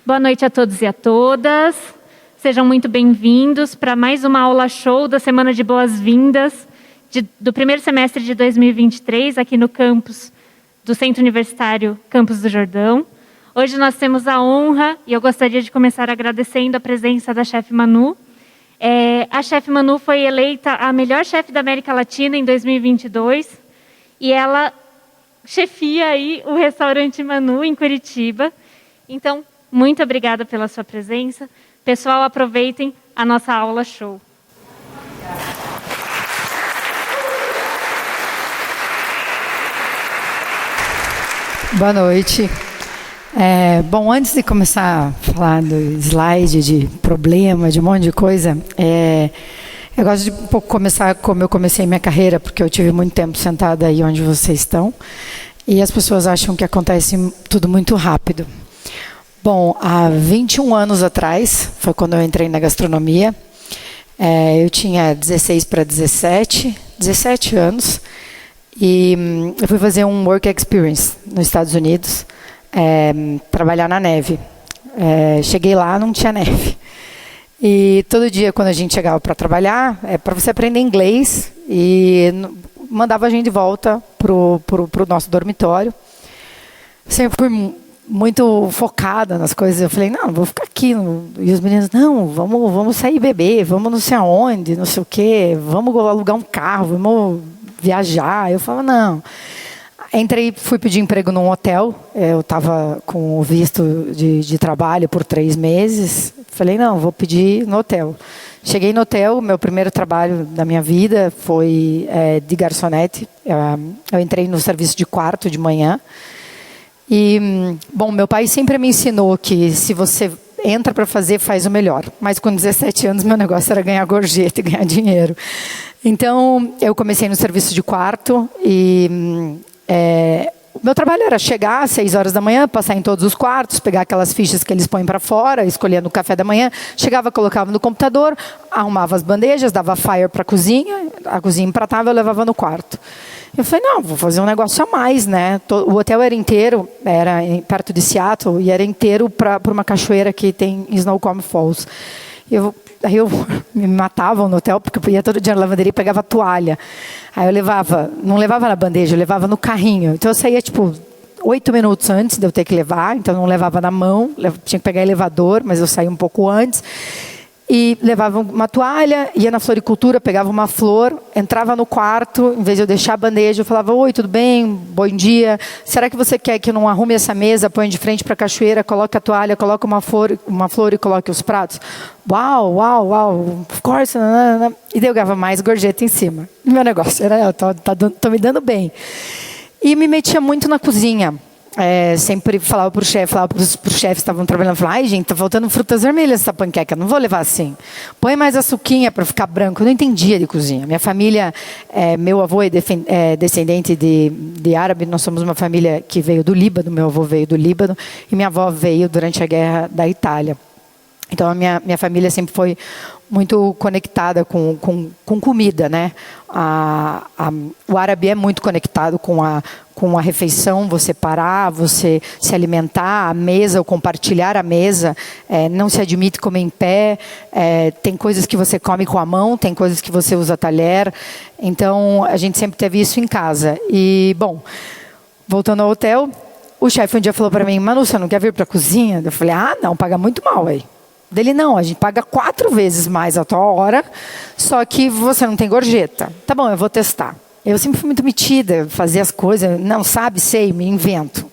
Boa noite a todos e a todas. Sejam muito bem-vindos para mais uma aula show da Semana de Boas-Vindas do primeiro semestre de 2023, aqui no campus do Centro Universitário Campos do Jordão. Hoje nós temos a honra, e eu gostaria de começar agradecendo a presença da chefe Manu. A chefe Manu foi eleita a melhor chefe da América Latina em 2022, e ela chefia aí o restaurante Manu em Curitiba. Então, muito obrigada pela sua presença. Pessoal, aproveitem a nossa aula show. Boa noite. Bom, antes de começar a falar do slide, de problema, de um monte de coisa, eu gosto de um pouco começar como eu comecei minha carreira, porque eu tive muito tempo sentada aí onde vocês estão, e as pessoas acham que acontece tudo muito rápido. Bom, há 21 anos atrás, foi quando eu entrei na gastronomia. Eu tinha 16 para 17 anos, e eu fui fazer um work experience nos Estados Unidos, trabalhar na neve. Cheguei lá, não tinha neve. E todo dia, quando a gente chegava para trabalhar, para você aprender inglês, e mandava a gente de volta para o nosso dormitório. Sempre fui muito focada nas coisas. Eu falei, não vou ficar aqui. E os meninos, não, vamos sair beber, vamos não sei aonde, não sei o quê, vamos alugar um carro, vamos viajar. Eu falava, não. Fui pedir emprego num hotel. Eu estava com o visto de trabalho por 3 meses. Falei, não, vou pedir no hotel. Cheguei no hotel, meu primeiro trabalho da minha vida foi de garçonete. Eu entrei no serviço de quarto de manhã. E, bom, meu pai sempre me ensinou que se você entra para fazer, faz o melhor. Mas com 17 anos, meu negócio era ganhar gorjeta e ganhar dinheiro. Então, eu comecei no serviço de quarto e meu trabalho era chegar às 6 horas da manhã, passar em todos os quartos, pegar aquelas fichas que eles põem para fora, escolher no café da manhã, chegava, colocava no computador, arrumava as bandejas, dava fire para a cozinha empratava, eu levava no quarto. Eu falei, não, vou fazer um negócio a mais, né? O hotel era inteiro, era perto de Seattle, e era inteiro para uma cachoeira que tem em Snoqualmie Falls. Aí eu me matavam no hotel, porque eu ia todo dia na lavanderia e pegava toalha. Aí eu não levava na bandeja, eu levava no carrinho. Então eu saía, 8 minutos antes de eu ter que levar, então eu não levava na mão, tinha que pegar elevador, mas eu saía um pouco antes. E levava uma toalha, ia na floricultura, pegava uma flor, entrava no quarto, em vez de eu deixar a bandeja, eu falava, oi, tudo bem? Bom dia. Será que você quer que eu não arrume essa mesa, põe de frente para a cachoeira, coloque a toalha, coloque uma flor e coloque os pratos? Uau, of course. E daí eu ganhava mais gorjeta em cima. Meu negócio era, tô me dando bem. E me metia muito na cozinha. Sempre falava para o chefe, falava para os chefes que estavam trabalhando, falava, ai gente, tá faltando frutas vermelhas essa panqueca, não vou levar assim. Põe mais açuquinha para ficar branco. Eu não entendia de cozinha. Minha família, meu avô é descendente de árabe, nós somos uma família que veio do Líbano, meu avô veio do Líbano, e minha avó veio durante a guerra da Itália. Então a minha família sempre foi muito conectada com comida, né? O árabe é muito conectado com a refeição, você parar, você se alimentar, a mesa, o compartilhar a mesa, não se admite comer em pé, tem coisas que você come com a mão, tem coisas que você usa talher. Então a gente sempre teve isso em casa. E, bom, voltando ao hotel, o chefe um dia falou para mim, Manu, você não quer vir para a cozinha? Eu falei, não, paga muito mal aí. Dele, não, a gente paga 4 vezes mais a tua hora, só que você não tem gorjeta. Tá bom, eu vou testar. Eu sempre fui muito metida, fazia as coisas, não sabe, sei, me invento.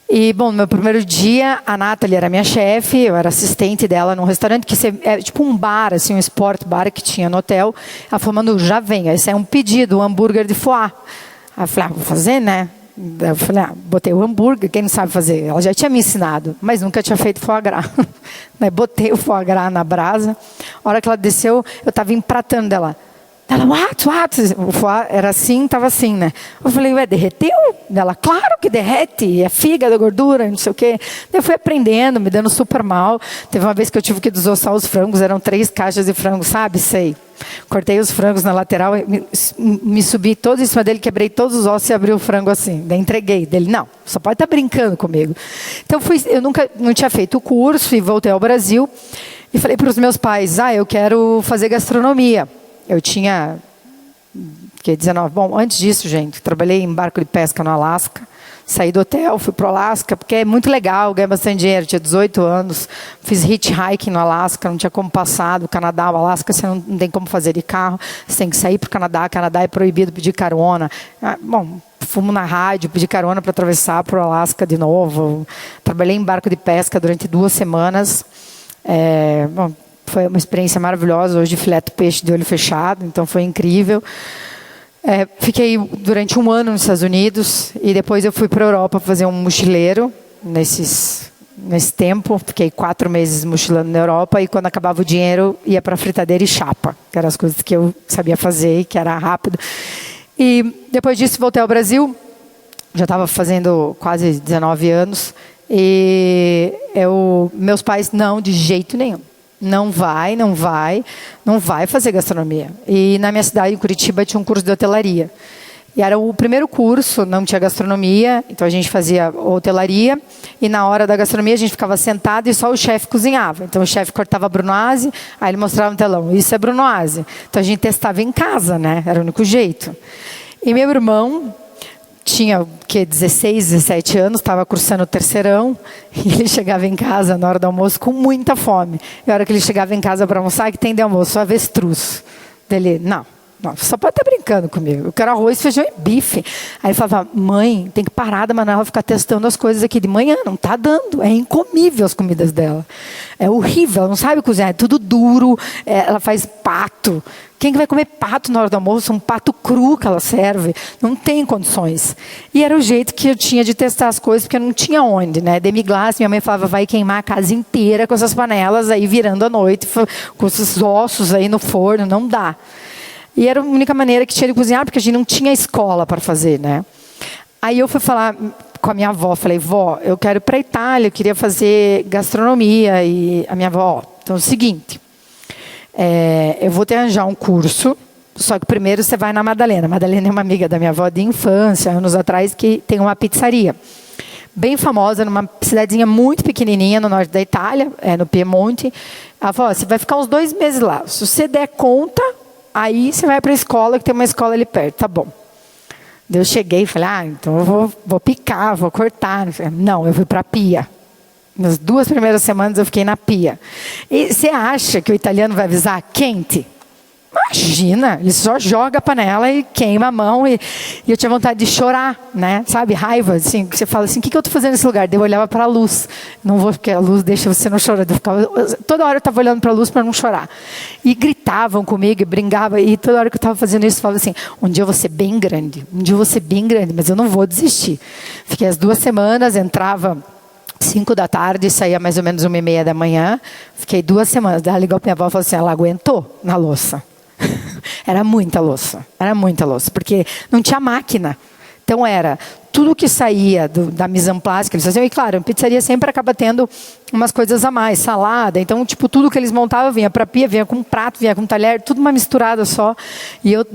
E, bom, no meu primeiro dia, a Nathalie era minha chefe, eu era assistente dela num restaurante, que é tipo um bar, assim, um sport bar que tinha no hotel. Ela falou, Manu, já vem, esse é um pedido, um hambúrguer de foie. Aí eu falei, vou fazer, né? Eu falei, botei o hambúrguer, quem não sabe fazer? Ela já tinha me ensinado, mas nunca tinha feito foie gras. Botei o foie gras na brasa. A hora que ela desceu, eu estava empratando dela. Ela, what? O foie era assim, estava assim, né? Eu falei, derreteu? Ela, claro que derrete, é fígado, gordura, não sei o quê. Daí eu fui aprendendo, me dando super mal. Teve uma vez que eu tive que desossar os frangos, eram 3 caixas de frango, sabe? Sei. Cortei os frangos na lateral, me subi todos em cima dele, quebrei todos os ossos e abri o frango assim. Daí entreguei. Dele, não, só pode estar brincando comigo. Então eu não tinha feito o curso e voltei ao Brasil. E falei para os meus pais, eu quero fazer gastronomia. Eu tinha 19. Bom, antes disso, gente, trabalhei em barco de pesca no Alasca. Saí do hotel, fui para o Alasca, porque é muito legal, ganhei bastante dinheiro. Tinha 18 anos, fiz hitchhiking no Alasca, não tinha como passar do Canadá ao Alasca, você não tem como fazer de carro, você tem que sair para o Canadá. Canadá é proibido pedir carona. Bom, fumo na rádio, pedi carona para atravessar para o Alasca de novo. Trabalhei em barco de pesca durante 2 semanas. Bom, foi uma experiência maravilhosa. Hoje fileto peixe de olho fechado, então foi incrível. Fiquei durante 1 ano nos Estados Unidos e depois eu fui para a Europa fazer um mochileiro nesse tempo. Fiquei 4 meses mochilando na Europa e quando acabava o dinheiro ia para fritadeira e chapa, que eram as coisas que eu sabia fazer e que era rápido. E depois disso voltei ao Brasil, já estava fazendo quase 19 anos e meus pais, não, de jeito nenhum. Não vai fazer gastronomia. E na minha cidade, em Curitiba, tinha um curso de hotelaria. E era o primeiro curso, não tinha gastronomia, então a gente fazia hotelaria. E na hora da gastronomia a gente ficava sentado e só o chefe cozinhava. Então o chefe cortava brunoise, aí ele mostrava no telão, isso é brunoise. Então a gente testava em casa, né? Era o único jeito. E meu irmão tinha 16, 17 anos, estava cursando o terceirão, e ele chegava em casa na hora do almoço com muita fome. E a hora que ele chegava em casa para almoçar, que tem de almoço? Avestruz. Dele, não, só pode estar brincando comigo. Eu quero arroz, feijão e bife. Aí ele falava, mãe, tem que parar da Manuela ficar testando as coisas aqui de manhã, não está dando, é incomível as comidas dela. É horrível, ela não sabe cozinhar, é tudo duro, ela faz pato. Quem que vai comer pato na hora do almoço? Um pato cru que ela serve. Não tem condições. E era o jeito que eu tinha de testar as coisas, porque eu não tinha onde, né? Demi-glace, minha mãe falava, vai queimar a casa inteira com essas panelas aí virando à noite, com esses ossos aí no forno, não dá. E era a única maneira que tinha de cozinhar, porque a gente não tinha escola para fazer, né? Aí eu fui falar com a minha avó, falei, vó, eu quero ir para a Itália, eu queria fazer gastronomia. E a minha avó, então é o seguinte, eu vou te arranjar um curso, só que primeiro você vai na Madalena. Madalena é uma amiga da minha avó de infância, anos atrás, que tem uma pizzaria bem famosa, numa cidadezinha muito pequenininha no norte da Itália, no Piemonte. Ela falou, você vai ficar uns 2 meses lá, se você der conta, aí você vai para a escola, que tem uma escola ali perto, tá bom. Eu cheguei e falei, então eu vou picar, vou cortar. Não, eu fui para a pia. Nas 2 primeiras semanas eu fiquei na pia. E você acha que o italiano vai avisar quente? Imagina, ele só joga a panela e queima a mão. E eu tinha vontade de chorar, né? Sabe, raiva, assim, que você fala assim, o que eu estou fazendo nesse lugar? Daí eu olhava para a luz. Não vou, porque a luz deixa você não chorar. Toda hora eu estava olhando para a luz para não chorar. E gritavam comigo, e brincavam. E toda hora que eu estava fazendo isso, eu falava assim, um dia eu vou ser bem grande. Um dia eu vou ser bem grande, mas eu não vou desistir. Fiquei as 2 semanas, entrava 5 da tarde, saía mais ou menos 1h30 da manhã. Fiquei 2 semanas. Ela ligou para minha avó e falou assim, ela aguentou na louça. Era muita louça, porque não tinha máquina. Então era tudo que saía da mise en place que eles faziam. E claro, a pizzaria sempre acaba tendo umas coisas a mais, salada. Então, tipo, tudo que eles montavam vinha para a pia, vinha com um prato, vinha com um talher, tudo uma misturada só. E eu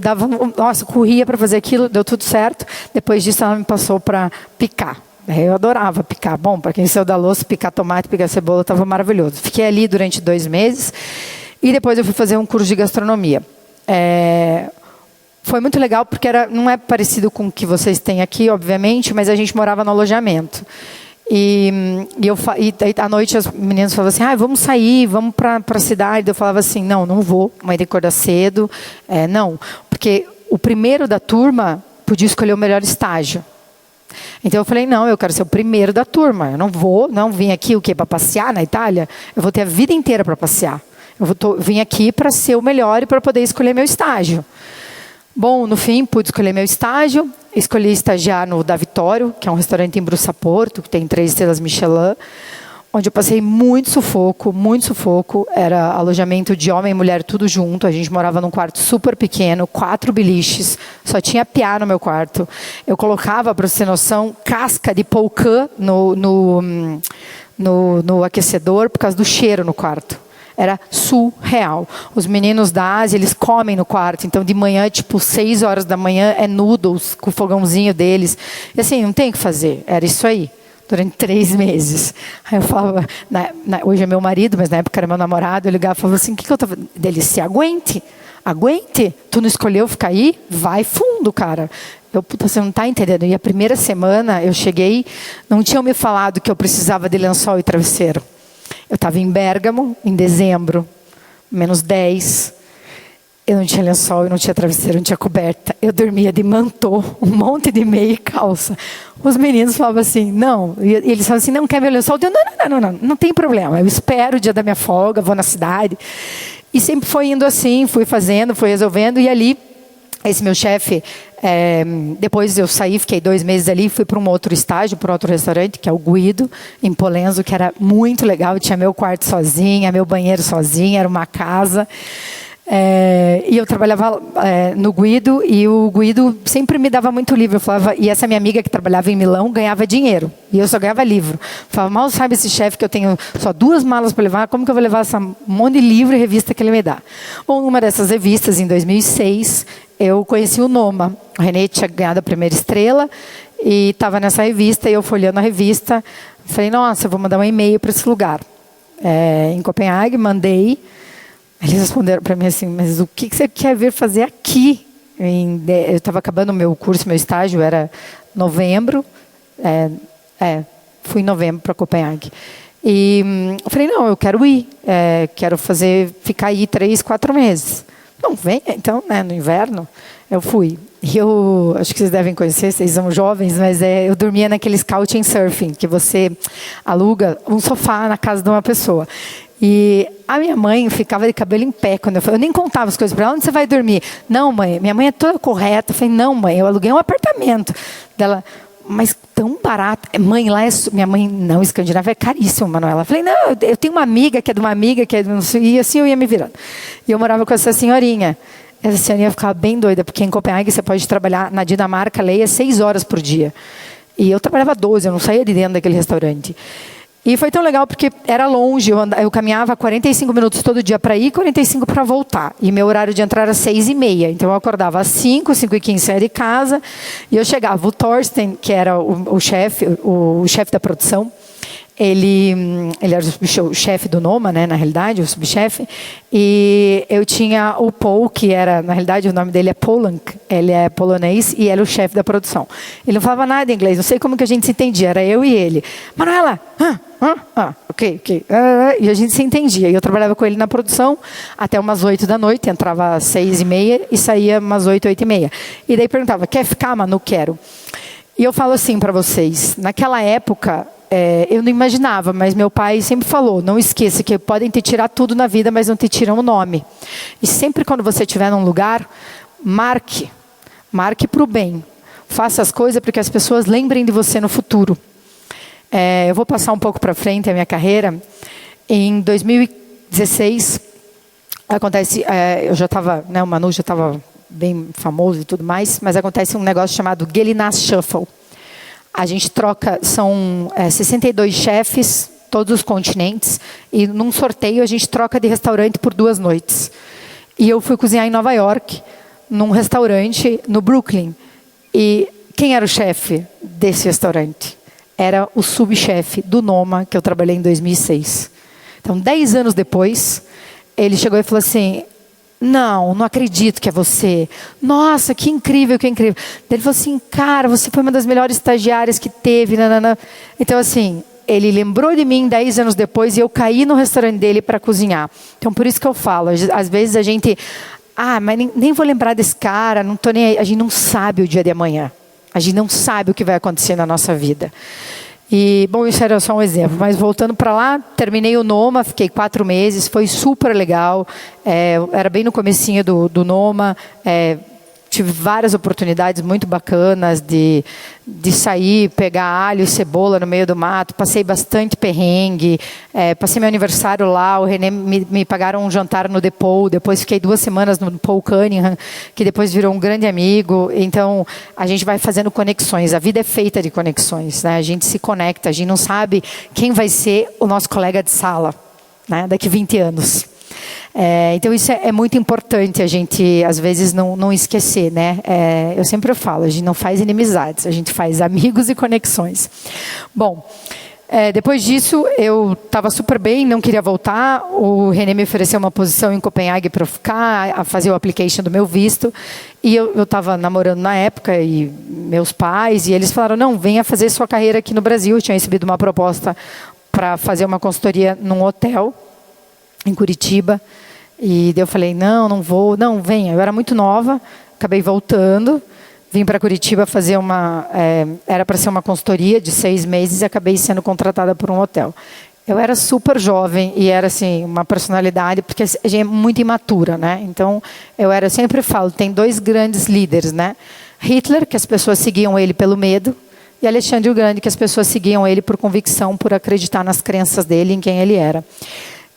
corria para fazer aquilo, deu tudo certo. Depois disso ela me passou para picar. Eu adorava picar. Bom, para quem saiu da louça, picar tomate, picar cebola, estava maravilhoso. Fiquei ali durante 2 meses e depois eu fui fazer um curso de gastronomia. Foi muito legal porque não é parecido com o que vocês têm aqui, obviamente, mas a gente morava no alojamento. E à noite as meninas falavam assim, vamos sair, vamos para a cidade. Eu falava assim, não vou, mãe tem que acordar cedo. Não, porque o primeiro da turma podia escolher o melhor estágio. Então eu falei, não, eu quero ser o primeiro da turma. Eu não vim aqui para passear na Itália. Eu vou ter a vida inteira para passear. Vim aqui para ser o melhor e para poder escolher meu estágio. Bom, no fim, pude escolher meu estágio. Escolhi estagiar no Da Vitório, que é um restaurante em Bruça Porto, que tem 3 estrelas Michelin, onde eu passei muito sufoco, muito sufoco. Era alojamento de homem e mulher, tudo junto. A gente morava num quarto super pequeno, 4 beliches, só tinha piá no meu quarto. Eu colocava, para você ter noção, casca de poucã no aquecedor, por causa do cheiro no quarto. Era surreal. Os meninos da Ásia, eles comem no quarto. Então, de manhã, tipo, 6 horas da manhã, é noodles com o fogãozinho deles. E assim, não tem o que fazer. Era isso aí. Durante 3 meses. Aí eu falava, hoje é meu marido, mas na época era meu namorado, eu ligava e falava assim, o que eu tô fazendo? Ele se aguente. Aguente. Tu não escolheu ficar aí? Vai fundo, cara. Puta, você não está entendendo. E a primeira semana eu cheguei, não tinham me falado que eu precisava de lençol e travesseiro. Eu estava em Bérgamo, em dezembro, -10. Eu não tinha lençol, eu não tinha travesseiro, eu não tinha coberta. Eu dormia de mantô, um monte de meia e calça. Os meninos falavam assim, não. E eles falavam assim, não quer meu lençol? Eu, não tem problema. Eu espero o dia da minha folga, vou na cidade. E sempre foi indo assim, fui fazendo, fui resolvendo. E ali, esse meu chefe, depois eu saí, fiquei 2 meses ali, fui para um outro estágio, para outro restaurante, que é o Guido, em Polenzo, que era muito legal. Eu tinha meu quarto sozinha, meu banheiro sozinha, era uma casa. E eu trabalhava no Guido, e o Guido sempre me dava muito livro. Eu falava, e essa minha amiga que trabalhava em Milão ganhava dinheiro, e eu só ganhava livro. Eu falava, mal sabe esse chefe que eu tenho só 2 malas para levar, como que eu vou levar essa monte de livro e revista que ele me dá? Bom, numa dessas revistas, em 2006, eu conheci o Noma. O René tinha ganhado a primeira estrela, e estava nessa revista, e eu folheando a revista, falei, nossa, eu vou mandar um e-mail para esse lugar. Em Copenhague, mandei. Eles responderam para mim assim, mas o que você quer vir fazer aqui? Eu estava acabando o meu curso, meu estágio era novembro. Fui em novembro para Copenhague. E eu falei, não, eu quero ir. Quero ficar aí 3, 4 meses. Não, vem, então, né, no inverno. Eu fui. E eu acho que vocês devem conhecer, vocês são jovens, mas eu dormia naqueles couch surfing, que você aluga um sofá na casa de uma pessoa. E a minha mãe ficava de cabelo em pé quando eu nem contava as coisas para ela. Onde você vai dormir? Não, mãe, minha mãe é toda correta. Eu falei, não, mãe, eu aluguei um apartamento. Dela, mas tão barato. Mãe, lá minha mãe, não, Escandinávia é caríssimo, Manuela. Eu falei, não, eu tenho uma amiga que é de uma amiga, que é de não sei, e assim eu ia me virando. E eu morava com essa senhorinha. Essa senhorinha ficava bem doida, porque em Copenhague você pode trabalhar, na Dinamarca, a lei é 6 horas por dia. E eu trabalhava 12, eu não saía de dentro daquele restaurante. E foi tão legal porque era longe, eu caminhava 45 minutos todo dia para ir, 45 para voltar. E meu horário de entrar era 6h30. Então eu acordava às 5h15 saía de casa. E eu chegava, o Thorsten, que era o chefe da produção, ele era o chefe do Noma, né, na realidade, o subchefe. E eu tinha o Paul, que era, na realidade, o nome dele é Polank, ele é polonês e ele é o chefe da produção. Ele não falava nada em inglês, não sei como que a gente se entendia, era eu e ele. Manuela, ok. E a gente se entendia. E eu trabalhava com ele na produção até umas 8 da noite, entrava às 6h30 e saía umas 8, 8h30. E daí perguntava, quer ficar, Manu? Quero. E eu falo assim para vocês, naquela época, eu não imaginava, mas meu pai sempre falou, não esqueça que podem te tirar tudo na vida, mas não te tiram o nome. E sempre quando você estiver num lugar, marque para o bem. Faça as coisas para que as pessoas lembrem de você no futuro. Eu vou passar um pouco para frente a minha carreira. Em 2016, acontece, eu já estava, né, o Manu já estava bem famoso e tudo mais, mas acontece um negócio chamado Gelinas Shuffle. A gente troca, são 62 chefes, todos os continentes, e num sorteio a gente troca de restaurante por 2 noites. E eu fui cozinhar em Nova York, num restaurante no Brooklyn. E quem era o chefe desse restaurante? Era o subchefe do Noma, que eu trabalhei em 2006. Então, 10 anos depois, ele chegou e falou assim, não acredito que é você. Nossa, que incrível, que incrível. Ele falou assim, cara, você foi uma das melhores estagiárias que teve. Nanana. Então, assim, ele lembrou de mim 10 anos depois e eu caí no restaurante dele para cozinhar. Então, por isso que eu falo, às vezes a gente, mas nem vou lembrar desse cara, não tô nem aí. A gente não sabe o dia de amanhã. A gente não sabe o que vai acontecer na nossa vida. E, bom, isso era só um exemplo. Mas voltando para lá, terminei o Noma, fiquei 4 meses, foi super legal. Era bem no comecinho do Noma. Tive várias oportunidades muito bacanas de sair, pegar alho e cebola no meio do mato. Passei bastante perrengue. Passei meu aniversário lá. O René me pagaram um jantar no Depot. Depois fiquei 2 semanas no Paul Cunningham, que depois virou um grande amigo. Então, a gente vai fazendo conexões. A vida é feita de conexões, né? A gente se conecta. A gente não sabe quem vai ser o nosso colega de sala. né? Daqui 20 anos. Então isso é muito importante a gente, às vezes, não esquecer, né? Eu sempre falo, a gente não faz inimizades, a gente faz amigos e conexões. Bom, depois disso, eu estava super bem, não queria voltar. O René me ofereceu uma posição em Copenhague para eu ficar, a fazer o application do meu visto. E eu estava namorando na época, e meus pais, e eles falaram, não, venha fazer sua carreira aqui no Brasil. Eu tinha recebido uma proposta para fazer uma consultoria num hotel em Curitiba. E daí eu falei, não vou, não, venha. Eu era muito nova, acabei voltando, vim para Curitiba fazer era para ser uma consultoria de 6 meses e acabei sendo contratada por um hotel. Eu era super jovem e era assim, uma personalidade, porque a gente é muito imatura, né? Então, eu sempre falo, tem 2 grandes líderes, né? Hitler, que as pessoas seguiam ele pelo medo, e Alexandre o Grande, que as pessoas seguiam ele por convicção, por acreditar nas crenças dele, em quem ele era.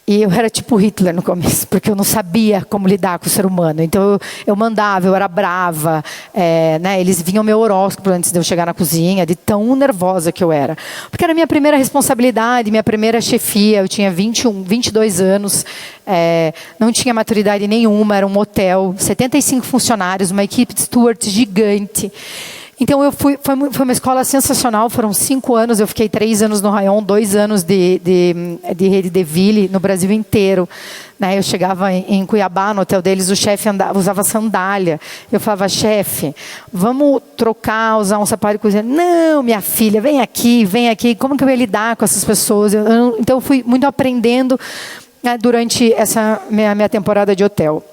E eu era tipo Hitler no começo, porque eu não sabia como lidar com o ser humano. Então eu mandava, eu era brava, né? Eles vinham meu horóscopo antes de eu chegar na cozinha, de tão nervosa que eu era. Porque era a minha primeira responsabilidade, minha primeira chefia, eu tinha 22 anos, não tinha maturidade nenhuma, era um hotel, 75 funcionários, uma equipe de stewards gigante. Então foi uma escola sensacional, foram 5 anos, eu fiquei 3 anos no Rayon, 2 anos de rede de ville no Brasil inteiro. Né? Eu chegava em Cuiabá, no hotel deles, o chefe usava sandália. Eu falava, chefe, vamos trocar, usar um sapato de cozinha. Não, minha filha, vem aqui, como que eu ia lidar com essas pessoas? Então eu fui muito aprendendo, né, durante essa minha temporada de hotel.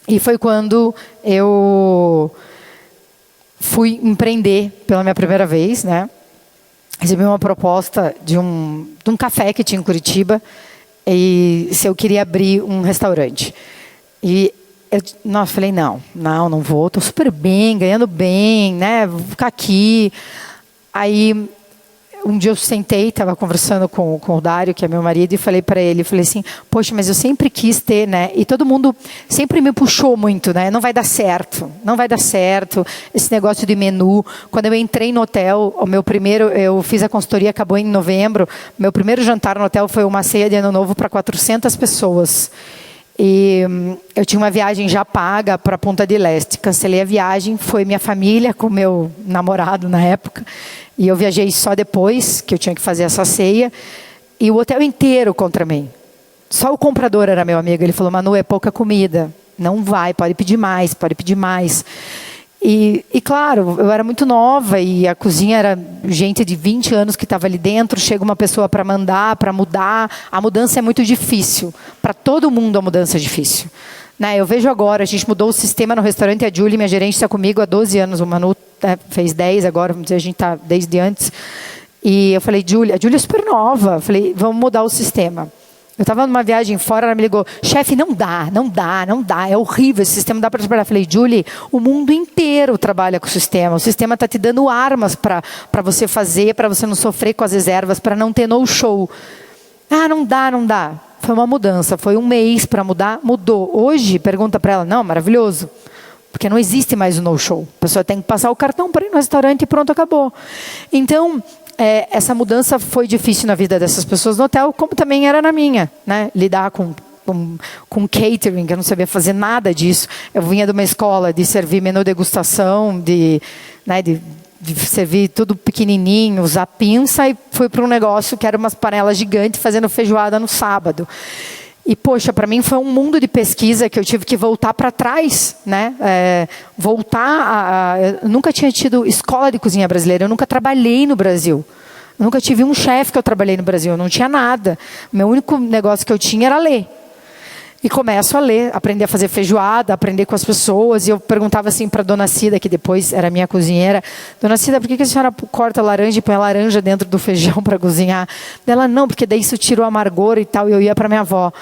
E foi quando eu fui empreender pela minha primeira vez, né? Recebi uma proposta de um café que tinha em Curitiba e se eu queria abrir um restaurante. E eu falei, não vou, estou super bem, ganhando bem, né? Vou ficar aqui. Aí um dia eu sentei, estava conversando com o Dário, que é meu marido, e falei para ele, assim, poxa, mas eu sempre quis ter, né? E todo mundo sempre me puxou muito, né? Não vai dar certo, esse negócio de menu. Quando eu entrei no hotel, eu fiz a consultoria, acabou em novembro, meu primeiro jantar no hotel foi uma ceia de ano novo para 400 pessoas. E eu tinha uma viagem já paga para Punta del Este. Cancelei a viagem, foi minha família com meu namorado na época. E eu viajei só depois, que eu tinha que fazer essa ceia. E o hotel inteiro contra mim. Só o comprador era meu amigo. Ele falou, Manu, é pouca comida. Não vai, pode pedir mais. E claro, eu era muito nova e a cozinha era gente de 20 anos que estava ali dentro. Chega uma pessoa para mandar, para mudar. A mudança é muito difícil. Para todo mundo a mudança é difícil. Né? Eu vejo agora, a gente mudou o sistema no restaurante. A Julie, minha gerente, está comigo há 12 anos. O Manu fez 10 agora, vamos dizer, a gente está desde antes. E eu falei, a Julie é super nova. Eu falei, vamos mudar o sistema. Eu estava numa viagem fora, ela me ligou, chefe, não dá, é horrível esse sistema, não dá para trabalhar. Eu falei, Julie, o mundo inteiro trabalha com o sistema está te dando armas para você fazer, para você não sofrer com as reservas, para não ter no-show. Ah, não dá. Foi uma mudança, foi 1 mês para mudar, mudou. Hoje, pergunta para ela, não, maravilhoso, porque não existe mais o no-show. A pessoa tem que passar o cartão para ir no restaurante e pronto, acabou. Então, essa mudança foi difícil na vida dessas pessoas no hotel, como também era na minha, né? Lidar com catering, que eu não sabia fazer nada disso. Eu vinha de uma escola de servir menu degustação, de servir tudo pequenininho, usar pinça, e fui para um negócio que era umas panelas gigantes fazendo feijoada no sábado. E, poxa, para mim foi um mundo de pesquisa que eu tive que voltar para trás, né? Eu nunca tinha tido escola de cozinha brasileira, eu nunca trabalhei no Brasil. Eu nunca tive um chefe que eu trabalhei no Brasil, eu não tinha nada. O meu único negócio que eu tinha era ler. E começo a ler, aprender a fazer feijoada, aprender com as pessoas. E eu perguntava assim para a dona Cida, que depois era minha cozinheira, dona Cida, por que a senhora corta laranja e põe a laranja dentro do feijão para cozinhar? Ela, não, porque daí isso tira o amargor e tal. E eu ia para minha avó.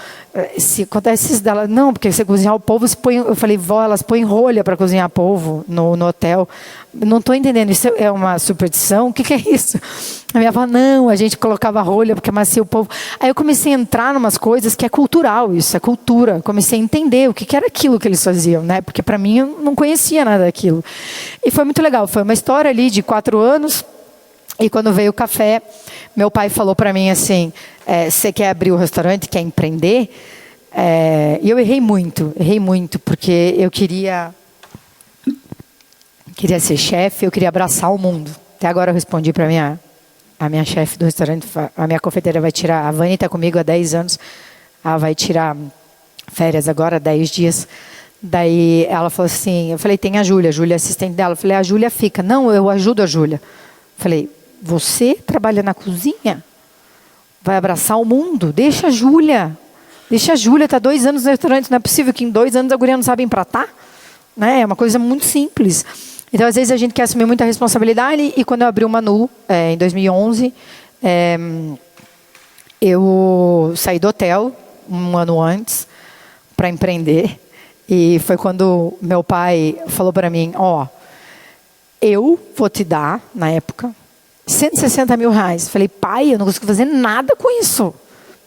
Se acontece isso dela, não, porque você cozinhar o polvo, você põe, eu falei, vó, elas põem rolha para cozinhar polvo no hotel. Não estou entendendo, isso é uma superstição? O que é isso? A minha avó, não, a gente colocava rolha porque amacia o polvo. Aí eu comecei a entrar em umas coisas que é cultural, isso é cultura. Comecei a entender o que era aquilo que eles faziam, né? Porque para mim eu não conhecia nada daquilo. E foi muito legal, foi uma história ali de 4 anos. E quando veio o café, meu pai falou para mim assim, você quer abrir o restaurante, quer empreender? E eu errei muito, porque eu queria ser chefe, eu queria abraçar o mundo. Até agora eu respondi para a minha chefe do restaurante, a minha confeiteira vai tirar, a Vani está comigo há 10 anos, ela vai tirar férias agora, 10 dias. Daí ela falou assim, eu falei, tem a Júlia é assistente dela. Eu falei, a Júlia fica. Não, eu ajudo a Júlia. Eu falei, você trabalha na cozinha? Vai abraçar o mundo? Deixa a Júlia, está 2 anos no restaurante, não é possível que em 2 anos a guria não sabe empratar? Né? É uma coisa muito simples. Então, às vezes, a gente quer assumir muita responsabilidade. E quando eu abri o Manu, em 2011, eu saí do hotel 1 ano antes para empreender. E foi quando meu pai falou para mim, eu vou te dar, na época, 160 mil reais. Falei, pai, eu não consigo fazer nada com isso.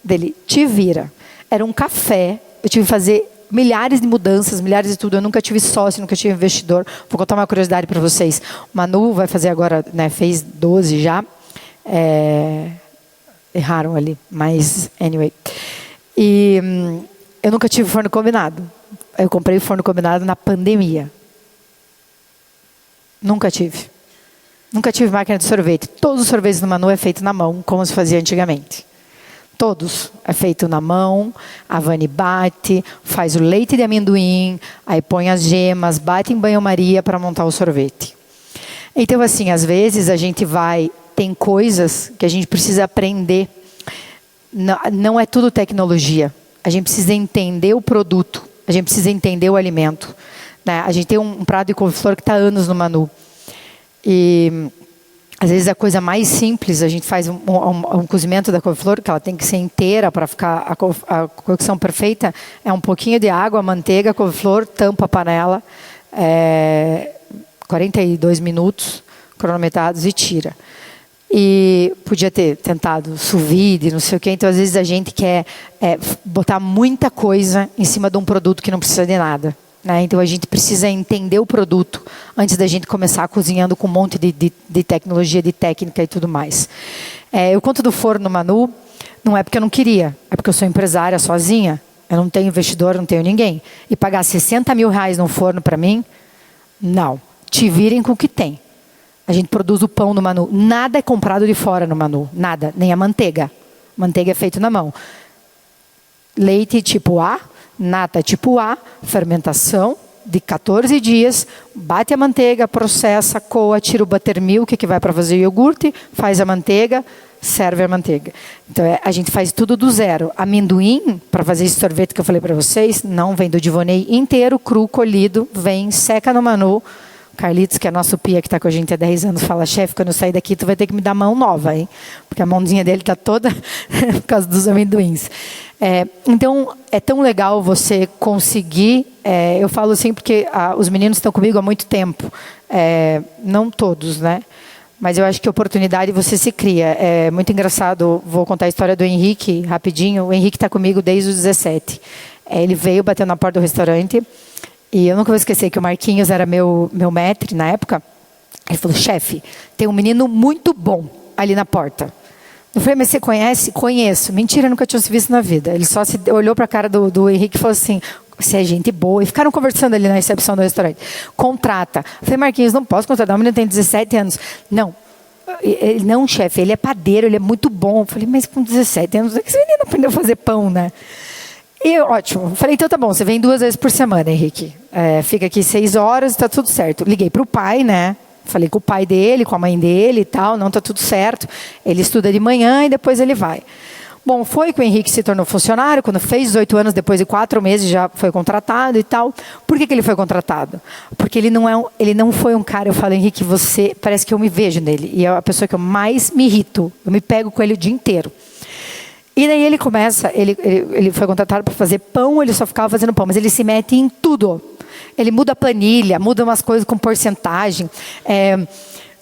Dele, te vira. Era um café, eu tive que fazer milhares de mudanças, milhares de tudo. Eu nunca tive sócio, nunca tive investidor. Vou contar uma curiosidade para vocês. O Manu vai fazer agora, né, fez 12 já. Erraram ali, mas anyway. E eu nunca tive forno combinado. Eu comprei o forno combinado na pandemia. Nunca tive. Nunca tive máquina de sorvete. Todos os sorvetes do Manu é feito na mão, como se fazia antigamente. Todos. É feito na mão, a Vani bate, faz o leite de amendoim, aí põe as gemas, bate em banho-maria para montar o sorvete. Então, assim, às vezes a gente tem coisas que a gente precisa aprender. Não é tudo tecnologia. A gente precisa entender o produto, a gente precisa entender o alimento. Né? A gente tem um prato de couve-flor que está há anos no Manu. E às vezes a coisa mais simples, a gente faz um cozimento da couve-flor, que ela tem que ser inteira para ficar a cocção perfeita, é um pouquinho de água, manteiga, couve-flor, tampa a panela, 42 minutos cronometrados e tira. E podia ter tentado sous vide, não sei o quê. Então, às vezes, a gente quer botar muita coisa em cima de um produto que não precisa de nada. Né? Então, a gente precisa entender o produto antes da gente começar cozinhando com um monte de tecnologia, de técnica e tudo mais. Eu conto do forno no Manu, não é porque eu não queria, é porque eu sou empresária sozinha, eu não tenho investidor, não tenho ninguém. E pagar 60 mil reais num forno para mim, não. Te virem com o que tem. A gente produz o pão no Manu. Nada é comprado de fora no Manu. Nada. Nem a manteiga. Manteiga é feito na mão. Leite tipo A, nata tipo A, fermentação de 14 dias, bate a manteiga, processa, coa, tira o buttermilk que vai para fazer iogurte, faz a manteiga, serve a manteiga. Então, a gente faz tudo do zero. Amendoim, para fazer esse sorvete que eu falei para vocês, não vem do Divonei inteiro, cru, colhido, vem, seca no Manu. Carlitos, que é nosso pia, que está com a gente há 10 anos, fala, chefe, quando eu sair daqui, tu vai ter que me dar mão nova, hein? Porque a mãozinha dele está toda por causa dos amendoins. Então, é tão legal você conseguir... eu falo assim porque os meninos estão comigo há muito tempo. Não todos, né? Mas eu acho que a oportunidade você se cria. É muito engraçado, vou contar a história do Henrique, rapidinho. O Henrique está comigo desde os 17. Ele veio, bateu na porta do restaurante... E eu nunca vou esquecer que o Marquinhos era meu maître na época. Ele falou, chefe, tem um menino muito bom ali na porta. Eu falei, mas você conhece? Conheço. Mentira, nunca tinha se visto na vida. Ele só olhou para a cara do Henrique e falou assim, você é gente boa. E ficaram conversando ali na recepção do restaurante. Contrata. Eu falei, Marquinhos, não posso contratar. O menino tem 17 anos. Não, chefe, ele é padeiro, ele é muito bom. Eu falei, mas com 17 anos, esse menino aprendeu a fazer pão, né? E ótimo. Falei, então tá bom, você vem 2 vezes por semana, Henrique. Fica aqui 6 horas, tá tudo certo. Liguei pro pai, né? Falei com o pai dele, com a mãe dele e tal, não tá tudo certo. Ele estuda de manhã e depois ele vai. Bom, foi que o Henrique se tornou funcionário, quando fez 18 anos, depois de 4 meses já foi contratado e tal. Por que ele foi contratado? Porque ele não foi um cara, eu falo, Henrique, você, parece que eu me vejo nele. E é a pessoa que eu mais me irrito. Eu me pego com ele o dia inteiro. E daí ele começa, ele foi contratado para fazer pão, ele só ficava fazendo pão, mas ele se mete em tudo. Ele muda a planilha, muda umas coisas com porcentagem.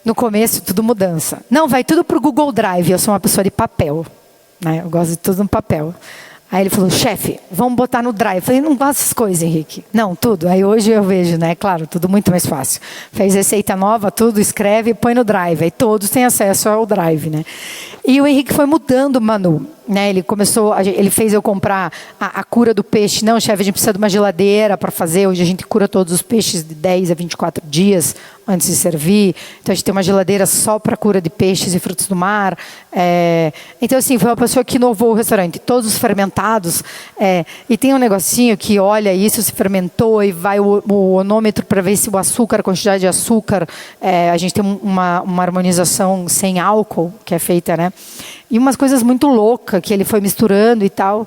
No começo, tudo mudança. Não, vai tudo para o Google Drive, eu sou uma pessoa de papel. Né? Eu gosto de tudo no papel. Aí ele falou, chefe, vamos botar no Drive. Eu falei, não gosto dessas coisas, Henrique. Não, tudo. Aí hoje eu vejo, né? Claro, tudo muito mais fácil. Fez receita nova, tudo, escreve e põe no Drive. Aí todos têm acesso ao Drive, né? E o Henrique foi mudando o menu, né? Ele fez eu comprar a cura do peixe. Não, chefe, a gente precisa de uma geladeira para fazer. Hoje a gente cura todos os peixes de 10 a 24 dias antes de servir. Então a gente tem uma geladeira só para cura de peixes e frutos do mar. Então, assim, foi uma pessoa que inovou o restaurante. Todos os fermentados. E tem um negocinho que olha isso, se fermentou e vai o onômetro para ver se o açúcar, a quantidade de açúcar. A gente tem uma harmonização sem álcool, que é feita, né? E umas coisas muito loucas que ele foi misturando e tal.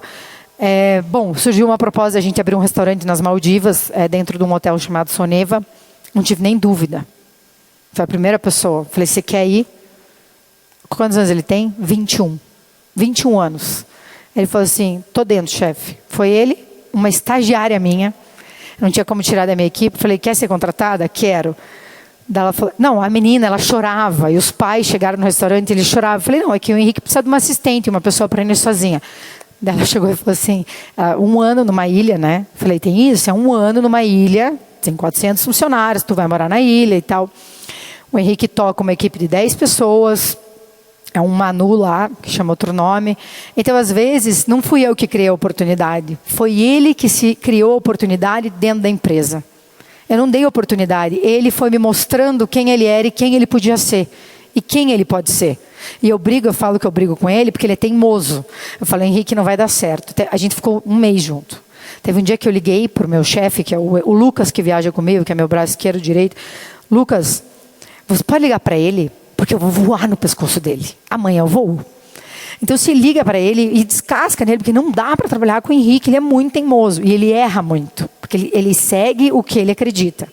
Bom, surgiu uma proposta de a gente abrir um restaurante nas Maldivas, dentro de um hotel chamado Soneva. Não tive nem dúvida. Foi a primeira pessoa. Falei, você quer ir? Quantos anos ele tem? 21. 21 anos. Ele falou assim, tô dentro, chefe. Foi ele, uma estagiária minha. Não tinha como tirar da minha equipe. Falei, quer ser contratada? Quero. Daí ela falou, não, a menina, ela chorava. E os pais chegaram no restaurante e eles choravam. Falei, não, é que o Henrique precisa de uma assistente, uma pessoa para ir sozinha. Daí ela chegou e falou assim, 1 ano numa ilha, né? Falei, tem isso? É 1 ano numa ilha, tem 400 funcionários, tu vai morar na ilha e tal. O Henrique toca uma equipe de 10 pessoas, é um Manu lá, que chama outro nome. Então, às vezes, não fui eu que criei a oportunidade, foi ele que se criou a oportunidade dentro da empresa. Eu não dei oportunidade, ele foi me mostrando quem ele era e quem ele podia ser. E quem ele pode ser. E eu falo que eu brigo com ele porque ele é teimoso. Eu falo, Henrique, não vai dar certo. A gente ficou 1 mês junto. Teve um dia que eu liguei para o meu chefe, que é o Lucas, que viaja comigo, que é meu braço esquerdo e direito. Lucas, você pode ligar para ele? Porque eu vou voar no pescoço dele. Amanhã eu vou. Então você liga para ele e descasca nele, porque não dá para trabalhar com o Henrique, ele é muito teimoso. E ele erra muito, porque ele segue o que ele acredita.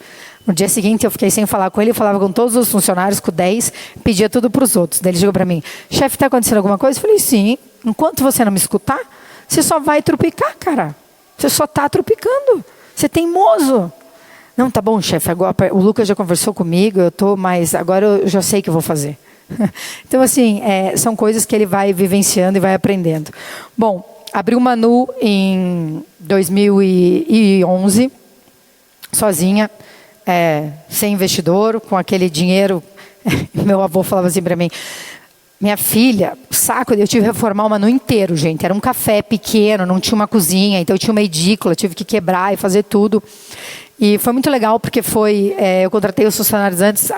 No dia seguinte eu fiquei sem falar com ele, eu falava com todos os funcionários, com 10, pedia tudo para os outros. Daí ele chegou para mim, chefe, está acontecendo alguma coisa? Eu falei, sim, enquanto você não me escutar, você só vai trupicar, cara. Você só está trupicando. Você é teimoso. Não, tá bom, chefe, agora o Lucas já conversou comigo, mas agora eu já sei o que eu vou fazer. Então, assim, são coisas que ele vai vivenciando e vai aprendendo. Bom, abri o Manu em 2011, sozinha, sem investidor, com aquele dinheiro. Meu avô falava assim para mim, minha filha, saco, eu tive que reformar o Manu inteiro, gente. Era um café pequeno, não tinha uma cozinha, então eu tinha uma edícula, tive que quebrar e fazer tudo. E foi muito legal porque eu contratei os funcionários antes.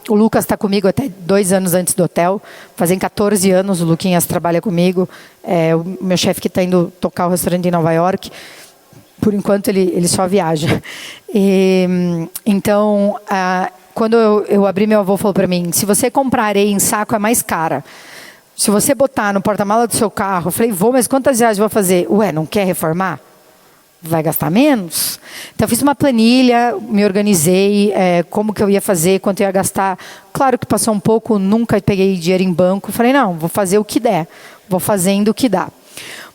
O Lucas está comigo até 2 anos antes do hotel. Fazem 14 anos o Luquinhas trabalha comigo. O meu chefe que está indo tocar o restaurante em Nova York. Por enquanto ele só viaja. Então, quando eu abri, meu avô falou para mim, se você comprar areia em saco é mais cara. Se você botar no porta-mala do seu carro, eu falei, mas quantas viagens eu vou fazer? Ué, não quer reformar? Vai gastar menos? Então, eu fiz uma planilha, me organizei, como que eu ia fazer, quanto eu ia gastar. Claro que passou um pouco, nunca peguei dinheiro em banco. Falei, não, vou fazer o que der. Vou fazendo o que dá.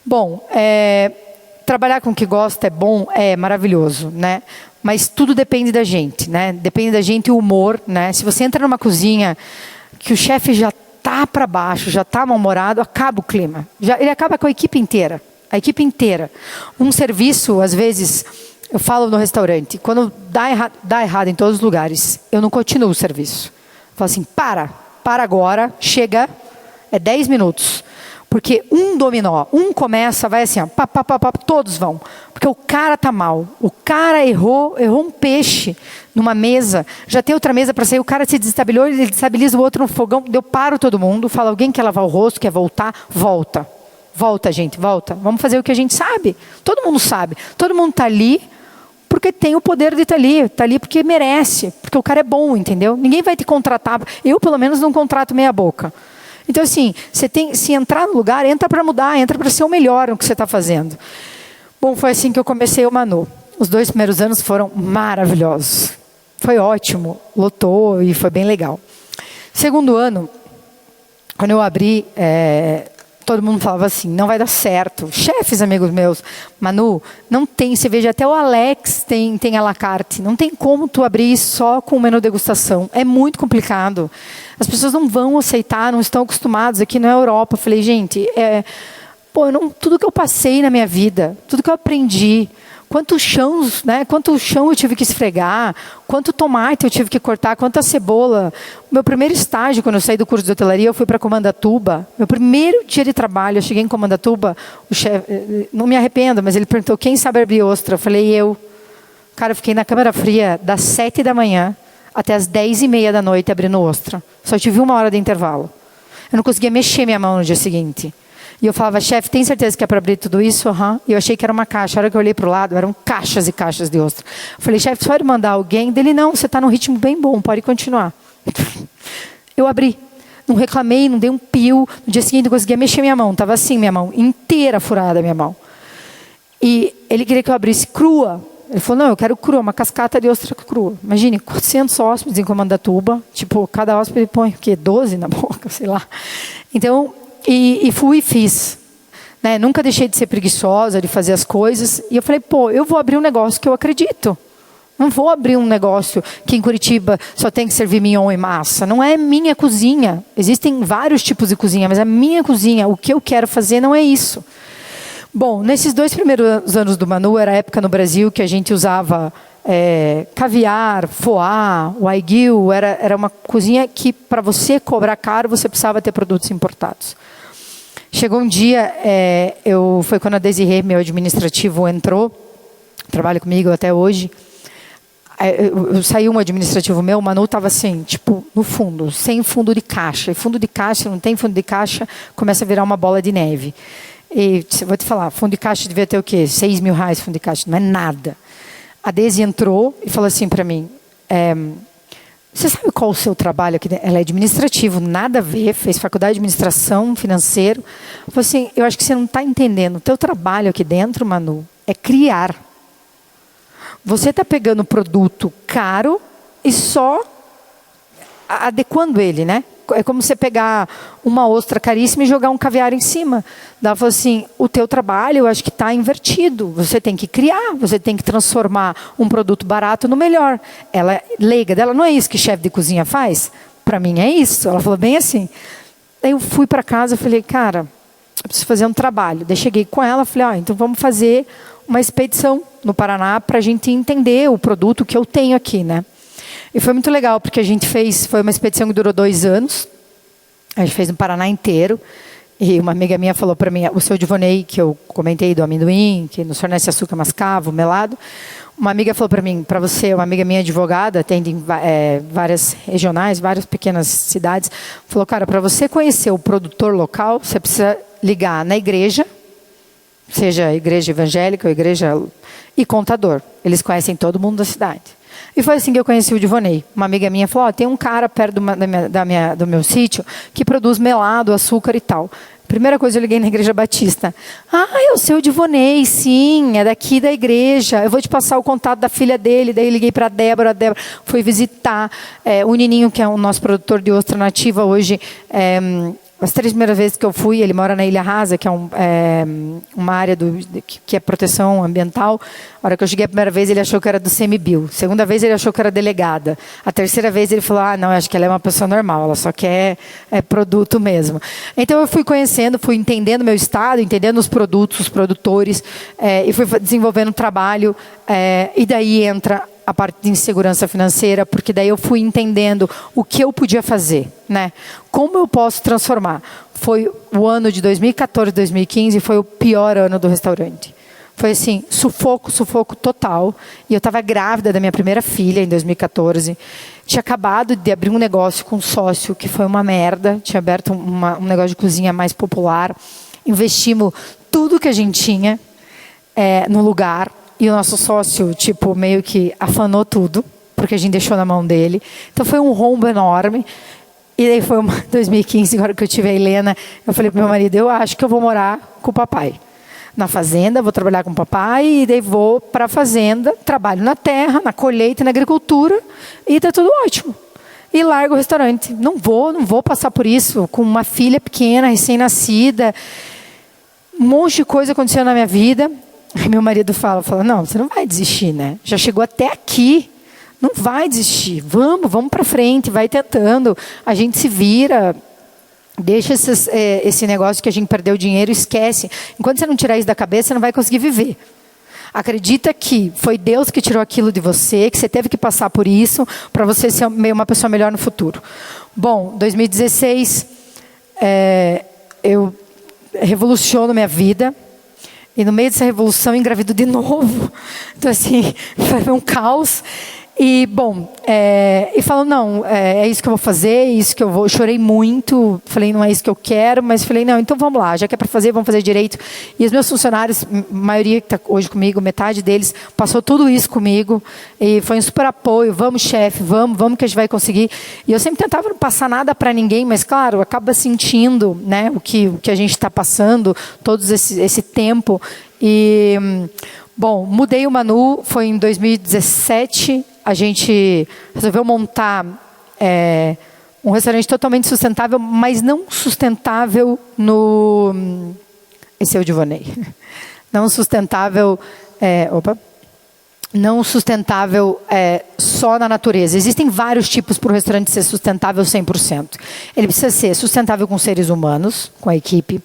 Bom, trabalhar com o que gosta é bom, é maravilhoso, né? Mas tudo depende da gente, né? Depende da gente e o humor, né? Se você entra numa cozinha que o chefe já está para baixo, já está mal-humorado, acaba o clima. Ele acaba com a equipe inteira. A equipe inteira. Um serviço, às vezes, eu falo no restaurante, quando dá errado em todos os lugares, eu não continuo o serviço. Eu falo assim, para agora, chega, 10 minutos. Porque um dominó, começa, vai assim, ó, todos vão. Porque o cara tá mal. O cara errou um peixe numa mesa. Já tem outra mesa para sair, o cara se desestabilizou, ele desestabiliza o outro no fogão. Eu paro todo mundo, falo, alguém quer lavar o rosto, quer voltar? Volta. Volta, gente, volta. Vamos fazer o que a gente sabe. Todo mundo sabe. Todo mundo está ali porque tem o poder de estar ali. Está ali porque merece. Porque o cara é bom, entendeu? Ninguém vai te contratar. Eu, pelo menos, não contrato meia boca. Então, assim, se entrar no lugar, entra para mudar, entra para ser o melhor no que você está fazendo. Bom, foi assim que eu comecei o Manu. Os 2 primeiros anos foram maravilhosos. Foi ótimo. Lotou e foi bem legal. Segundo ano, quando eu abri... todo mundo falava assim, não vai dar certo. Chefes, amigos meus, Manu, não tem, você veja, até o Alex tem à la carte. Não tem como tu abrir só com o menu degustação. É muito complicado. As pessoas não vão aceitar, não estão acostumadas aqui na Europa. Eu falei, gente, Pô, tudo que eu passei na minha vida, tudo que eu aprendi, quantos chãos, né? Quanto chão eu tive que esfregar, quanto tomate eu tive que cortar, quanta cebola. Meu primeiro estágio, quando eu saí do curso de hotelaria, eu fui para Comandatuba. Meu primeiro dia de trabalho, eu cheguei em Comandatuba, o chefe, não me arrependo, mas ele perguntou, quem sabe abrir ostra? Eu falei, eu. Cara, eu fiquei na câmara fria das 7 da manhã até as 10h30 da noite abrindo ostra. Só tive 1 hora de intervalo. Eu não conseguia mexer minha mão no dia seguinte. E eu falava, chefe, tem certeza que é para abrir tudo isso? Uhum. E eu achei que era uma caixa. A hora que eu olhei para o lado, eram caixas e caixas de ostra. Eu falei, chefe, você pode mandar alguém? Dele, não, você está num ritmo bem bom, pode continuar. Eu abri. Não reclamei, não dei um pio. No dia seguinte eu conseguia mexer minha mão. Estava assim minha mão, inteira furada minha mão. E ele queria que eu abrisse crua. Ele falou, não, eu quero crua, uma cascata de ostra crua. Imagine, 400 hóspedes em Comandatuba. Tipo, cada hóspede põe o quê? 12 na boca, sei lá. Então, e fui e fiz. Né? Nunca deixei de ser preguiçosa, de fazer as coisas. E eu falei, pô, eu vou abrir um negócio que eu acredito. Não vou abrir um negócio que em Curitiba só tem que servir mignon e massa. Não é minha cozinha. Existem vários tipos de cozinha, mas a minha cozinha, o que eu quero fazer não é isso. Bom, nesses 2 primeiros anos do Manu, era a época no Brasil que a gente usava caviar, foie, wagyu. Era uma cozinha que, para você cobrar caro, você precisava ter produtos importados. Chegou um dia, foi quando a Desirê, meu administrativo, entrou, trabalha comigo até hoje. Saiu um administrativo meu, o Manu estava assim, tipo, no fundo, sem fundo de caixa. E fundo de caixa, não tem fundo de caixa, começa a virar uma bola de neve. E vou te falar, fundo de caixa devia ter o quê? R$6.000 fundo de caixa, não é nada. A Desi entrou e falou assim para mim, você sabe qual o seu trabalho aqui? Ela é administrativo, nada a ver, fez faculdade de administração, financeiro. Eu falei assim, eu acho que você não está entendendo. O teu trabalho aqui dentro, Manu, é criar. Você está pegando produto caro e só adequando ele, né? É como você pegar uma ostra caríssima e jogar um caviar em cima. Ela falou assim, o teu trabalho eu acho que está invertido. Você tem que criar, você tem que transformar um produto barato no melhor. Ela é leiga dela, não é isso que chefe de cozinha faz? Para mim é isso. Ela falou bem assim. Daí eu fui para casa e falei, cara, eu preciso fazer um trabalho. Daí cheguei com ela, falei, então vamos fazer uma expedição no Paraná para a gente entender o produto que eu tenho aqui, né? E foi muito legal, porque a gente foi uma expedição que durou 2 anos. A gente fez no Paraná inteiro. E uma amiga minha falou para mim, o seu Divonei, que eu comentei do amendoim, que nos fornece açúcar mascavo, melado. Uma amiga falou para mim, para você, uma amiga minha advogada, atende em várias regionais, várias pequenas cidades, falou, cara, para você conhecer o produtor local, você precisa ligar na igreja, seja igreja evangélica ou igreja, e contador. Eles conhecem todo mundo da cidade. E foi assim que eu conheci o Divonei. Uma amiga minha falou, tem um cara perto do meu sítio que produz melado, açúcar e tal. Primeira coisa, eu liguei na Igreja Batista. É o seu Divonei, sim, é daqui da igreja. Eu vou te passar o contato da filha dele. Daí eu liguei para a Débora foi visitar o Nininho, que é o nosso produtor de ostra nativa hoje. As 3 primeiras vezes que eu fui, ele mora na Ilha Rasa, que é uma área que é proteção ambiental. A hora que eu cheguei a primeira vez, ele achou que era do CMBio. Segunda vez, ele achou que era delegada. A terceira vez, ele falou, não, acho que ela é uma pessoa normal, ela só quer produto mesmo. Então, eu fui conhecendo, fui entendendo meu estado, entendendo os produtos, os produtores, e fui desenvolvendo um trabalho, e daí entra a parte de insegurança financeira, porque daí eu fui entendendo o que eu podia fazer, né? Como eu posso transformar? Foi o ano de 2014, 2015, foi o pior ano do restaurante. Foi assim, sufoco total. E eu estava grávida da minha primeira filha em 2014. Tinha acabado de abrir um negócio com um sócio, que foi uma merda. Tinha aberto um negócio de cozinha mais popular. Investimos tudo que a gente tinha no lugar. E o nosso sócio, meio que afanou tudo, porque a gente deixou na mão dele. Então, foi um rombo enorme. E daí foi 2015, agora que eu tive a Helena, eu falei para meu marido, eu acho que eu vou morar com o papai. Na fazenda, vou trabalhar com o papai, e daí vou para a fazenda, trabalho na terra, na colheita, na agricultura, e está tudo ótimo. E largo o restaurante. Não vou passar por isso, com uma filha pequena, recém-nascida. Um monte de coisa aconteceu na minha vida. Aí meu marido fala, não, você não vai desistir, né? Já chegou até aqui, não vai desistir. Vamos para frente, vai tentando. A gente se vira. Deixa esse negócio que a gente perdeu dinheiro, esquece. Enquanto você não tirar isso da cabeça, você não vai conseguir viver. Acredita que foi Deus que tirou aquilo de você, que você teve que passar por isso para você ser uma pessoa melhor no futuro. Bom, 2016, eu revoluciono minha vida. E no meio dessa revolução, engravido de novo. Então, assim, foi um caos. E, bom, e falou, não, é isso que eu vou fazer, é isso que eu vou. Eu chorei muito, falei, não é isso que eu quero, mas falei, não, então vamos lá, já que é para fazer, vamos fazer direito. E os meus funcionários, a maioria que está hoje comigo, metade deles, passou tudo isso comigo. E foi um super apoio, vamos, chefe, vamos que a gente vai conseguir. E eu sempre tentava não passar nada para ninguém, mas, claro, acaba sentindo, né, o que a gente está passando, todo esse tempo. E, bom, mudei o Manu, foi em 2017. A gente resolveu montar um restaurante totalmente sustentável, mas não sustentável no... Esse é o Divonei. Não sustentável... Não sustentável só na natureza. Existem vários tipos para o restaurante ser sustentável 100%. Ele precisa ser sustentável com seres humanos, com a equipe.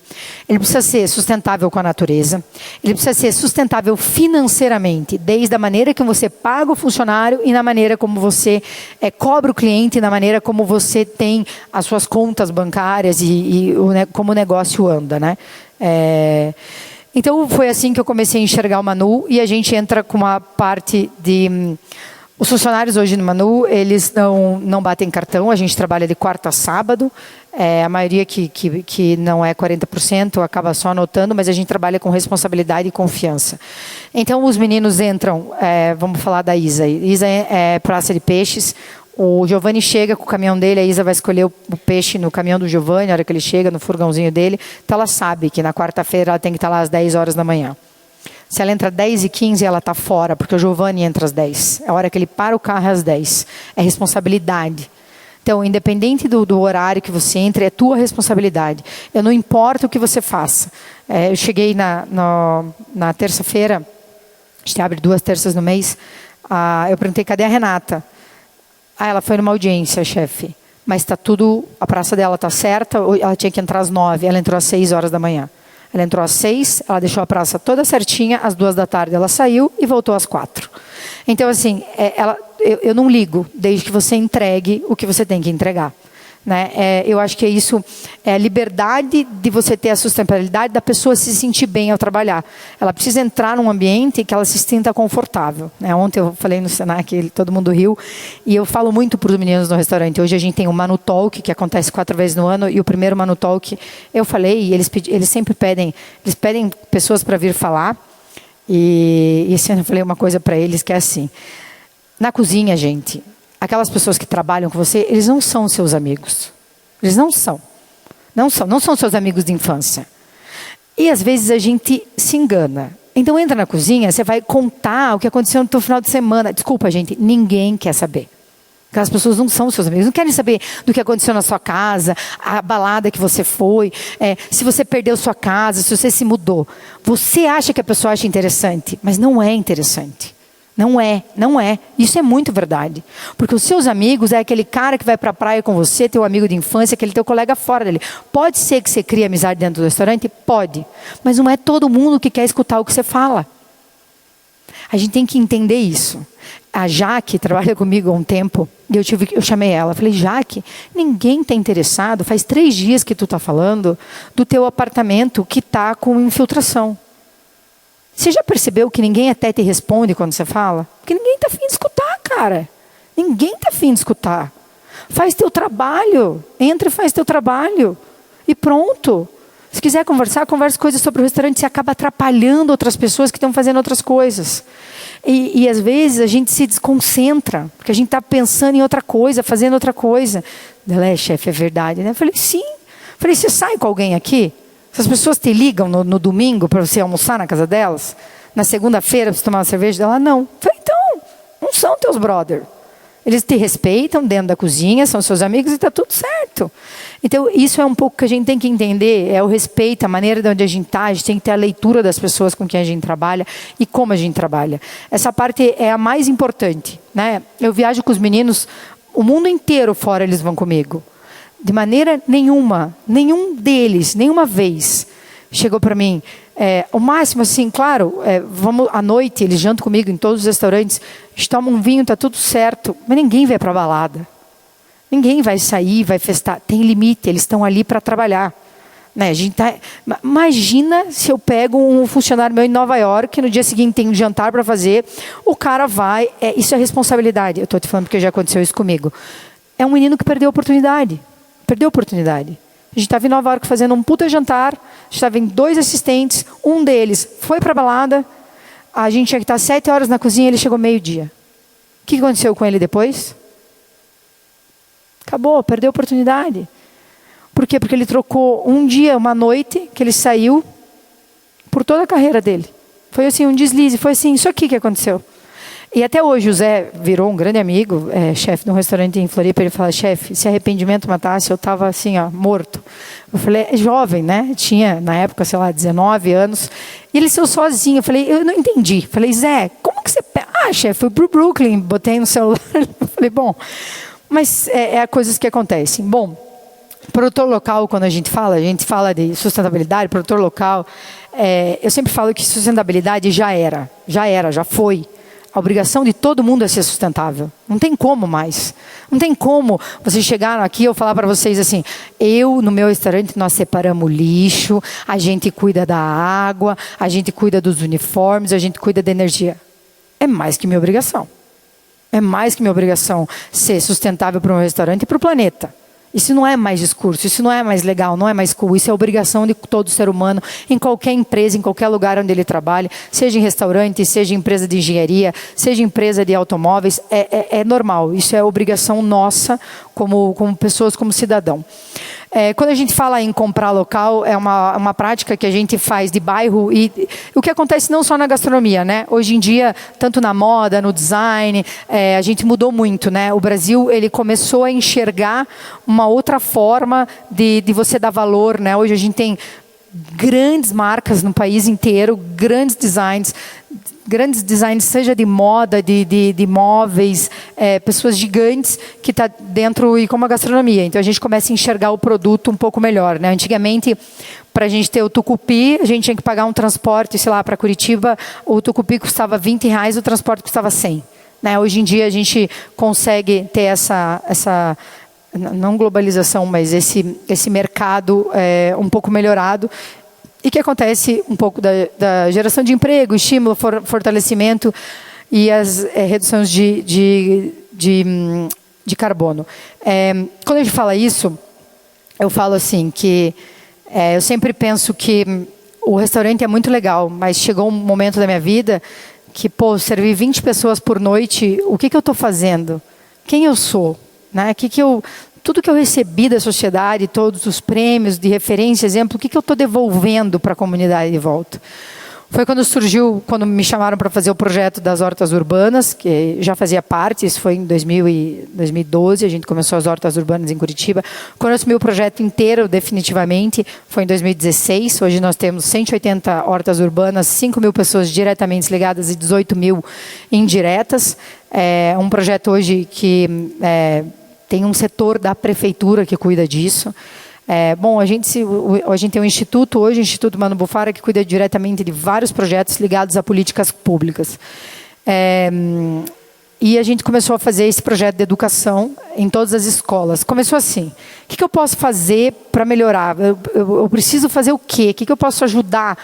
Ele precisa ser sustentável com a natureza. Ele precisa ser sustentável financeiramente, desde a maneira que você paga o funcionário e na maneira como você cobra o cliente, e na maneira como você tem as suas contas bancárias como o negócio anda, né? Então, foi assim que eu comecei a enxergar o Manu, e a gente entra com uma parte de... Os funcionários hoje no Manu, eles não batem cartão, a gente trabalha de quarta a sábado, a maioria que não é 40% acaba só anotando, mas a gente trabalha com responsabilidade e confiança. Então, os meninos entram, vamos falar da Isa. Isa é praça de peixes. O Giovanni chega com o caminhão dele, a Isa vai escolher o peixe no caminhão do Giovanni, na hora que ele chega, no furgãozinho dele. Então ela sabe que na quarta-feira ela tem que estar lá às 10 horas da manhã. Se ela entra às 10h15, ela está fora, porque o Giovanni entra às 10. A hora que ele para o carro é às 10. É responsabilidade. Então, independente do horário que você entre, é tua responsabilidade. Eu não importa o que você faça. Eu cheguei na terça-feira, a gente abre 2 terças no mês, eu perguntei, cadê a Renata? Ela foi numa audiência, chefe. Mas está tudo... A praça dela está certa. Ela tinha que entrar às 9. Ela entrou às 6 horas da manhã. Ela entrou às 6. Ela deixou a praça toda certinha. Às 2 da tarde ela saiu e voltou às 4. Então, assim, eu não ligo desde que você entregue o que você tem que entregar. Né? Eu acho que isso é a liberdade de você ter a sustentabilidade da pessoa se sentir bem ao trabalhar. Ela precisa entrar num ambiente que ela se sinta confortável. Né? Ontem eu falei no Senac, todo mundo riu, e eu falo muito para os meninos no restaurante. Hoje a gente tem o Manu Talk, que acontece 4 vezes no ano, e o primeiro Manu Talk, eu falei, e eles sempre pedem pessoas para vir falar, e esse ano eu falei uma coisa para eles que é assim, na cozinha, gente... Aquelas pessoas que trabalham com você, eles não são seus amigos. Eles não são. Não são seus amigos de infância. E às vezes a gente se engana. Então entra na cozinha, você vai contar o que aconteceu no teu final de semana. Desculpa, gente, ninguém quer saber. Aquelas pessoas não são seus amigos. Não querem saber do que aconteceu na sua casa, a balada que você foi, se você perdeu sua casa, se você se mudou. Você acha que a pessoa acha interessante, mas não é interessante. Não é. Isso é muito verdade. Porque os seus amigos é aquele cara que vai para a praia com você, teu amigo de infância, aquele teu colega fora dele. Pode ser que você crie amizade dentro do restaurante? Pode. Mas não é todo mundo que quer escutar o que você fala. A gente tem que entender isso. A Jaque trabalha comigo há um tempo, e eu chamei ela. Falei, Jaque, ninguém está interessado, faz 3 dias que tu está falando do teu apartamento que está com infiltração. Você já percebeu que ninguém até te responde quando você fala? Porque ninguém está afim de escutar, cara. Ninguém está afim de escutar. Faz teu trabalho. Entra e faz teu trabalho. E pronto. Se quiser conversar, converse coisas sobre o restaurante. Você acaba atrapalhando outras pessoas que estão fazendo outras coisas. E às vezes a gente se desconcentra. Porque a gente está pensando em outra coisa, fazendo outra coisa. Ela chefe, é verdade, né? Eu falei, sim. Eu falei, você sai com alguém aqui? Essas pessoas te ligam no domingo para você almoçar na casa delas? Na segunda-feira para você tomar uma cerveja dela? Não. Eu falei, então, não são teus brother. Eles te respeitam dentro da cozinha, são seus amigos e está tudo certo. Então, isso é um pouco que a gente tem que entender, é o respeito, a maneira de onde a gente está, a gente tem que ter a leitura das pessoas com quem a gente trabalha e como a gente trabalha. Essa parte é a mais importante. Né? Eu viajo com os meninos, o mundo inteiro fora eles vão comigo. de maneira nenhuma, nenhum deles, nenhuma vez, chegou para mim. O máximo, assim, claro, vamos à noite, eles jantam comigo em todos os restaurantes, a gente toma um vinho, está tudo certo, mas ninguém vai para a balada. Ninguém vai sair, vai festar. Tem limite, eles estão ali para trabalhar. Né? Imagina se eu pego um funcionário meu em Nova York, no dia seguinte tem um jantar para fazer, o cara vai... isso é responsabilidade. Eu estou te falando porque já aconteceu isso comigo. É um menino que perdeu a oportunidade. Perdeu a oportunidade. A gente estava em Nova York fazendo um puta jantar, a gente estava em 2 assistentes, um deles foi para a balada, a gente tinha que estar 7 horas na cozinha, ele chegou meio-dia. O que aconteceu com ele depois? Acabou, perdeu a oportunidade. Por quê? Porque ele trocou um dia, uma noite, que ele saiu, por toda a carreira dele. Foi assim, um deslize, foi assim, isso aqui que aconteceu. E até hoje o Zé virou um grande amigo, chefe de um restaurante em Floripa, ele fala, chefe, se arrependimento matasse, eu estava assim, ó, morto. Eu falei, jovem, né? Tinha, na época, sei lá, 19 anos. E ele saiu sozinho. Eu falei, eu não entendi. Falei, Zé, como que você... chefe, fui para o Brooklyn, botei no celular. Eu falei, bom, mas coisas que acontecem. Bom, produtor local, quando a gente fala de sustentabilidade, produtor local, eu sempre falo que sustentabilidade já foi. A obrigação de todo mundo é ser sustentável. Não tem como mais. Não tem como vocês chegaram aqui e eu falar para vocês assim, no meu restaurante, nós separamos lixo, a gente cuida da água, a gente cuida dos uniformes, a gente cuida da energia. É mais que minha obrigação. É mais que minha obrigação ser sustentável para o meu restaurante e para o planeta. Isso não é mais discurso, isso não é mais legal, não é mais cool. Isso é obrigação de todo ser humano, em qualquer empresa, em qualquer lugar onde ele trabalhe, seja em restaurante, seja em empresa de engenharia, seja em empresa de automóveis, é normal. Isso é obrigação nossa como pessoas, como cidadão. Quando a gente fala em comprar local, é uma prática que a gente faz de bairro e o que acontece não só na gastronomia, né? Hoje em dia, tanto na moda, no design, a gente mudou muito, né? O Brasil, ele começou a enxergar uma outra forma de você dar valor, né? Hoje a gente tem grandes marcas no país inteiro, grandes designs, seja de moda, de móveis, pessoas gigantes que estão dentro, e como a gastronomia. Então a gente começa a enxergar o produto um pouco melhor, né? Antigamente, para a gente ter o tucupi, a gente tinha que pagar um transporte, sei lá, para Curitiba, o tucupi custava R$20, o transporte custava 100. Né? Hoje em dia a gente consegue ter essa não globalização, mas esse mercado um pouco melhorado. E que acontece um pouco da geração de emprego, estímulo, fortalecimento e as reduções de carbono. Quando a gente fala isso, eu falo assim que eu sempre penso que o restaurante é muito legal, mas chegou um momento da minha vida que, servir 20 pessoas por noite, o que eu estou fazendo? Quem eu sou? Né? Tudo que eu recebi da sociedade, todos os prêmios de referência, exemplo, o que eu estou devolvendo para a comunidade de volta? Foi quando me chamaram para fazer o projeto das hortas urbanas, que já fazia parte, isso foi em 2012, a gente começou as hortas urbanas em Curitiba. Quando eu assumi o projeto inteiro, definitivamente, foi em 2016. Hoje nós temos 180 hortas urbanas, 5.000 pessoas diretamente ligadas e 18.000 indiretas. É um projeto hoje que... tem um setor da prefeitura que cuida disso. A gente tem um instituto hoje, o Instituto Mano Bufara, que cuida diretamente de vários projetos ligados a políticas públicas. E a gente começou a fazer esse projeto de educação em todas as escolas. Começou assim, o que eu posso fazer para melhorar? Eu preciso fazer o quê? O que eu posso ajudar?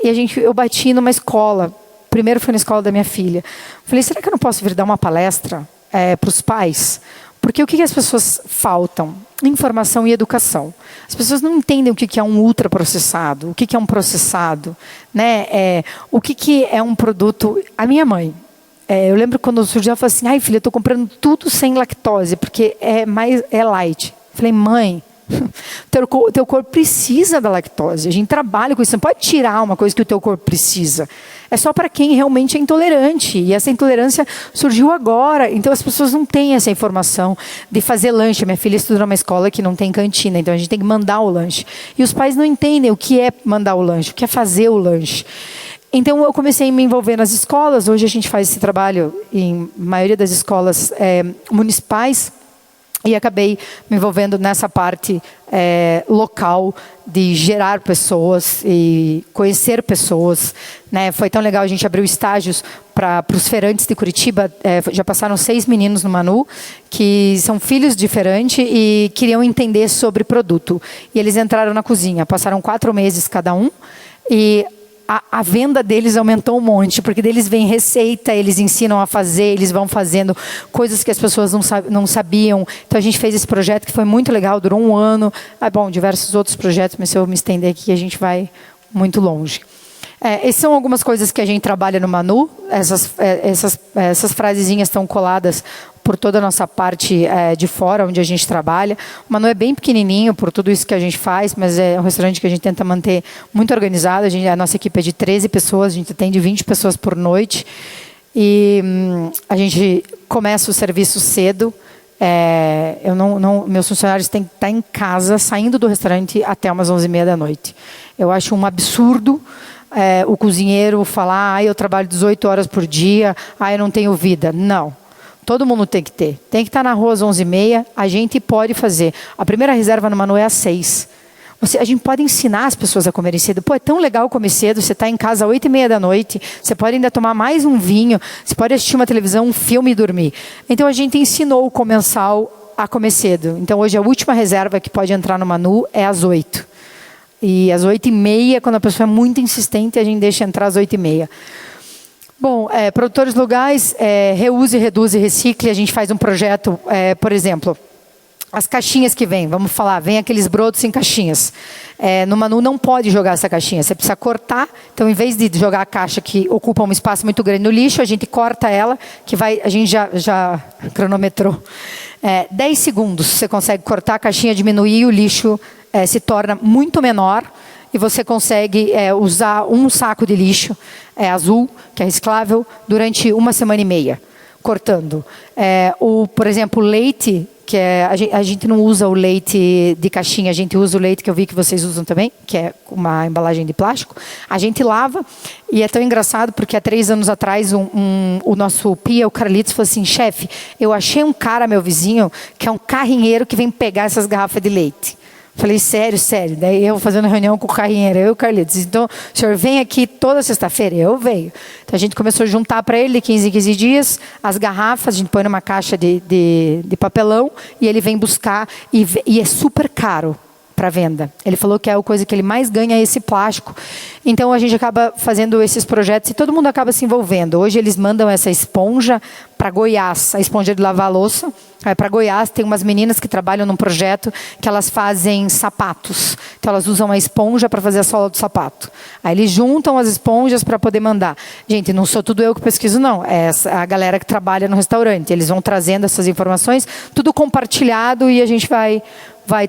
E eu bati numa escola. Primeiro foi na escola da minha filha. Falei, será que eu não posso vir dar uma palestra para os pais? Porque o que as pessoas faltam? Informação e educação. As pessoas não entendem o que é um ultraprocessado, o que é um processado, né? O que é um produto... A minha mãe, eu lembro quando surgiu, ela falou assim, ai filha, eu estou comprando tudo sem lactose, porque é light. Eu falei, mãe, teu corpo precisa da lactose. A gente trabalha com isso. Você não pode tirar uma coisa que o teu corpo precisa. É só para quem realmente é intolerante. E essa intolerância surgiu agora. Então as pessoas não têm essa informação de fazer lanche. Minha filha estuda numa escola que não tem cantina. Então a gente tem que mandar o lanche. E os pais não entendem o que é mandar o lanche, o que é fazer o lanche. Então eu comecei a me envolver nas escolas. Hoje a gente faz esse trabalho em maioria das escolas municipais. E acabei me envolvendo nessa parte local de gerar pessoas e conhecer pessoas, né? Foi tão legal, a gente abriu estágios para os feirantes de Curitiba. Já passaram 6 meninos no Manu, que são filhos de feirante e queriam entender sobre produto. E eles entraram na cozinha, passaram 4 meses cada um, e a venda deles aumentou um monte, porque deles vem receita, eles ensinam a fazer, eles vão fazendo coisas que as pessoas não sabiam. Então a gente fez esse projeto que foi muito legal, durou 1 ano. Bom, diversos outros projetos, mas se eu me estender aqui, a gente vai muito longe. Essas são algumas coisas que a gente trabalha no Manu. Essas frasezinhas estão coladas por toda a nossa parte de fora, onde a gente trabalha. O Manu é bem pequenininho por tudo isso que a gente faz, mas é um restaurante que a gente tenta manter muito organizado. A nossa equipe é de 13 pessoas, a gente atende 20 pessoas por noite. E a gente começa o serviço cedo. Meus funcionários têm que estar em casa, saindo do restaurante até umas 11h30 da noite. Eu acho um absurdo o cozinheiro falar: eu trabalho 18 horas por dia, eu não tenho vida. Não. Todo mundo tem que ter. Tem que estar na rua às 11h30, a gente pode fazer. A primeira reserva no Manu é às 6. A gente pode ensinar as pessoas a comerem cedo. É tão legal comer cedo, você está em casa às 8h30 da noite, você pode ainda tomar mais um vinho, você pode assistir uma televisão, um filme e dormir. Então a gente ensinou o comensal a comer cedo. Então hoje a última reserva que pode entrar no Manu é às 8. E às 8h30, quando a pessoa é muito insistente, a gente deixa entrar às 8h30. Bom, produtores locais, reuse, reduz e recicle. A gente faz um projeto, por exemplo, as caixinhas que vêm, vamos falar, vem aqueles brotos em caixinhas. No Manu não pode jogar essa caixinha, você precisa cortar. Então, em vez de jogar a caixa que ocupa um espaço muito grande no lixo, a gente corta ela, a gente já cronometrou. 10 segundos você consegue cortar a caixinha, diminuir, o lixo se torna muito menor. E você consegue usar um saco de lixo azul, que é reciclável, durante 1,5 semana, cortando. Por exemplo, o leite, que a gente não usa o leite de caixinha, a gente usa o leite que eu vi que vocês usam também, que é uma embalagem de plástico. A gente lava, e é tão engraçado, porque há 3 anos atrás, o nosso Pia, o Carlitos, falou assim: chefe, eu achei um cara, meu vizinho, que é um carrinheiro que vem pegar essas garrafas de leite. Falei, sério. Daí eu fazendo reunião com o carrinheiro, eu e o Carlitos. Então, o senhor vem aqui toda sexta-feira? Eu venho. Então, a gente começou a juntar para ele, de 15 em 15 dias, as garrafas, a gente põe numa caixa de papelão, e ele vem buscar, e é super caro para venda. Ele falou que é a coisa que ele mais ganha é esse plástico. Então, a gente acaba fazendo esses projetos e todo mundo acaba se envolvendo. Hoje, eles mandam essa esponja para Goiás, a esponja de lavar a louça. Para Goiás, tem umas meninas que trabalham num projeto que elas fazem sapatos. Então, elas usam a esponja para fazer a sola do sapato. Aí, eles juntam as esponjas para poder mandar. Gente, não sou tudo eu que pesquiso, não. É a galera que trabalha no restaurante. Eles vão trazendo essas informações, tudo compartilhado, e a gente vai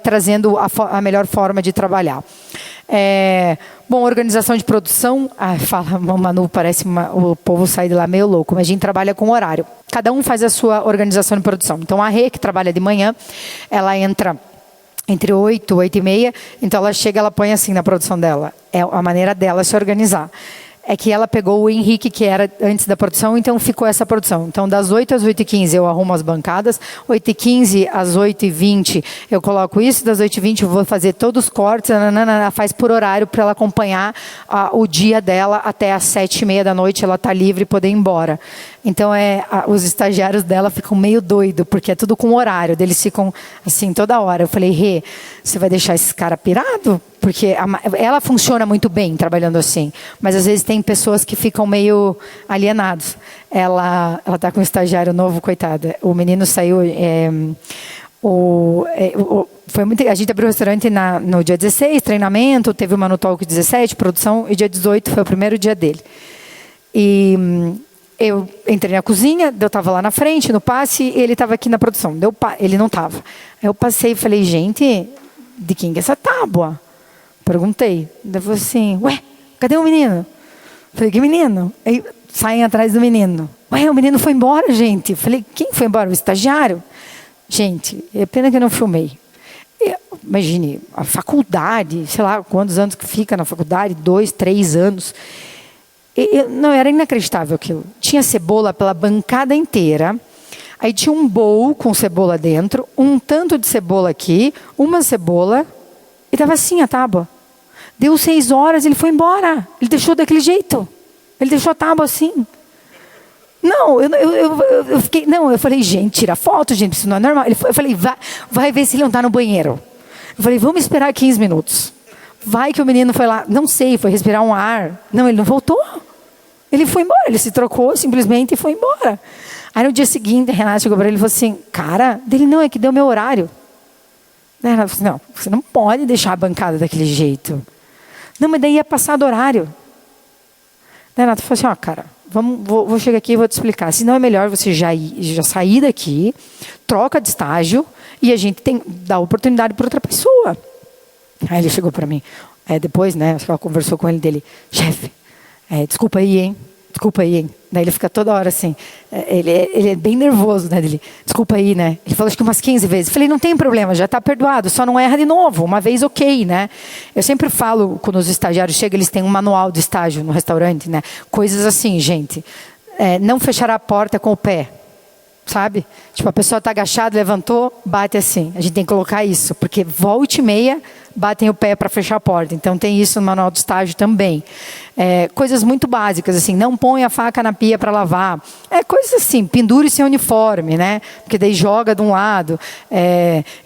trazendo a melhor forma de trabalhar. Bom, organização de produção. Fala, Manu, parece o povo sai de lá meio louco, mas a gente trabalha com horário. Cada um faz a sua organização de produção. Então, a Rê, que trabalha de manhã, ela entra entre 8 e 8h30, então ela chega, ela põe assim na produção dela. É a maneira dela se organizar. É que ela pegou o Henrique, que era antes da produção, então ficou essa produção. Então, das 8 às 8h15 eu arrumo as bancadas, 8h15 às 8h20 eu coloco isso, das 8h20 eu vou fazer todos os cortes, faz por horário para ela acompanhar o dia dela até às 7h30 da noite, ela está livre e poder ir embora. Então, os estagiários dela ficam meio doidos, porque é tudo com horário, eles ficam assim toda hora. Eu falei, Rê, você vai deixar esse cara pirado? Porque ela funciona muito bem trabalhando assim, mas às vezes tem pessoas que ficam meio alienados. Ela está com um estagiário novo, coitada. O menino saiu... a gente abriu o restaurante no dia 16, treinamento, teve o Manu Talk 17, produção, e dia 18 foi o primeiro dia dele. E eu entrei na cozinha, eu estava lá na frente, no passe, e ele estava aqui na produção. Ele não estava. Aí eu passei e falei, gente, de quem que é essa tábua? Perguntei. Ele falou assim, ué, cadê o menino? Falei, que menino? Aí saem atrás do menino. Ué, o menino foi embora, gente. Falei, quem foi embora? O estagiário? Gente, é pena que eu não filmei. Imagine, a faculdade, sei lá quantos anos que fica na faculdade, 2, 3 anos. Não, era inacreditável aquilo. Tinha cebola pela bancada inteira. Aí tinha um bowl com cebola dentro, um tanto de cebola aqui, uma cebola, e estava assim a tábua. Deu 6 horas, ele foi embora. Ele deixou daquele jeito. Ele deixou a tábua assim. Não, eu fiquei... Não, eu falei, gente, tira foto, gente, isso não é normal. Eu falei, vai ver se ele não está no banheiro. Eu falei, vamos esperar 15 minutos. Vai que o menino foi lá, não sei, foi respirar um ar. Não, ele não voltou. Ele foi embora, ele se trocou simplesmente e foi embora. Aí no dia seguinte, a Renata chegou para ele e falou assim, cara, dele não, é que deu meu horário. Daí ela falou assim, não, você não pode deixar a bancada daquele jeito. Não, mas daí ia passar do horário. Daí a Renata falou assim, ó, cara, vou chegar aqui e vou te explicar. Se não é melhor você já sair daqui, troca de estágio e a gente dá oportunidade para outra pessoa. Aí ele chegou para mim, depois, né, acho que ela conversou com ele dele, chefe, desculpa aí, hein? Desculpa aí, hein? Daí ele fica toda hora assim, ele é bem nervoso, né? Dele, desculpa aí, né? Ele falou acho que umas 15 vezes. Falei, não tem problema, já está perdoado, só não erra de novo, uma vez ok, né? Eu sempre falo, quando os estagiários chegam, eles têm um manual de estágio no restaurante, né? Coisas assim, gente, não fechar a porta com o pé. Sabe? Tipo, a pessoa está agachada, levantou, bate assim. A gente tem que colocar isso, porque volta e meia batem o pé para fechar a porta. Então tem isso no manual de estágio também. Coisas muito básicas, assim, não põe a faca na pia para lavar. Coisas assim, pendure seu uniforme, né? Porque daí joga de um lado.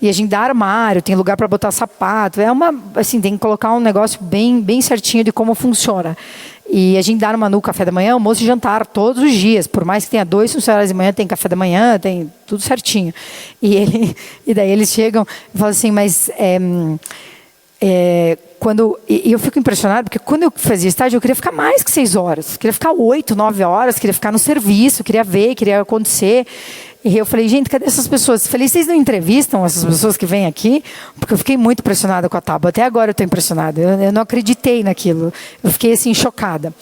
E a gente dá armário, tem lugar para botar sapato. Assim, tem que colocar um negócio bem, bem certinho de como funciona. E a gente dá no menu café da manhã, almoço e jantar todos os dias. Por mais que tenha 2 funcionários de manhã, tem café da manhã, tem tudo certinho. E daí eles chegam e falam assim, mas... E eu fico impressionada, porque quando eu fazia estágio, eu queria ficar mais que 6 horas. Queria ficar 8, 9 horas, queria ficar no serviço, queria ver, queria acontecer. E eu falei, gente, cadê essas pessoas? Eu falei, vocês não entrevistam essas pessoas que vêm aqui? Porque eu fiquei muito impressionada com a tábua. Até agora eu estou impressionada. Eu não acreditei naquilo. Eu fiquei assim, chocada.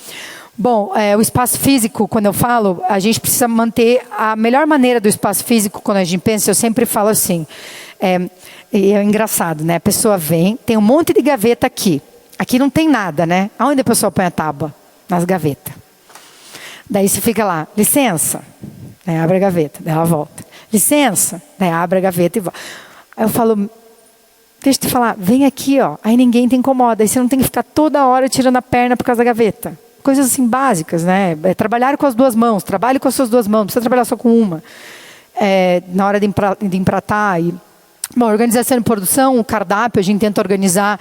Bom, o espaço físico, quando eu falo, a gente precisa manter a melhor maneira do espaço físico, quando a gente pensa, eu sempre falo assim, e é engraçado, né? A pessoa vem, tem um monte de gaveta aqui. Aqui não tem nada, né? Aonde a pessoa põe a tábua? Nas gavetas. Daí você fica lá, licença. Daí abre a gaveta, daí ela volta. Licença. Daí abre a gaveta e volta. Aí eu falo, deixa eu te falar, vem aqui, ó. Aí ninguém te incomoda. Aí você não tem que ficar toda hora tirando a perna por causa da gaveta. Coisas assim básicas, né? Trabalhar com as 2 mãos. Trabalhe com as suas 2 mãos. Não precisa trabalhar só com uma. Na hora de empratar e... Bom, organização de produção, o cardápio, a gente tenta organizar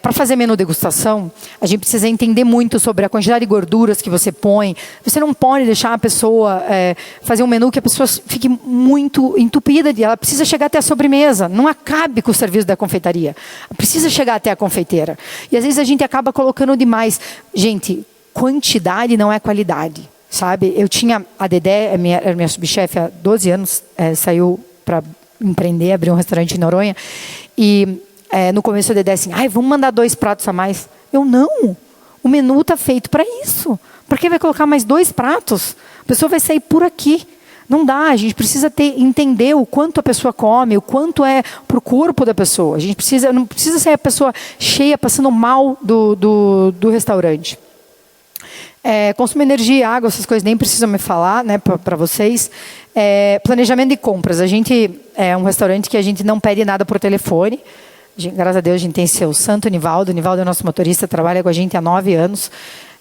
para fazer menu degustação. A gente precisa entender muito sobre a quantidade de gorduras que você põe. Você não pode deixar a pessoa fazer um menu que a pessoa fique muito entupida. Ela precisa chegar até a sobremesa. Não acabe com o serviço da confeitaria. Precisa chegar até a confeiteira. E às vezes a gente acaba colocando demais. Gente, quantidade não é qualidade. Sabe? Eu tinha a Dedé, era minha subchefe há 12 anos, saiu para empreender, abrir um restaurante em Noronha. E no começo a Dedé assim, vamos mandar 2 pratos a mais. Eu, não. O menu está feito para isso. Por que vai colocar mais 2 pratos? A pessoa vai sair por aqui. Não dá, a gente precisa entender o quanto a pessoa come, o quanto é para o corpo da pessoa. A gente não precisa ser a pessoa cheia, passando mal do restaurante. Consumo de energia, água, essas coisas nem precisam me falar, né, para vocês. Planejamento de compras. A gente é um restaurante que a gente não pede nada por telefone. Graças a Deus a gente tem seu Santo Nivaldo. O Nivaldo é nosso motorista, trabalha com a gente há 9 anos.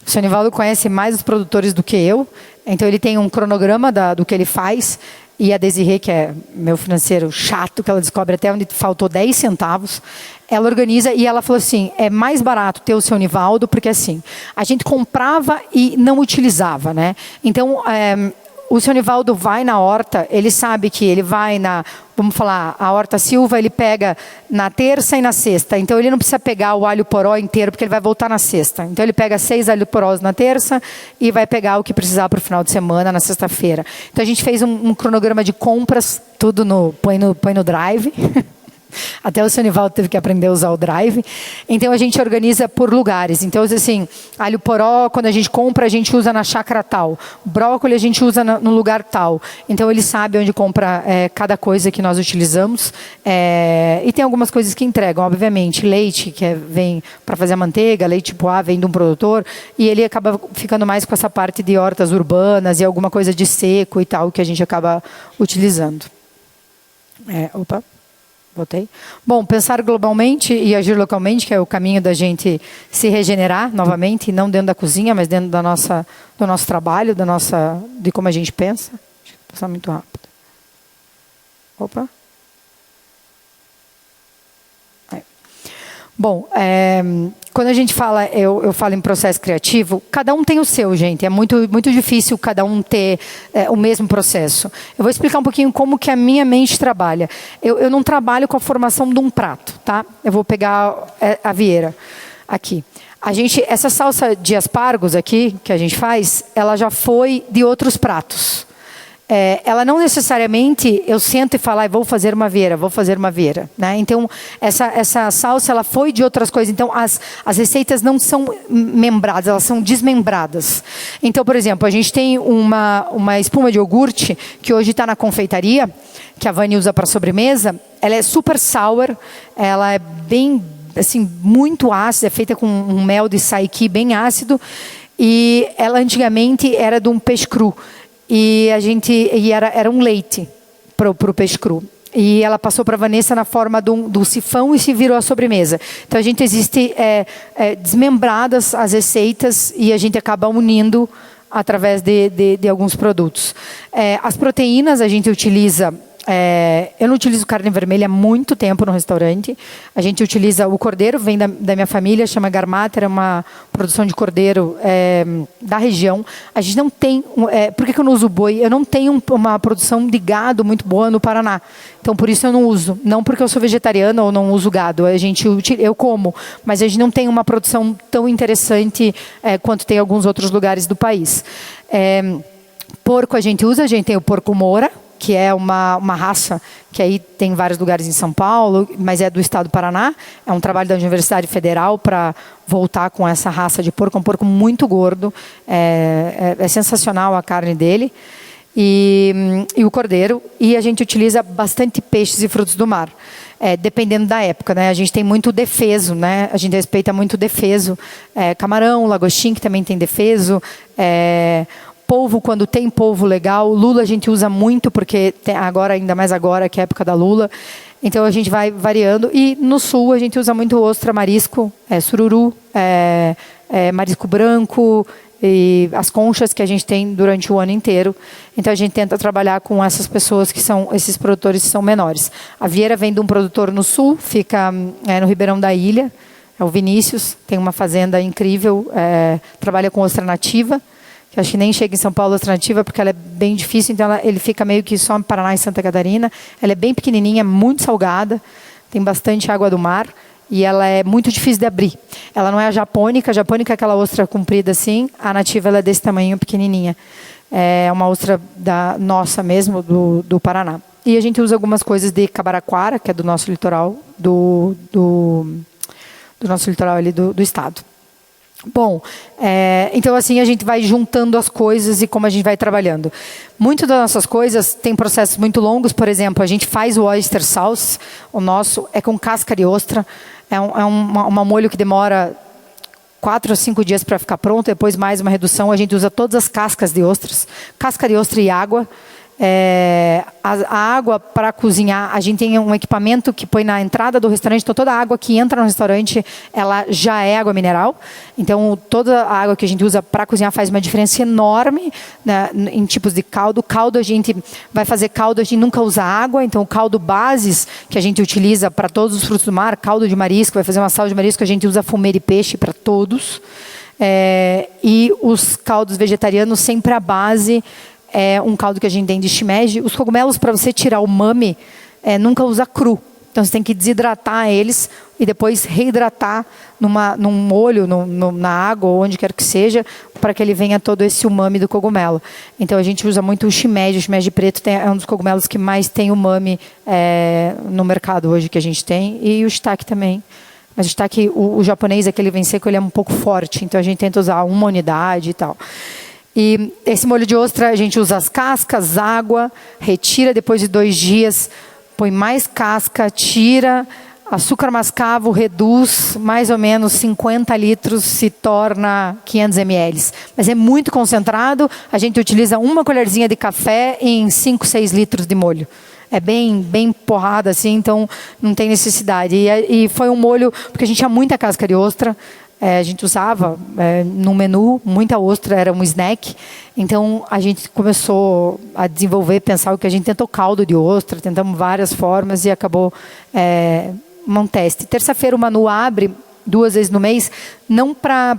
O seu Nivaldo conhece mais os produtores do que eu. Então ele tem um cronograma do que ele faz. E a Desirê, que é meu financeiro chato, que ela descobre até onde faltou 10 centavos, ela organiza e ela falou assim, é mais barato ter o seu Nivaldo, porque assim, a gente comprava e não utilizava, né? Então, o seu Nivaldo vai na horta, ele sabe que ele vai vamos falar, a horta Silva, ele pega na terça e na sexta. Então, ele não precisa pegar o alho poró inteiro, porque ele vai voltar na sexta. Então, ele pega 6 alho porós na terça e vai pegar o que precisar para o final de semana, na sexta-feira. Então, a gente fez um cronograma de compras, tudo põe no Drive. Até o seu Nivaldo teve que aprender a usar o Drive. Então, a gente organiza por lugares. Então, assim, alho poró, quando a gente compra, a gente usa na chácara tal. Brócolis, a gente usa no lugar tal. Então, ele sabe onde compra cada coisa que nós utilizamos. E tem algumas coisas que entregam, obviamente. Leite, que vem para fazer a manteiga, leite Poá vem de um produtor. E ele acaba ficando mais com essa parte de hortas urbanas e alguma coisa de seco e tal, que a gente acaba utilizando. Voltei. Bom, pensar globalmente e agir localmente, que é o caminho da gente se regenerar novamente, não dentro da cozinha, mas dentro do nosso trabalho, de como a gente pensa. Deixa eu passar muito rápido. Bom, quando a gente fala, eu falo em processo criativo, cada um tem o seu, gente. É muito, muito difícil cada um ter o mesmo processo. Eu vou explicar um pouquinho como que a minha mente trabalha. Eu não trabalho com a formação de um prato, tá? Eu vou pegar a vieira aqui. Essa salsa de aspargos aqui, que a gente faz, ela já foi de outros pratos. Ela não necessariamente, eu sento e falo, vou fazer uma vieira, né? Então, essa salsa, ela foi de outras coisas. Então, as receitas não são membradas, elas são desmembradas. Então, por exemplo, a gente tem uma espuma de iogurte, que hoje está na confeitaria, que a Vani usa para sobremesa. Ela é super sour, ela é bem, assim, muito ácida, é feita com um mel de saiki bem ácido. E ela, antigamente, era de um peixe cru. E era um leite para o peixe cru. E ela passou para a Vanessa na forma do sifão e se virou a sobremesa. Então, a gente existe desmembradas as receitas e a gente acaba unindo através de alguns produtos. As proteínas a gente utiliza... eu não utilizo carne vermelha há muito tempo no restaurante. A gente utiliza o cordeiro, vem da minha família, chama Garmater, é uma produção de cordeiro da região. A gente não tem... por que eu não uso boi? Eu não tenho uma produção de gado muito boa no Paraná. Então, por isso eu não uso. Não porque eu sou vegetariana ou não uso gado. Eu como, mas a gente não tem uma produção tão interessante quanto tem alguns outros lugares do país. Porco a gente tem o porco moura, que é uma raça que aí tem em vários lugares em São Paulo, mas é do estado do Paraná. É um trabalho da Universidade Federal para voltar com essa raça de porco. É um porco muito gordo. É sensacional a carne dele. E o cordeiro. E a gente utiliza bastante peixes e frutos do mar. Dependendo da época, né? A gente tem muito defeso, né? A gente respeita muito defeso. Camarão, lagostim, que também tem defeso. Polvo, quando tem polvo legal. Lula a gente usa muito, porque tem agora, ainda mais agora, que é a época da lula. Então a gente vai variando. E no sul a gente usa muito ostra, marisco, sururu, marisco branco e as conchas que a gente tem durante o ano inteiro. Então a gente tenta trabalhar com essas pessoas esses produtores que são menores. A vieira vem de um produtor no sul, fica no Ribeirão da Ilha, é o Vinícius, tem uma fazenda incrível, trabalha com ostra nativa. Que acho que nem chega em São Paulo alternativa, porque ela é bem difícil, então ele fica meio que só no Paraná e Santa Catarina. Ela é bem pequenininha, muito salgada, tem bastante água do mar, e ela é muito difícil de abrir. Ela não é a japônica é aquela ostra comprida assim, a nativa ela é desse tamanho, pequenininha. É uma ostra nossa mesmo, do Paraná. E a gente usa algumas coisas de Cabaraquara, que é do nosso litoral, do nosso litoral ali do estado. Bom, então assim a gente vai juntando as coisas e como a gente vai trabalhando. Muitas das nossas coisas têm processos muito longos. Por exemplo, a gente faz o oyster sauce, o nosso é com casca de ostra. É um molho que demora 4 ou 5 dias para ficar pronto. Depois mais uma redução, a gente usa todas as cascas de ostras. Casca de ostra e água. A água para cozinhar, a gente tem um equipamento que põe na entrada do restaurante, então toda a água que entra no restaurante, ela já é água mineral. Então toda a água que a gente usa para cozinhar faz uma diferença enorme, né, em tipos de caldo. Caldo, a gente vai fazer caldo, a gente nunca usa água, então o caldo bases que a gente utiliza para todos os frutos do mar, caldo de marisco, vai fazer uma salsa de marisco, a gente usa fumê de peixe para todos. E os caldos vegetarianos sempre a base um caldo que a gente tem de shimeji. Os cogumelos, para você tirar o umami, nunca usa cru, Então, você tem que desidratar eles e depois reidratar num molho, na água, ou onde quer que seja, para que ele venha todo esse umami do cogumelo. Então, a gente usa muito o shimeji preto é um dos cogumelos que mais tem umami no mercado hoje que a gente tem, e o shiitake também. Mas o shiitake, o japonês, aquele vem seco, ele é um pouco forte, então a gente tenta usar uma unidade e tal. E esse molho de ostra, a gente usa as cascas, água, retira depois de 2 dias, põe mais casca, tira, açúcar mascavo, reduz, mais ou menos 50 litros, se torna 500 ml. Mas é muito concentrado, a gente utiliza uma colherzinha de café em 5, 6 litros de molho. É bem porrada, assim, então não tem necessidade. E foi um molho, porque a gente tinha muita casca de ostra, a gente usava no menu, muita ostra, era um snack. Então, a gente começou a desenvolver, pensar o que a gente tentou caldo de ostra, tentamos várias formas e acabou um teste. Terça-feira o Manu abre 2 vezes no mês, não para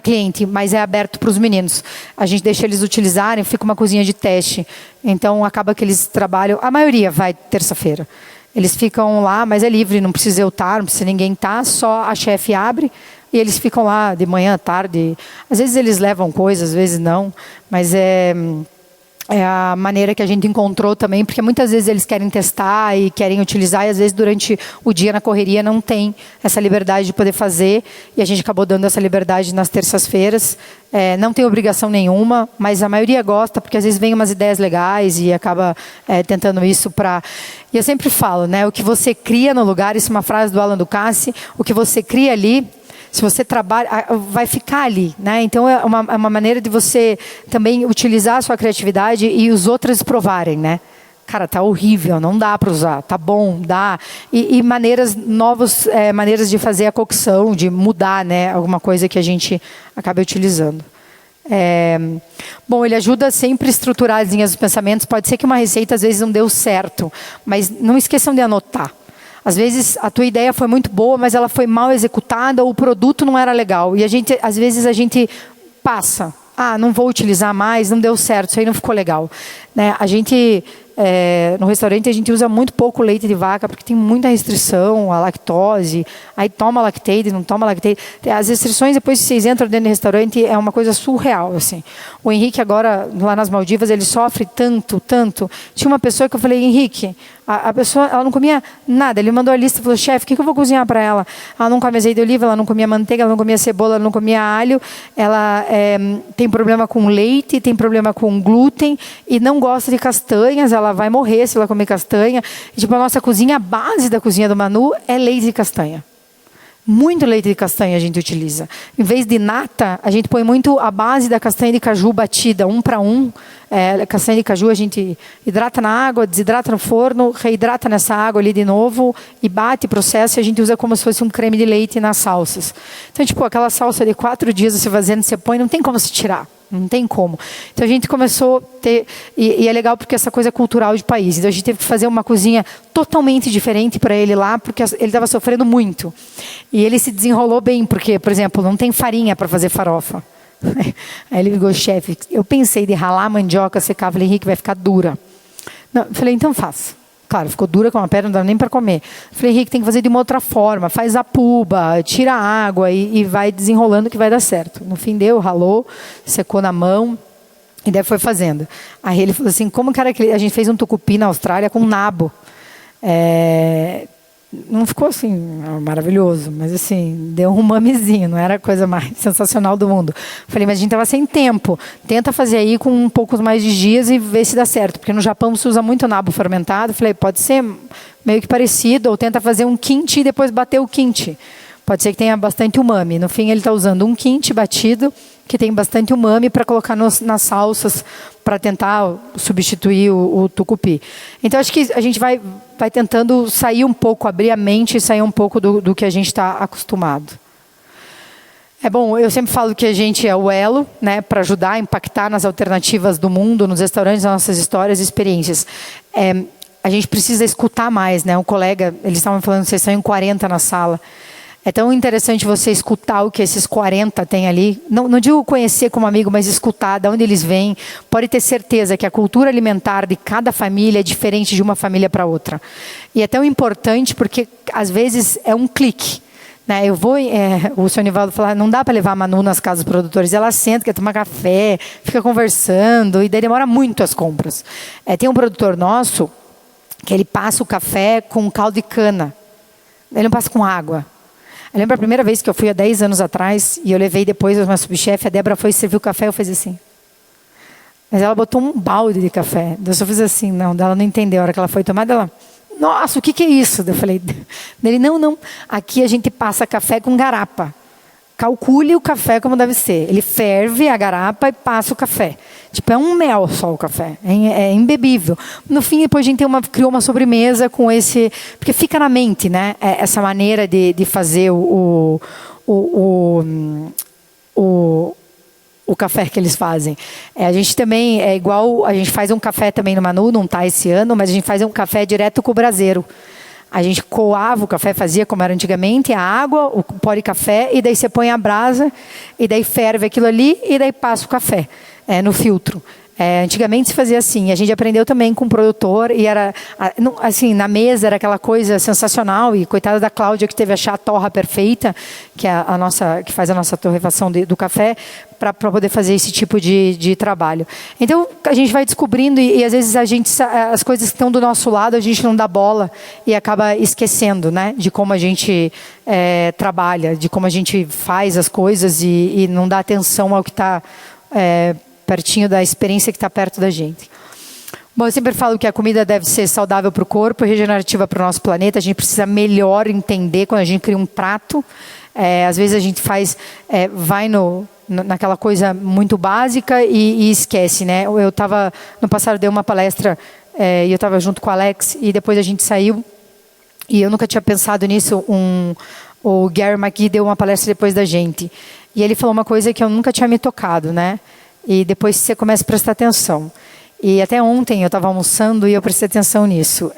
cliente, mas é aberto para os meninos. A gente deixa eles utilizarem, fica uma cozinha de teste. Então, acaba que eles trabalham, a maioria vai terça-feira. Eles ficam lá, mas é livre, não precisa eu estar, não precisa ninguém estar, só a chefe abre e eles ficam lá de manhã, tarde. Às vezes eles levam coisas, às vezes não, mas é a maneira que a gente encontrou também, porque muitas vezes eles querem testar e querem utilizar, e às vezes durante o dia na correria não tem essa liberdade de poder fazer, e a gente acabou dando essa liberdade nas terças-feiras. Não tem obrigação nenhuma, mas a maioria gosta, porque às vezes vem umas ideias legais e acaba tentando isso para... E eu sempre falo, né, o que você cria no lugar, isso é uma frase do Alan Ducasse, o que você cria ali, se você trabalha, vai ficar ali, né? Então é uma maneira de você também utilizar a sua criatividade e os outros provarem, né? Cara, tá horrível, não dá para usar, tá bom, dá. E novas maneiras de fazer a cocção, de mudar, né? Alguma coisa que a gente acaba utilizando. Bom, ele ajuda sempre a estruturar as linhas dos pensamentos. Pode ser que uma receita às vezes não deu certo, mas não esqueçam de anotar. Às vezes a tua ideia foi muito boa, mas ela foi mal executada, ou o produto não era legal. E às vezes a gente passa. Não vou utilizar mais, não deu certo, isso aí não ficou legal. Né? A gente, no restaurante, a gente usa muito pouco leite de vaca, porque tem muita restrição à lactose. Aí toma lactate, não toma lactate. As restrições, depois que vocês entram dentro do restaurante, é uma coisa surreal. Assim. O Henrique agora, lá nas Maldivas, ele sofre tanto. Tinha uma pessoa que eu falei, Henrique, a pessoa, ela não comia nada. Ele mandou a lista e falou, chefe, o que eu vou cozinhar para ela? Ela não come azeite de oliva, ela não comia manteiga, ela não comia cebola, ela não comia alho. Ela tem problema com leite, tem problema com glúten e não gosta de castanhas. Ela vai morrer se ela comer castanha. E, tipo, a nossa cozinha, a base da cozinha do Manu é leite de castanha. Muito leite de castanha a gente utiliza. Em vez de nata, a gente põe muito a base da castanha de caju batida, 1 para 1. Castanha de caju a gente hidrata na água, desidrata no forno, reidrata nessa água ali de novo e bate, processa, e a gente usa como se fosse um creme de leite nas salsas. Então, tipo, aquela salsa de 4 dias você fazendo, você põe, não tem como se tirar. Não tem como. Então a gente começou a ter... E é legal porque essa coisa é cultural de país. Então a gente teve que fazer uma cozinha totalmente diferente para ele lá, porque ele estava sofrendo muito. E ele se desenrolou bem, porque, por exemplo, não tem farinha para fazer farofa. Aí ele ligou, chefe, eu pensei de ralar a mandioca, secar, falei, Henrique, vai ficar dura. Não, eu falei, então faça. Claro, ficou dura com a perna, não dá nem para comer. Falei, Henrique, tem que fazer de uma outra forma. Faz a puba, tira a água e vai desenrolando que vai dar certo. No fim deu, ralou, secou na mão e daí foi fazendo. Aí ele falou assim, como que era aquele... A gente fez um tucupi na Austrália com nabo. Não ficou assim maravilhoso, mas assim, deu um umamezinho, não era a coisa mais sensacional do mundo. Falei, mas a gente estava sem tempo. Tenta fazer aí com um pouco mais de dias e ver se dá certo, porque no Japão se usa muito nabo fermentado. Falei, pode ser meio que parecido, ou tenta fazer um kimchi e depois bater o kimchi. Pode ser que tenha bastante umami. No fim, ele está usando um kimchi batido, que tem bastante umami, para colocar nas salsas, para tentar substituir o tucupi. Então, acho que a gente vai tentando sair um pouco, abrir a mente e sair um pouco do que a gente está acostumado. Bom, eu sempre falo que a gente é o elo, né, para ajudar a impactar nas alternativas do mundo, nos restaurantes, nas nossas histórias e experiências. A gente precisa escutar mais, né? Um colega, eles estavam falando, vocês estão em 40 na sala. É tão interessante você escutar o que esses 40 têm ali. Não digo conhecer como amigo, mas escutar de onde eles vêm. Pode ter certeza que a cultura alimentar de cada família é diferente de uma família para outra. E é tão importante porque, às vezes, é um clique. Né? O senhor Nivaldo falou, não dá para levar a Manu nas casas dos produtores. Ela senta, quer tomar café, fica conversando, e daí demora muito as compras. Tem um produtor nosso que ele passa o café com caldo de cana. Ele não passa com água. Eu lembro a primeira vez que eu fui há 10 anos atrás, e eu levei depois uma subchefe, a Débora foi servir o café, eu fiz assim. Mas ela botou um balde de café. Eu só fiz assim, não, ela não entendeu. A hora que ela foi tomar, ela, nossa, o que é isso? Eu falei, ele, não, aqui a gente passa café com garapa. Calcule o café como deve ser. Ele ferve a garapa e passa o café. Tipo, é um mel só o café. É imbebível. No fim, depois a gente criou uma sobremesa com esse... Porque fica na mente, né? Essa maneira de fazer o café que eles fazem. A gente também é igual... A gente faz um café também no Manu, não está esse ano, mas a gente faz um café direto com o braseiro. A gente coava o café, fazia como era antigamente, a água, o pó de café, e daí você põe a brasa, e daí ferve aquilo ali, e daí passa o café no filtro. Antigamente se fazia assim. A gente aprendeu também com o produtor, e era assim, na mesa era aquela coisa sensacional, e coitada da Cláudia que teve a achar a torra perfeita, que é que faz a nossa torrefação do café, para poder fazer esse tipo de trabalho. Então a gente vai descobrindo, e às vezes as coisas que estão do nosso lado a gente não dá bola e acaba esquecendo, né, de como a gente trabalha, de como a gente faz as coisas, e não dá atenção ao que está pertinho da experiência que está perto da gente. Bom, eu sempre falo que a comida deve ser saudável para o corpo e regenerativa para o nosso planeta. A gente precisa melhor entender quando a gente cria um prato. Às vezes a gente vai naquela coisa muito básica e esquece, né? Eu estava, no passado, dei uma palestra e eu estava junto com o Alex, e depois a gente saiu, e eu nunca tinha pensado nisso. O Gary McGee deu uma palestra depois da gente, e ele falou uma coisa que eu nunca tinha me tocado, né? E depois você começa a prestar atenção. E até ontem eu estava almoçando e eu prestei atenção nisso.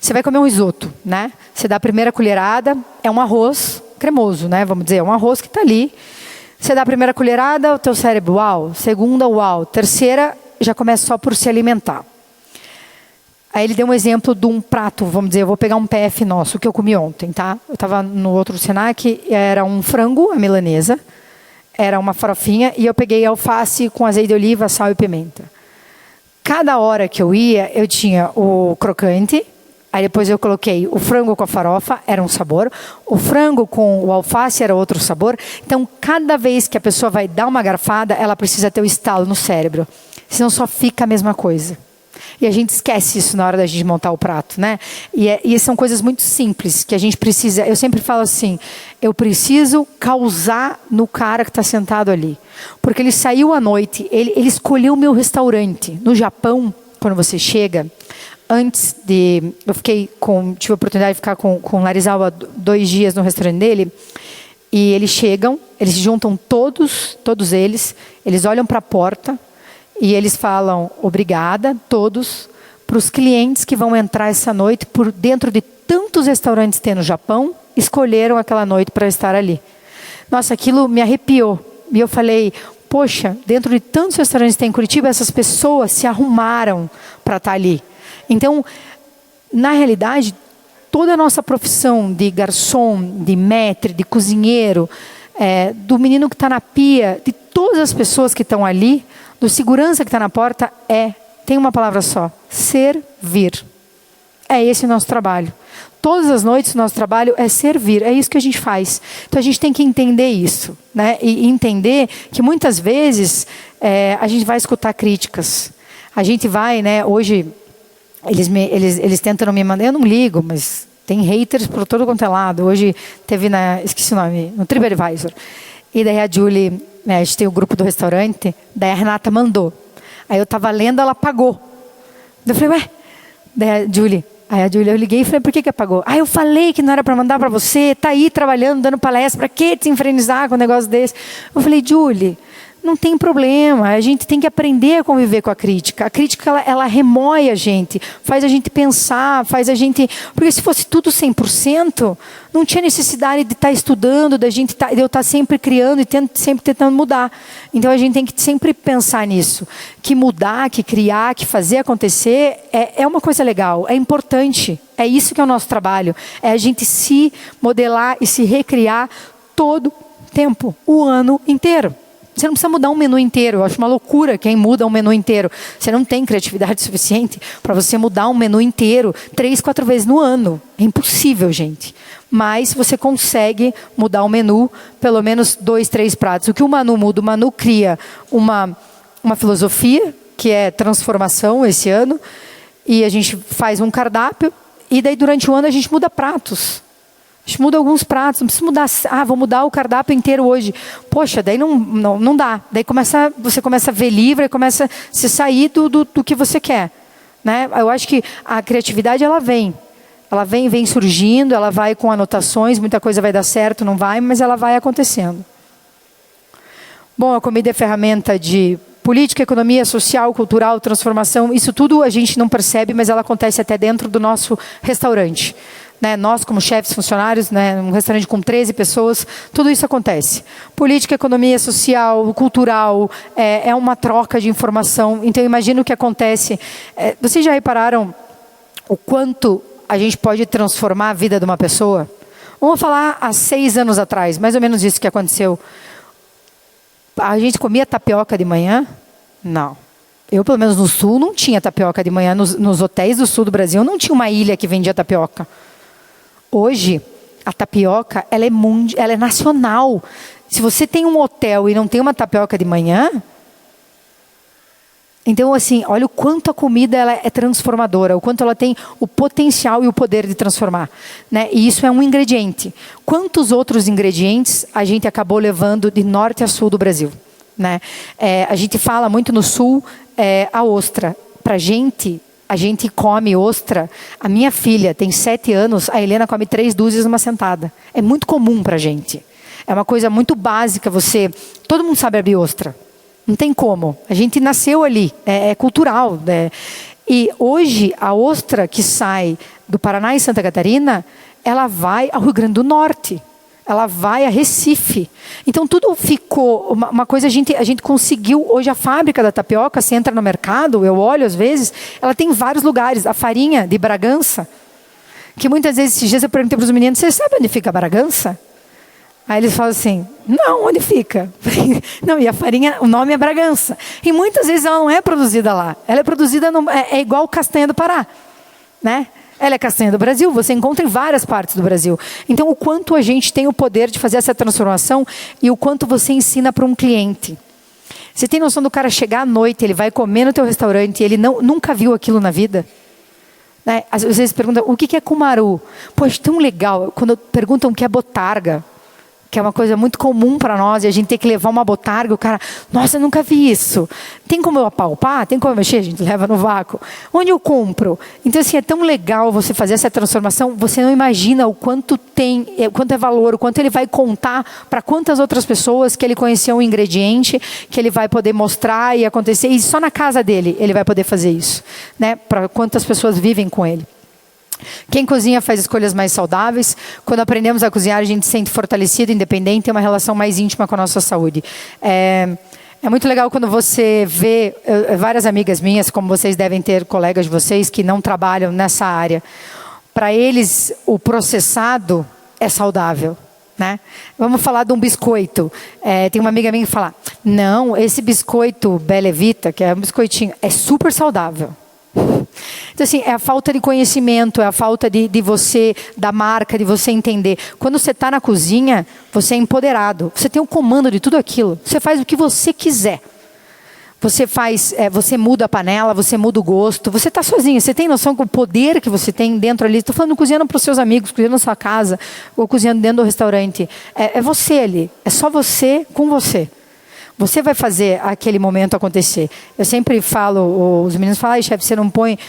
Você vai comer um risoto, né? Você dá a primeira colherada, é um arroz cremoso, né? Vamos dizer, é um arroz que está ali. Você dá a primeira colherada, o teu cérebro, uau. Segunda, uau. Terceira, já começa só por se alimentar. Aí ele deu um exemplo de um prato, vamos dizer, eu vou pegar um PF nosso, que eu comi ontem, tá? Eu estava no outro Senac, era um frango, a milanesa, era uma farofinha, e eu peguei alface com azeite de oliva, sal e pimenta. Cada hora que eu ia, eu tinha o crocante, aí depois eu coloquei o frango com a farofa, era um sabor, o frango com o alface era outro sabor. Então, cada vez que a pessoa vai dar uma garfada, ela precisa ter o estalo no cérebro, senão só fica a mesma coisa. E a gente esquece isso na hora da gente montar o prato, né? E são coisas muito simples que a gente precisa. Eu sempre falo assim, eu preciso causar no cara que está sentado ali. Porque ele saiu à noite, ele escolheu o meu restaurante. No Japão, quando você chega, eu tive a oportunidade de ficar com o Narizawa 2 dias no restaurante dele. E eles chegam, eles se juntam todos eles olham para a porta, e eles falam obrigada, todos, para os clientes que vão entrar essa noite, por dentro de tantos restaurantes que tem no Japão, escolheram aquela noite para estar ali. Nossa, aquilo me arrepiou. E eu falei, poxa, dentro de tantos restaurantes que tem em Curitiba, essas pessoas se arrumaram para estar ali. Então, na realidade, toda a nossa profissão de garçom, de maître, de cozinheiro, do menino que está na pia, de todas as pessoas que estão ali, do segurança que está na porta, tem uma palavra só: servir. É esse o nosso trabalho. Todas as noites o nosso trabalho é servir, é isso que a gente faz. Então a gente tem que entender isso, né? E entender que muitas vezes a gente vai escutar críticas. A gente vai, né? Hoje eles tentam me mandar, eu não ligo, mas tem haters por todo quanto é lado. Hoje teve esqueci o nome, no TripAdvisor. E daí a Julie, a gente tem o grupo do restaurante, daí a Renata mandou. Aí eu estava lendo, ela apagou. Eu falei, ué? Daí a Julie, eu liguei e falei, por que apagou? Eu falei que não era para mandar para você, tá aí trabalhando, dando palestra, para que te infernizar com um negócio desse? Eu falei, Julie, não tem problema. A gente tem que aprender a conviver com a crítica. A crítica, ela remói a gente, faz a gente pensar, faz a gente... Porque se fosse tudo 100%, não tinha necessidade de estar estudando, de eu estar sempre criando e sempre tentando mudar. Então, a gente tem que sempre pensar nisso. Que mudar, que criar, que fazer acontecer é uma coisa legal, é importante. É isso que é o nosso trabalho. É a gente se modelar e se recriar todo tempo, o ano inteiro. Você não precisa mudar um menu inteiro. Eu acho uma loucura quem muda um menu inteiro. Você não tem criatividade suficiente para você mudar um menu inteiro 3, 4 vezes no ano. É impossível, gente. Mas você consegue mudar o menu pelo menos 2, 3 pratos. O que o Manu muda? O Manu cria uma filosofia, que é transformação esse ano, e a gente faz um cardápio, e daí durante o ano a gente muda pratos. A gente muda alguns pratos, não precisa mudar. Vou mudar o cardápio inteiro hoje. Poxa, daí não dá. Daí você começa a ver livre e começa a se sair do que você quer. Né? Eu acho que a criatividade, ela vem. Ela vem surgindo, ela vai com anotações, muita coisa vai dar certo, não vai, mas ela vai acontecendo. Bom, a comida é ferramenta de política, economia, social, cultural, transformação. Isso tudo a gente não percebe, mas ela acontece até dentro do nosso restaurante. Né, nós, como chefes, funcionários, né, um restaurante com 13 pessoas, tudo isso acontece. Política, economia, social, cultural, é uma troca de informação. Então, eu imagino o que acontece. Vocês já repararam o quanto a gente pode transformar a vida de uma pessoa? Vamos falar há 6 anos atrás, mais ou menos isso que aconteceu. A gente comia tapioca de manhã? Não. Eu, pelo menos no sul, não tinha tapioca de manhã. Nos hotéis do sul do Brasil, não tinha uma ilha que vendia tapioca. Hoje, a tapioca, ela é nacional. Se você tem um hotel e não tem uma tapioca de manhã... Então, assim, olha o quanto a comida ela é transformadora, o quanto ela tem o potencial e o poder de transformar. Né? E isso é um ingrediente. Quantos outros ingredientes a gente acabou levando de norte a sul do Brasil? Né? A gente fala muito no sul, a ostra. Para a gente come ostra. A minha filha tem 7 anos, a Helena come 3 dúzias numa sentada. É muito comum para a gente. É uma coisa muito básica. Todo mundo sabe abrir ostra. Não tem como. A gente nasceu ali. É cultural. Né? E hoje, a ostra que sai do Paraná e Santa Catarina, ela vai ao Rio Grande do Norte. Ela vai a Recife. Então, tudo ficou... Uma coisa, a gente conseguiu... Hoje, a fábrica da tapioca, você entra no mercado, eu olho às vezes, ela tem vários lugares. A farinha de Bragança, que muitas vezes, esses dias eu perguntei para os meninos, você sabe onde fica Bragança? Aí eles falam assim, não, onde fica? Não, e a farinha, o nome é Bragança. E muitas vezes ela não é produzida lá. Ela é produzida, é igual castanha do Pará. Né? Ela é castanha do Brasil, você encontra em várias partes do Brasil. Então, o quanto a gente tem o poder de fazer essa transformação e o quanto você ensina para um cliente. Você tem noção do cara chegar à noite, ele vai comer no teu restaurante e ele nunca viu aquilo na vida? Né? Às vezes perguntam, o que é cumaru? Poxa, tão legal. Quando perguntam o que é botarga, que é uma coisa muito comum para nós, e a gente tem que levar uma botarga, o cara, nossa, eu nunca vi isso. Tem como eu apalpar? Tem como eu mexer? A gente leva no vácuo. Onde eu compro? Então, assim, é tão legal você fazer essa transformação, você não imagina o quanto quanto é valor, o quanto ele vai contar para quantas outras pessoas que ele conheceu um ingrediente, que ele vai poder mostrar e acontecer, e só na casa dele ele vai poder fazer isso. Né? Para quantas pessoas vivem com ele. Quem cozinha faz escolhas mais saudáveis. Quando aprendemos a cozinhar, a gente se sente fortalecido, independente, tem uma relação mais íntima com a nossa saúde. É muito legal quando você vê várias amigas minhas, como vocês devem ter colegas de vocês que não trabalham nessa área. Para eles, o processado é saudável. Né? Vamos falar de um biscoito. Tem uma amiga minha que fala, não, esse biscoito Bela Vita, que é um biscoitinho, é super saudável. Então, assim, é a falta de conhecimento, é a falta de você, da marca, de você entender. Quando você está na cozinha, você é empoderado. Você tem o comando de tudo aquilo. Você faz o que você quiser. Você muda a panela, você muda o gosto. Você está sozinho. Você tem noção do poder que você tem dentro ali. Estou falando cozinhando para os seus amigos, cozinhando na sua casa, ou cozinhando dentro do restaurante. É você ali. É só você com você. Você vai fazer aquele momento acontecer. Eu sempre falo, os meninos falam, chefe, você não põe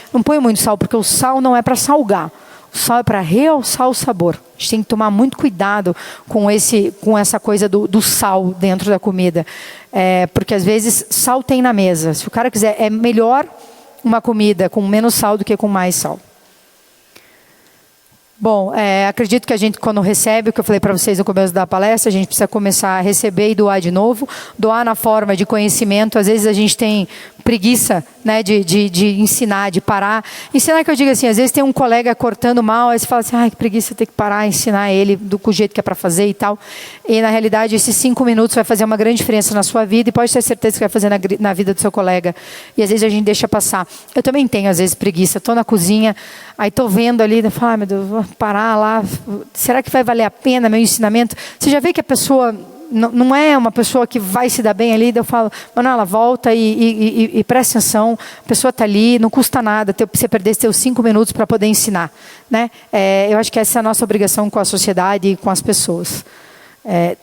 muito sal, porque o sal não é para salgar. O sal é para realçar o sabor. A gente tem que tomar muito cuidado com essa coisa do sal dentro da comida. Porque às vezes sal tem na mesa. Se o cara quiser, é melhor uma comida com menos sal do que com mais sal. Bom, acredito que a gente, quando recebe, o que eu falei para vocês no começo da palestra, a gente precisa começar a receber e doar de novo. Doar na forma de conhecimento. Às vezes a gente tem preguiça, né, de ensinar, de parar. Ensinar que eu digo assim, às vezes tem um colega cortando mal, aí você fala assim, ai, que preguiça, ter que parar, ensinar ele do jeito que é para fazer e tal. E na realidade, esses 5 minutos vai fazer uma grande diferença na sua vida e pode ter certeza que vai fazer na vida do seu colega. E às vezes a gente deixa passar. Eu também tenho, às vezes, preguiça. Estou na cozinha, aí estou vendo ali, eu falo, ai, meu Deus, vou parar lá. Será que vai valer a pena meu ensinamento? Você já vê que a pessoa não é uma pessoa que vai se dar bem ali, eu falo, Manuela, volta e presta atenção, a pessoa está ali, não custa nada você perder seus 5 minutos para poder ensinar, né? Eu acho que essa é a nossa obrigação com a sociedade e com as pessoas.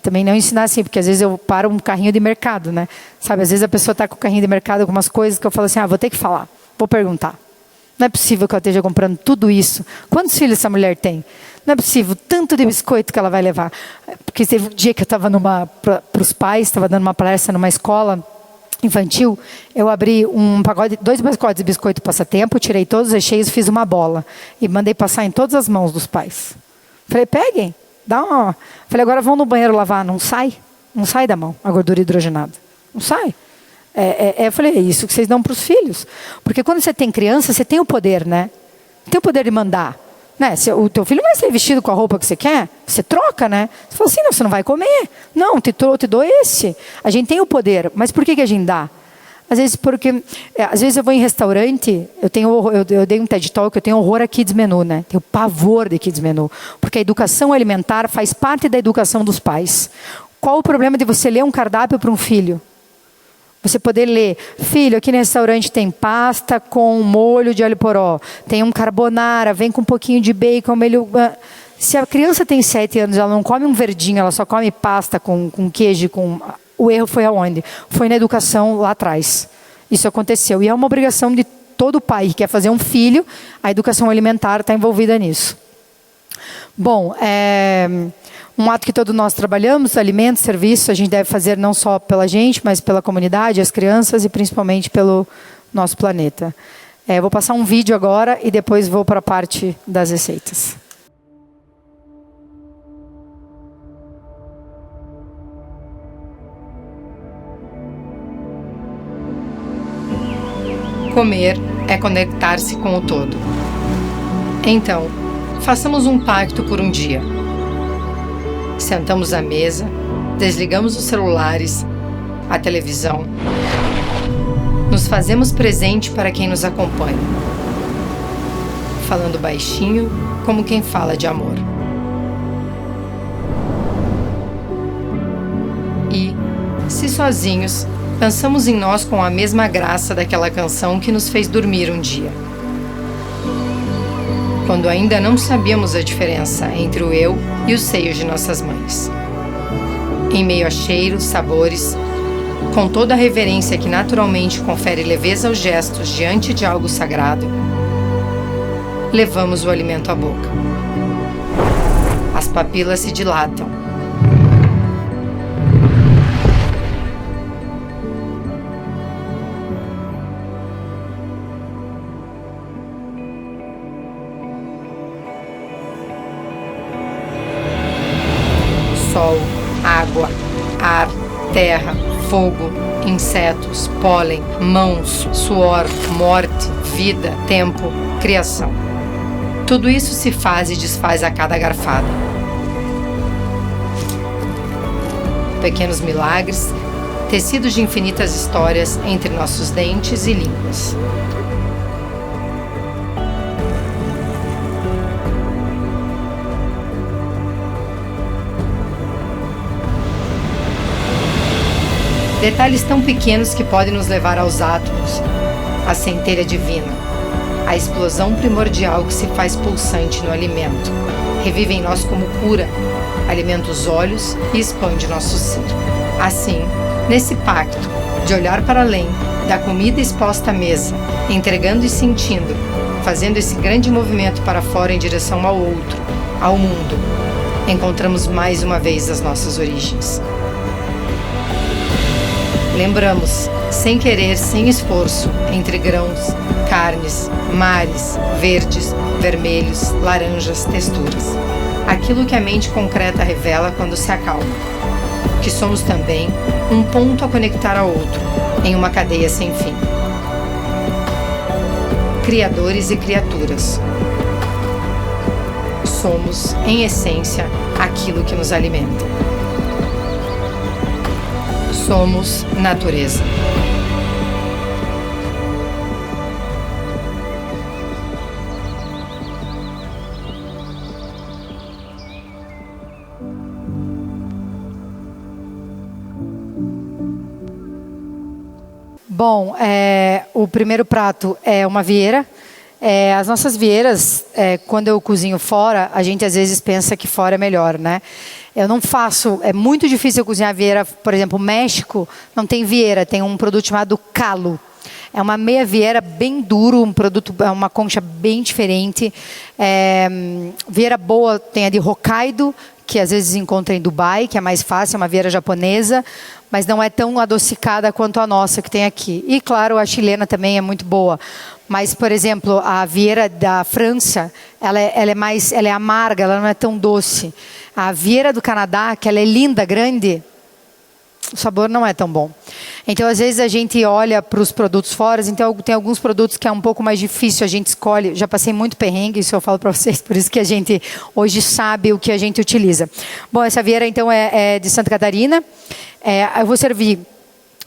Também não ensinar assim, porque às vezes eu paro um carrinho de mercado, né? Sabe, às vezes a pessoa está com o carrinho de mercado, algumas coisas que eu falo assim, vou ter que falar, vou perguntar. Não é possível que eu esteja comprando tudo isso. Quantos filhos essa mulher tem? Não é possível, tanto de biscoito que ela vai levar. Porque teve um dia que eu estava para os pais, estava dando uma palestra numa escola infantil, eu abri 2 pacotes de biscoito passatempo, tirei todos os recheios, fiz uma bola e mandei passar em todas as mãos dos pais. Falei, peguem, dá uma... Falei, agora vão no banheiro lavar, não sai da mão a gordura hidrogenada, não sai. Eu falei, é isso que vocês dão para os filhos. Porque quando você tem criança, você tem o poder, né? Tem o poder de mandar. Né? O teu filho vai ser vestido com a roupa que você quer, você troca, né? Você fala assim, não, você não vai comer. Não, te dou esse. A gente tem o poder, mas por que a gente dá? Às vezes eu vou em restaurante, eu dei um TED Talk, eu tenho horror a Kids Menu, né? Tenho pavor de Kids Menu. Porque a educação alimentar faz parte da educação dos pais. Qual o problema de você ler um cardápio para um filho? Você poder ler, filho, aqui no restaurante tem pasta com molho de alho poró, tem um carbonara, vem com um pouquinho de bacon, melho... Se a criança tem 7 anos, ela não come um verdinho, ela só come pasta com queijo, o erro foi aonde? Foi na educação lá atrás. Isso aconteceu. E é uma obrigação de todo pai que quer fazer um filho, a educação alimentar está envolvida nisso. Bom, um ato que todos nós trabalhamos, alimentos, serviços, a gente deve fazer não só pela gente, mas pela comunidade, as crianças e principalmente pelo nosso planeta. Vou passar um vídeo agora e depois vou para a parte das receitas. Comer é conectar-se com o todo. Então, façamos um pacto por um dia. Sentamos à mesa, desligamos os celulares, a televisão. Nos fazemos presente para quem nos acompanha. Falando baixinho, como quem fala de amor. E, se sozinhos, pensamos em nós com a mesma graça daquela canção que nos fez dormir um dia. Quando ainda não sabíamos a diferença entre o eu e os seios de nossas mães. Em meio a cheiros, sabores, com toda a reverência que naturalmente confere leveza aos gestos diante de algo sagrado, levamos o alimento à boca. As papilas se dilatam. Sol, água, ar, terra, fogo, insetos, pólen, mãos, suor, morte, vida, tempo, criação. Tudo isso se faz e desfaz a cada garfada. Pequenos milagres, tecidos de infinitas histórias entre nossos dentes e línguas. Detalhes tão pequenos que podem nos levar aos átomos, a centelha divina, a explosão primordial que se faz pulsante no alimento, revive em nós como cura, alimenta os olhos e expande nosso ser. Assim, nesse pacto de olhar para além da comida exposta à mesa, entregando e sentindo, fazendo esse grande movimento para fora em direção ao outro, ao mundo, encontramos mais uma vez as nossas origens. Lembramos, sem querer, sem esforço, entre grãos, carnes, mares, verdes, vermelhos, laranjas, texturas. Aquilo que a mente concreta revela quando se acalma. Que somos também um ponto a conectar ao outro, em uma cadeia sem fim. Criadores e criaturas. Somos, em essência, aquilo que nos alimenta. Somos natureza. Bom, o primeiro prato é uma vieira. As nossas vieiras, quando eu cozinho fora, a gente às vezes pensa que fora é melhor, né? Eu não faço, é muito difícil eu cozinhar vieira, por exemplo, México não tem vieira, tem um produto chamado calo. É uma meia vieira bem duro, um produto, é uma concha bem diferente. Vieira boa tem a de Hokkaido, que às vezes encontra em Dubai, que é mais fácil, é uma vieira japonesa, mas não é tão adocicada quanto a nossa que tem aqui. E claro, a chilena também é muito boa. Mas, por exemplo, a vieira da França, ela é amarga, ela não é tão doce. A vieira do Canadá, que ela é linda, grande, o sabor não é tão bom. Então, às vezes, a gente olha para os produtos fora, então tem alguns produtos que é um pouco mais difícil, a gente escolhe. Já passei muito perrengue, isso eu falo para vocês, por isso que a gente hoje sabe o que a gente utiliza. Bom, essa vieira, então, é de Santa Catarina. Eu vou servir.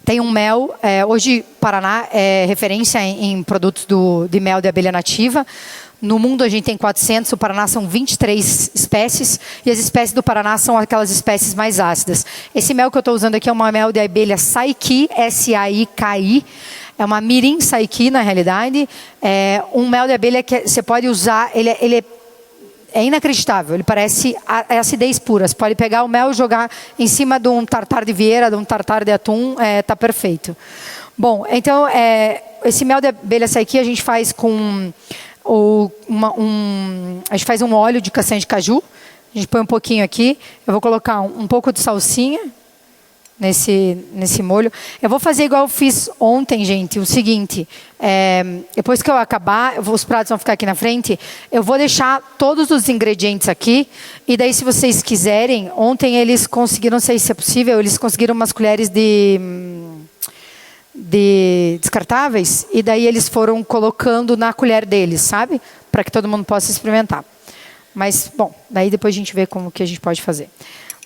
Tem um mel, hoje Paraná é referência em produtos de mel de abelha nativa. No mundo a gente tem 400, o Paraná são 23 espécies, e as espécies do Paraná são aquelas espécies mais ácidas. Esse mel que eu estou usando aqui é uma mel de abelha Saiki, S-A-I-K-I, é uma mirim Saiki na realidade, é um mel de abelha que você pode usar, ele é inacreditável, ele parece acidez pura. Você pode pegar o mel e jogar em cima de um tartar de vieira, de um tartar de atum, tá perfeito. Bom, então, esse mel de abelha Saiki a gente faz com... a gente faz um óleo de castanha de caju, a gente põe um pouquinho aqui, eu vou colocar um pouco de salsinha nesse molho. Eu vou fazer igual eu fiz ontem, gente, o seguinte, depois que eu acabar, os pratos vão ficar aqui na frente, eu vou deixar todos os ingredientes aqui, e daí se vocês quiserem, ontem eles conseguiram, não sei se é possível, eles conseguiram umas colheres de descartáveis, e daí eles foram colocando na colher deles, sabe? Para que todo mundo possa experimentar. Mas, bom, daí depois a gente vê como que a gente pode fazer.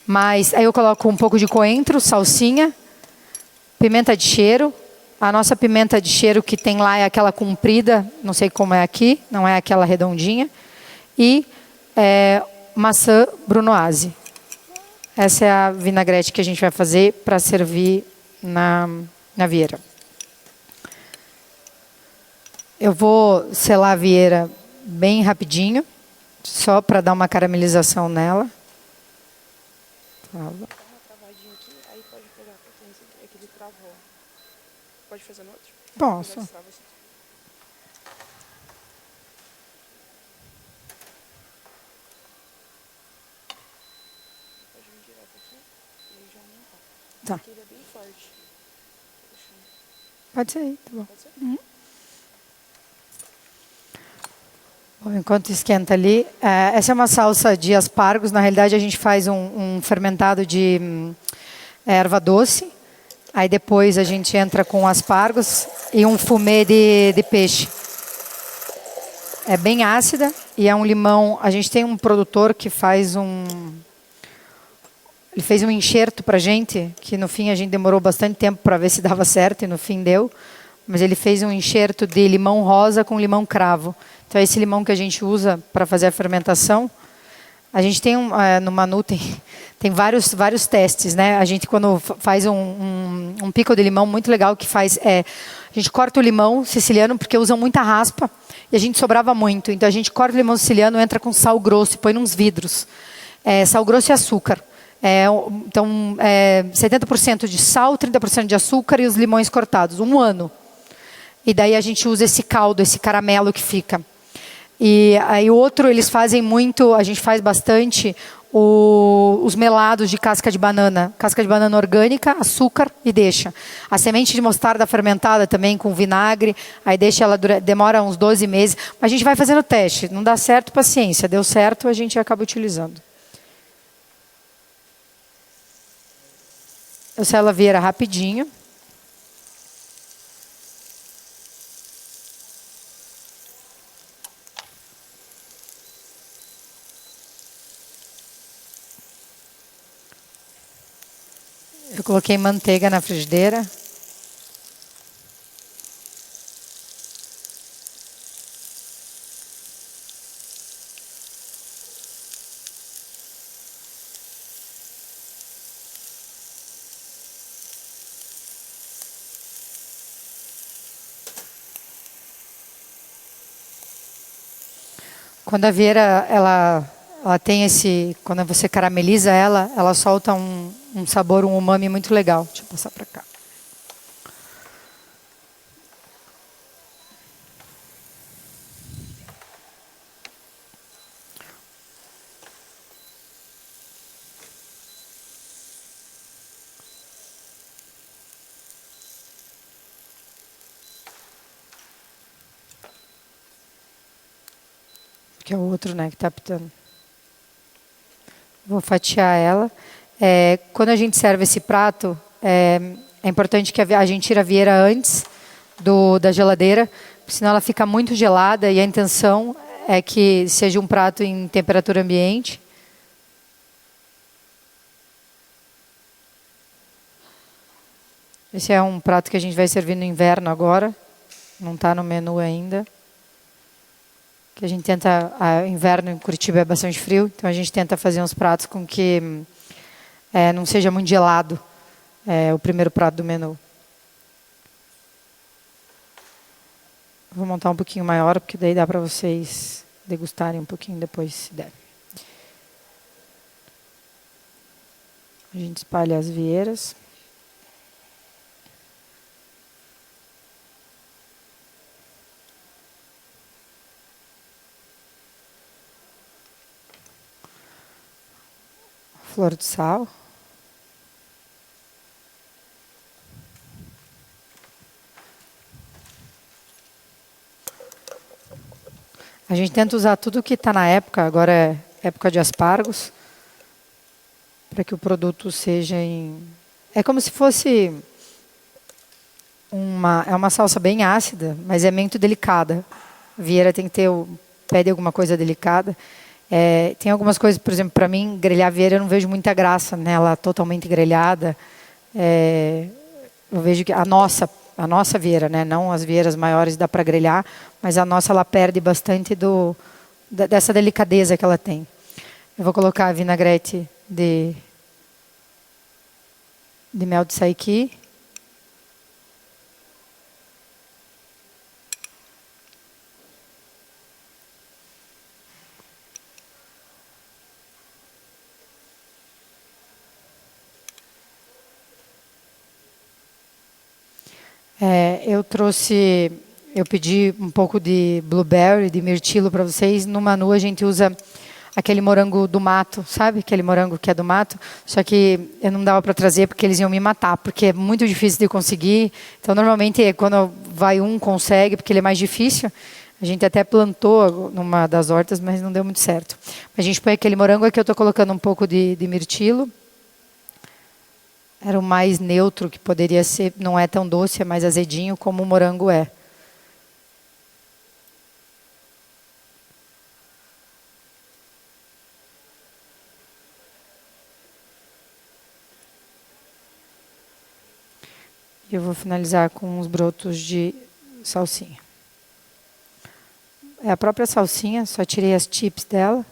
Mas aí eu coloco um pouco de coentro, salsinha, pimenta de cheiro. A nossa pimenta de cheiro que tem lá é aquela comprida, não sei como é aqui, não é aquela redondinha. E maçã brunoise. Essa é a vinagrete que a gente vai fazer para servir na vieira. Eu vou selar a vieira bem rapidinho, só para dar uma caramelização nela. Travadinho aqui, aí pode pegar a potência aqui ele travou. Pode fazer no outro? Posso. Pode vir direto aqui e aí já aumentar. Tá. Aqui ele é bem forte. Pode ser aí, tá bom. Pode ser? Bom, enquanto esquenta ali, essa é uma salsa de aspargos. Na realidade, a gente faz um fermentado de erva doce. Aí depois a gente entra com aspargos e um fumê de peixe. É bem ácida e é um limão. A gente tem um produtor que faz ele fez um enxerto para a gente, que no fim a gente demorou bastante tempo para ver se dava certo, e no fim deu. Mas ele fez um enxerto de limão rosa com limão cravo. Então, esse limão que a gente usa para fazer a fermentação, a gente tem no Manu tem vários testes, né? A gente, quando faz um pico de limão muito legal que faz, a gente corta o limão siciliano, porque usam muita raspa, e a gente sobrava muito. Então, a gente corta o limão siciliano, entra com sal grosso e põe nos vidros. Sal grosso e açúcar. Então, 70% de sal, 30% de açúcar e os limões cortados. 1 ano. E daí a gente usa esse caldo, esse caramelo que fica. E aí outro, eles fazem muito, a gente faz bastante os melados de casca de banana orgânica, açúcar e deixa. A semente de mostarda fermentada também com vinagre, aí deixa ela, demora uns 12 meses. Mas a gente vai fazendo teste, não dá certo, paciência. Deu certo, a gente acaba utilizando. Eu selo a Vieira rapidinho. Eu coloquei manteiga na frigideira. Quando a Vieira, ela tem esse... Quando você carameliza ela, ela solta um sabor, um umami muito legal. Deixa eu passar para cá. Que é o outro, né, que está pitando. Vou fatiar ela. Quando a gente serve esse prato, é importante que a gente tire a Vieira antes da geladeira, senão ela fica muito gelada e a intenção é que seja um prato em temperatura ambiente. Esse é um prato que a gente vai servir no inverno agora, não está no menu ainda. Que a gente tenta, inverno em Curitiba é bastante frio, então a gente tenta fazer uns pratos com que não seja muito gelado o primeiro prato do menu. Vou montar um pouquinho maior, porque daí dá para vocês degustarem um pouquinho depois, se der. A gente espalha as vieiras. Flor de sal. A gente tenta usar tudo que está na época, agora é época de aspargos, para que o produto seja É como se fosse uma salsa bem ácida, mas é muito delicada. A Vieira tem que pede alguma coisa delicada. Tem algumas coisas, por exemplo, para mim, grelhar Vieira eu não vejo muita graça nela totalmente grelhada. Eu vejo que a nossa Vieira, né, não as Vieiras maiores dá para grelhar, mas a nossa ela perde bastante dessa delicadeza que ela tem. Eu vou colocar vinagrete de mel de saiki. Eu pedi um pouco de blueberry, de mirtilo para vocês. No menu a gente usa aquele morango do mato, sabe? Aquele morango que é do mato. Só que eu não dava para trazer porque eles iam me matar, porque é muito difícil de conseguir. Então, normalmente, quando vai consegue, porque ele é mais difícil. A gente até plantou numa das hortas, mas não deu muito certo. A gente põe aquele morango aqui, eu estou colocando um pouco de mirtilo. Era o mais neutro que poderia ser, não é tão doce, é mais azedinho como o morango é. E eu vou finalizar com uns brotos de salsinha. É a própria salsinha, só tirei as chips dela,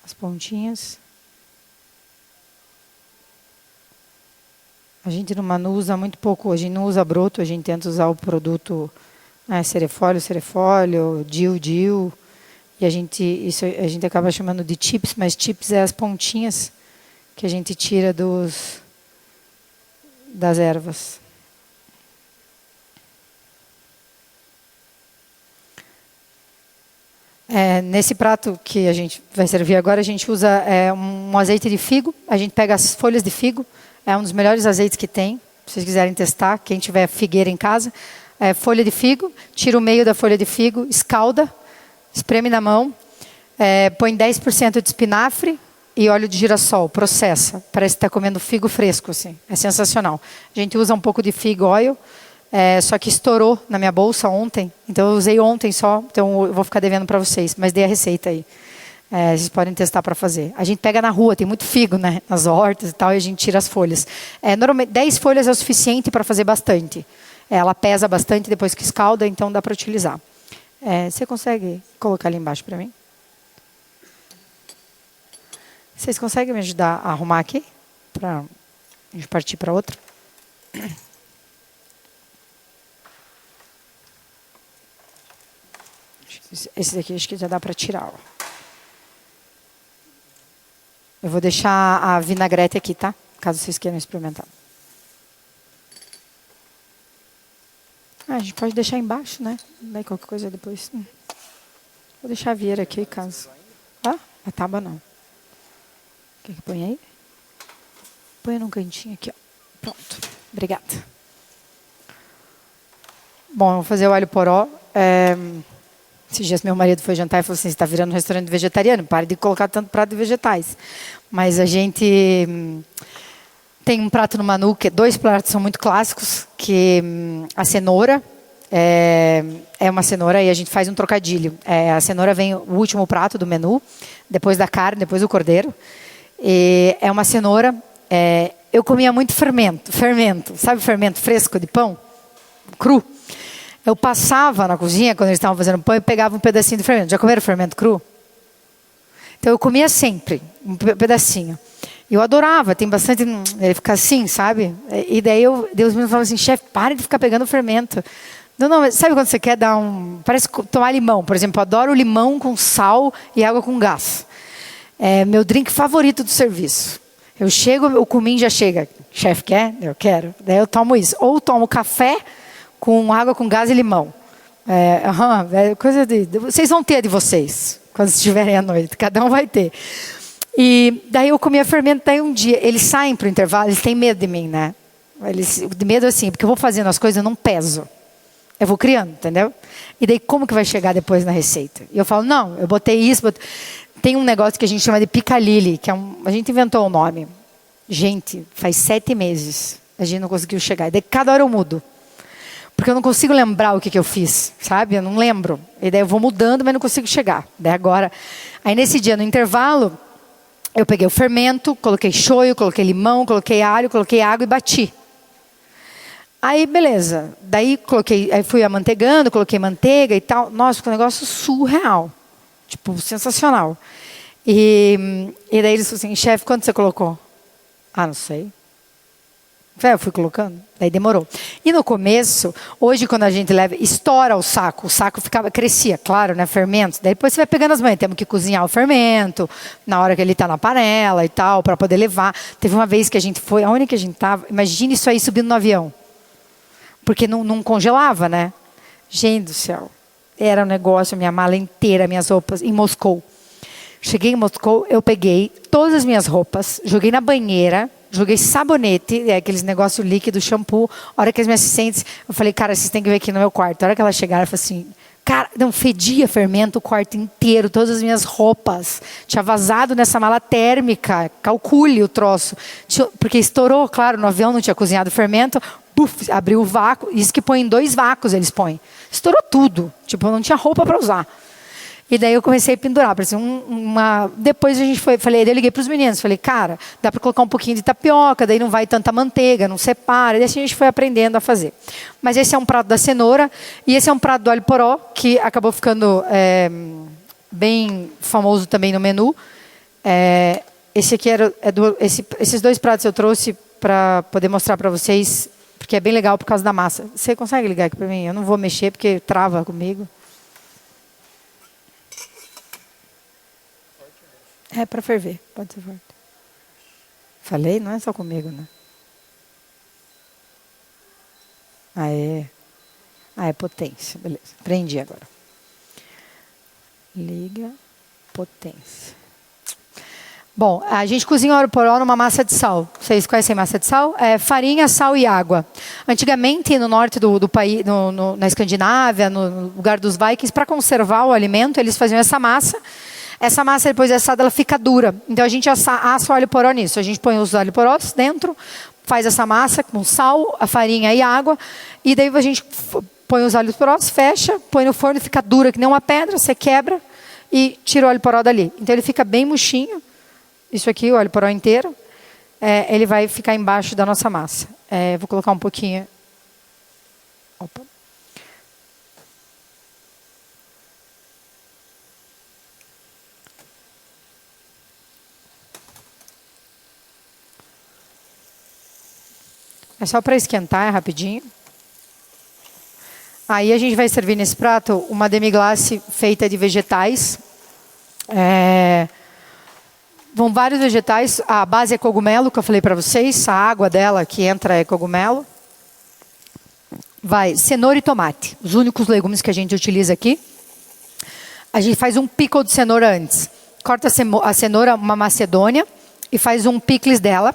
as pontinhas. A gente no menu usa muito pouco, a gente não usa broto, a gente tenta usar o produto cerefólio, dill. E a gente acaba chamando de chips, mas chips é as pontinhas que a gente tira das ervas. Nesse prato que a gente vai servir agora, a gente usa um azeite de figo. A gente pega as folhas de figo, é um dos melhores azeites que tem. Se vocês quiserem testar, quem tiver figueira em casa, folha de figo, tira o meio da folha de figo, escalda, espreme na mão, põe 10% de espinafre e óleo de girassol, processa. Parece que está comendo figo fresco, assim. É sensacional. A gente usa um pouco de figo oil, só que estourou na minha bolsa ontem, então eu usei ontem só, então eu vou ficar devendo para vocês, mas dei a receita aí. Vocês podem testar para fazer. A gente pega na rua, tem muito figo, né, nas hortas e tal, e a gente tira as folhas. Normalmente 10 folhas é o suficiente para fazer bastante. Ela pesa bastante depois que escalda, então dá para utilizar. Você consegue colocar ali embaixo para mim? Vocês conseguem me ajudar a arrumar aqui? Para a gente partir para outra? Esse daqui acho que já dá para tirar. Ó. Eu vou deixar a vinagrete aqui, tá? Caso vocês queiram experimentar. A gente pode deixar embaixo, né? Daí qualquer coisa depois. Vou deixar a vieira aqui, caso. A tábua não. Quer que põe aí? Põe num cantinho aqui, ó. Pronto. Obrigada. Bom, eu vou fazer o alho poró. Esses dias meu marido foi jantar e falou assim, você está virando um restaurante vegetariano, pare de colocar tanto prato de vegetais. Mas a gente tem um prato no menu, dois pratos são muito clássicos, que a cenoura é uma cenoura e a gente faz um trocadilho. A cenoura vem o último prato do menu, depois da carne, depois do cordeiro. E é uma cenoura, eu comia muito fermento, sabe fermento fresco de pão? Cru. Eu passava na cozinha, quando eles estavam fazendo pão, e pegava um pedacinho de fermento. Já comeram fermento cru? Então, eu comia sempre um pedacinho. E eu adorava, tem bastante... Ele fica assim, sabe? E daí, Deus me falou assim, chefe, pare de ficar pegando fermento. Não, sabe quando você quer dar parece tomar limão, por exemplo. Eu adoro limão com sal e água com gás. É meu drink favorito do serviço. Eu chego, o cumim já chega. Chefe, quer? Eu quero. Daí eu tomo isso. Ou tomo café com água com gás e limão. Coisa vocês vão ter de vocês, quando estiverem à noite. Cada um vai ter. E daí eu comia fermento, daí um dia, eles saem para o intervalo, eles têm medo de mim, né? De medo assim, porque eu vou fazendo as coisas, eu não peso. Eu vou criando, entendeu? E daí como que vai chegar depois na receita? E eu falo, não, eu botei isso, tem um negócio que a gente chama de piccalilli, que a gente inventou o nome. Gente, faz 7 meses, a gente não conseguiu chegar. E daí cada hora eu mudo. Porque eu não consigo lembrar o que eu fiz, sabe? Eu não lembro. E daí eu vou mudando, mas não consigo chegar. Daí agora... Aí nesse dia, no intervalo, eu peguei o fermento, coloquei shoyu, coloquei limão, coloquei alho, coloquei água e bati. Aí, beleza. Daí aí fui amanteigando, coloquei manteiga e tal. Nossa, ficou um negócio surreal. Tipo, sensacional. E daí eles falaram assim, chefe, quanto você colocou? Não sei. Eu fui colocando, daí demorou. E no começo, hoje quando a gente leva, estoura o saco crescia, claro, né, fermento. Daí depois você vai pegando as manhas, temos que cozinhar o fermento, na hora que ele está na panela e tal, para poder levar. Teve uma vez que a gente foi, aonde que a gente estava, imagine isso aí subindo no avião. Porque não congelava, né? Gente do céu, era um negócio, minha mala inteira, minhas roupas, em Moscou. Cheguei em Moscou, eu peguei todas as minhas roupas, joguei na banheira, joguei sabonete, aqueles negócios líquidos, shampoo. A hora que as minhas assistentes, eu falei, cara, vocês têm que vir aqui no meu quarto. A hora que elas chegaram, eu falei assim, cara, não, fedia fermento o quarto inteiro, todas as minhas roupas. Tinha vazado nessa mala térmica, calcule o troço. Porque estourou, claro, no avião não tinha cozinhado fermento, puf, abriu o vácuo, isso que põe em 2 vácuos eles põem. Estourou tudo, tipo, não tinha roupa para usar. E daí eu comecei a pendurar. Depois eu liguei para os meninos. Falei, cara, dá para colocar um pouquinho de tapioca, daí não vai tanta manteiga, não separa. E assim a gente foi aprendendo a fazer. Mas esse é um prato da cenoura. E esse é um prato do alho poró, que acabou ficando bem famoso também no menu. Esse aqui esses 2 pratos eu trouxe para poder mostrar para vocês, porque é bem legal por causa da massa. Você consegue ligar aqui para mim? Eu não vou mexer, porque trava comigo. É para ferver, pode ser forte. Falei, não é só comigo, né? É potência, beleza. Prendi agora. Liga potência. Bom, a gente cozinha o alho poró numa massa de sal. Vocês conhecem massa de sal? É farinha, sal e água. Antigamente, no norte do país, na Escandinávia, no lugar dos Vikings, para conservar o alimento, eles faziam essa massa. Essa massa, depois de assada, ela fica dura. Então, a gente assa o alho poró nisso. A gente põe os alho porós dentro, faz essa massa com sal, a farinha e água. E daí a gente põe os alhos porós, fecha, põe no forno, fica dura que nem uma pedra, você quebra e tira o alho poró dali. Então, ele fica bem murchinho. Isso aqui, o alho poró inteiro, ele vai ficar embaixo da nossa massa. Vou colocar um pouquinho. Opa. É só para esquentar, é rapidinho. Aí a gente vai servir nesse prato uma demi-glace feita de vegetais. Vão vários vegetais. A base é cogumelo, que eu falei para vocês. A água dela que entra é cogumelo. Vai cenoura e tomate. Os únicos legumes que a gente utiliza aqui. A gente faz um pickle de cenoura antes. Corta a cenoura, uma macedônia, e faz um picles dela.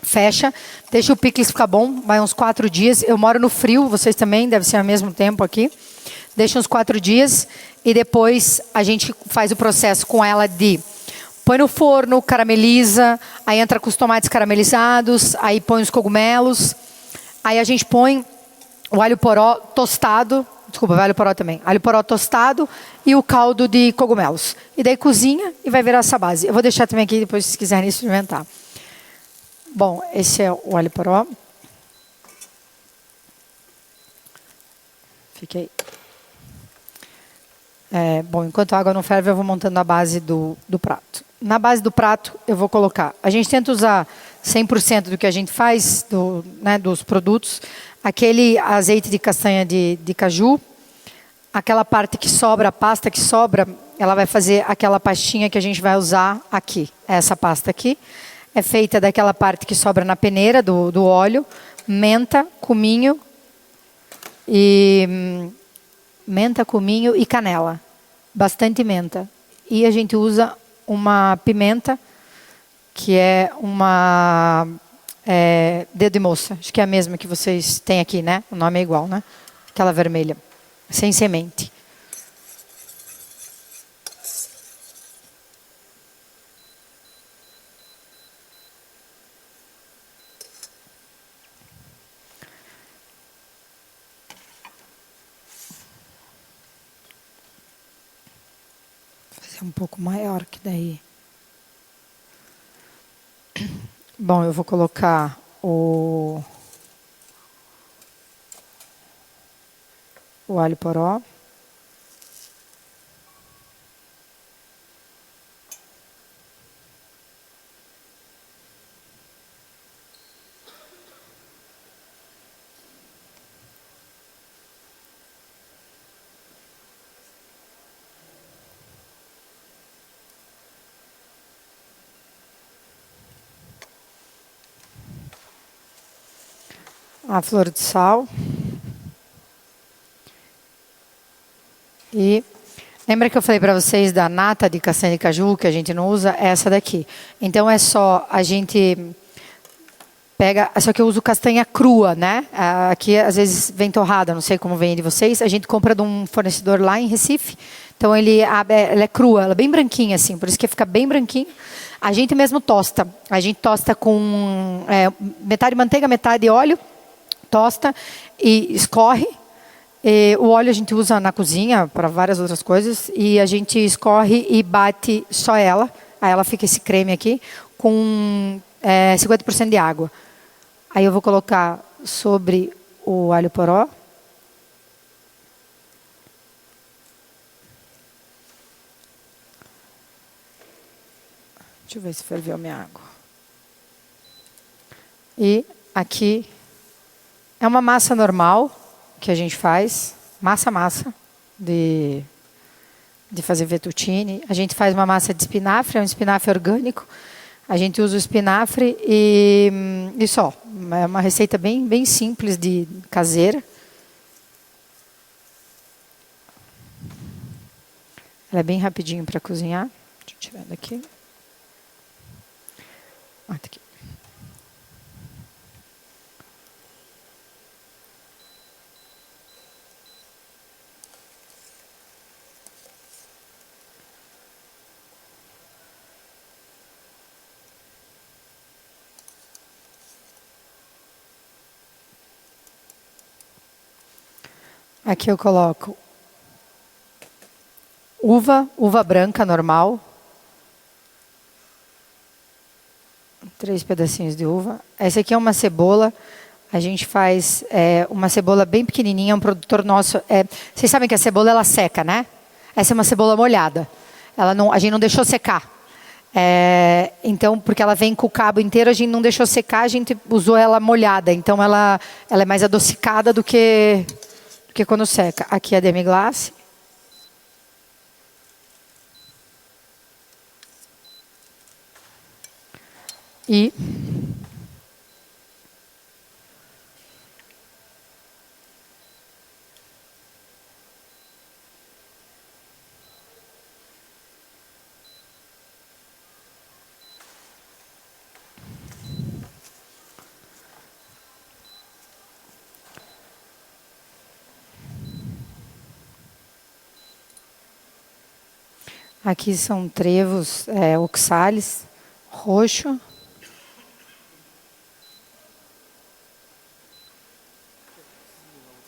Fecha. Deixa o picles ficar bom. Vai uns 4 dias. Eu moro no frio, vocês também, deve ser ao mesmo tempo aqui. Deixa uns 4 dias. E depois a gente faz o processo com ela de... Põe no forno, carameliza, aí entra com os tomates caramelizados, aí põe os cogumelos, aí a gente põe o alho poró tostado, desculpa, vai alho poró também, alho poró tostado e o caldo de cogumelos. E daí cozinha e vai virar essa base. Eu vou deixar também aqui depois, se quiserem experimentar. Bom, esse é o alho poró. Fica aí. Bom, enquanto a água não ferve, eu vou montando a base do prato. Na base do prato, eu vou colocar... A gente tenta usar 100% do que a gente faz, dos produtos. Aquele azeite de castanha de caju. Aquela parte que sobra, a pasta que sobra, ela vai fazer aquela pastinha que a gente vai usar aqui. Essa pasta aqui. É feita daquela parte que sobra na peneira do óleo. Menta, cominho e... Menta, cominho e canela. Bastante menta. E a gente usa uma pimenta, que é uma dedo de moça. Acho que é a mesma que vocês têm aqui, né? O nome é igual, né? Aquela vermelha. Sem semente. Um pouco maior que daí. Bom, eu vou colocar o alho poró. A flor de sal. E lembra que eu falei para vocês da nata de castanha de caju, que a gente não usa? É essa daqui. Então é só a gente pega... Só que eu uso castanha crua, né? Aqui às vezes vem torrada, não sei como vem de vocês. A gente compra de um fornecedor lá em Recife. Então ela é crua, ela é bem branquinha assim, por isso que fica bem branquinho. A gente mesmo tosta. A gente tosta com metade manteiga, metade óleo. Tosta e escorre. O óleo a gente usa na cozinha para várias outras coisas. E a gente escorre e bate só ela. Aí ela fica esse creme aqui com 50% de água. Aí eu vou colocar sobre o alho poró. Deixa eu ver se ferveu a minha água. E aqui... É uma massa normal que a gente faz, massa de fazer fettuccine. A gente faz uma massa de espinafre, é um espinafre orgânico. A gente usa o espinafre e só. É uma receita bem simples de caseira. Ela é bem rapidinho para cozinhar. Deixa eu tirar daqui. Tá aqui. Aqui eu coloco uva branca normal. 3 pedacinhos de uva. Essa aqui é uma cebola. A gente faz uma cebola bem pequenininha, um produtor nosso. Vocês sabem que a cebola ela seca, né? Essa é uma cebola molhada. A gente não deixou secar. Então, porque ela vem com o cabo inteiro, a gente não deixou secar, a gente usou ela molhada. Então, ela é mais adocicada do que quando seca. Aqui a demi-glace. E aqui são trevos oxalis, roxo.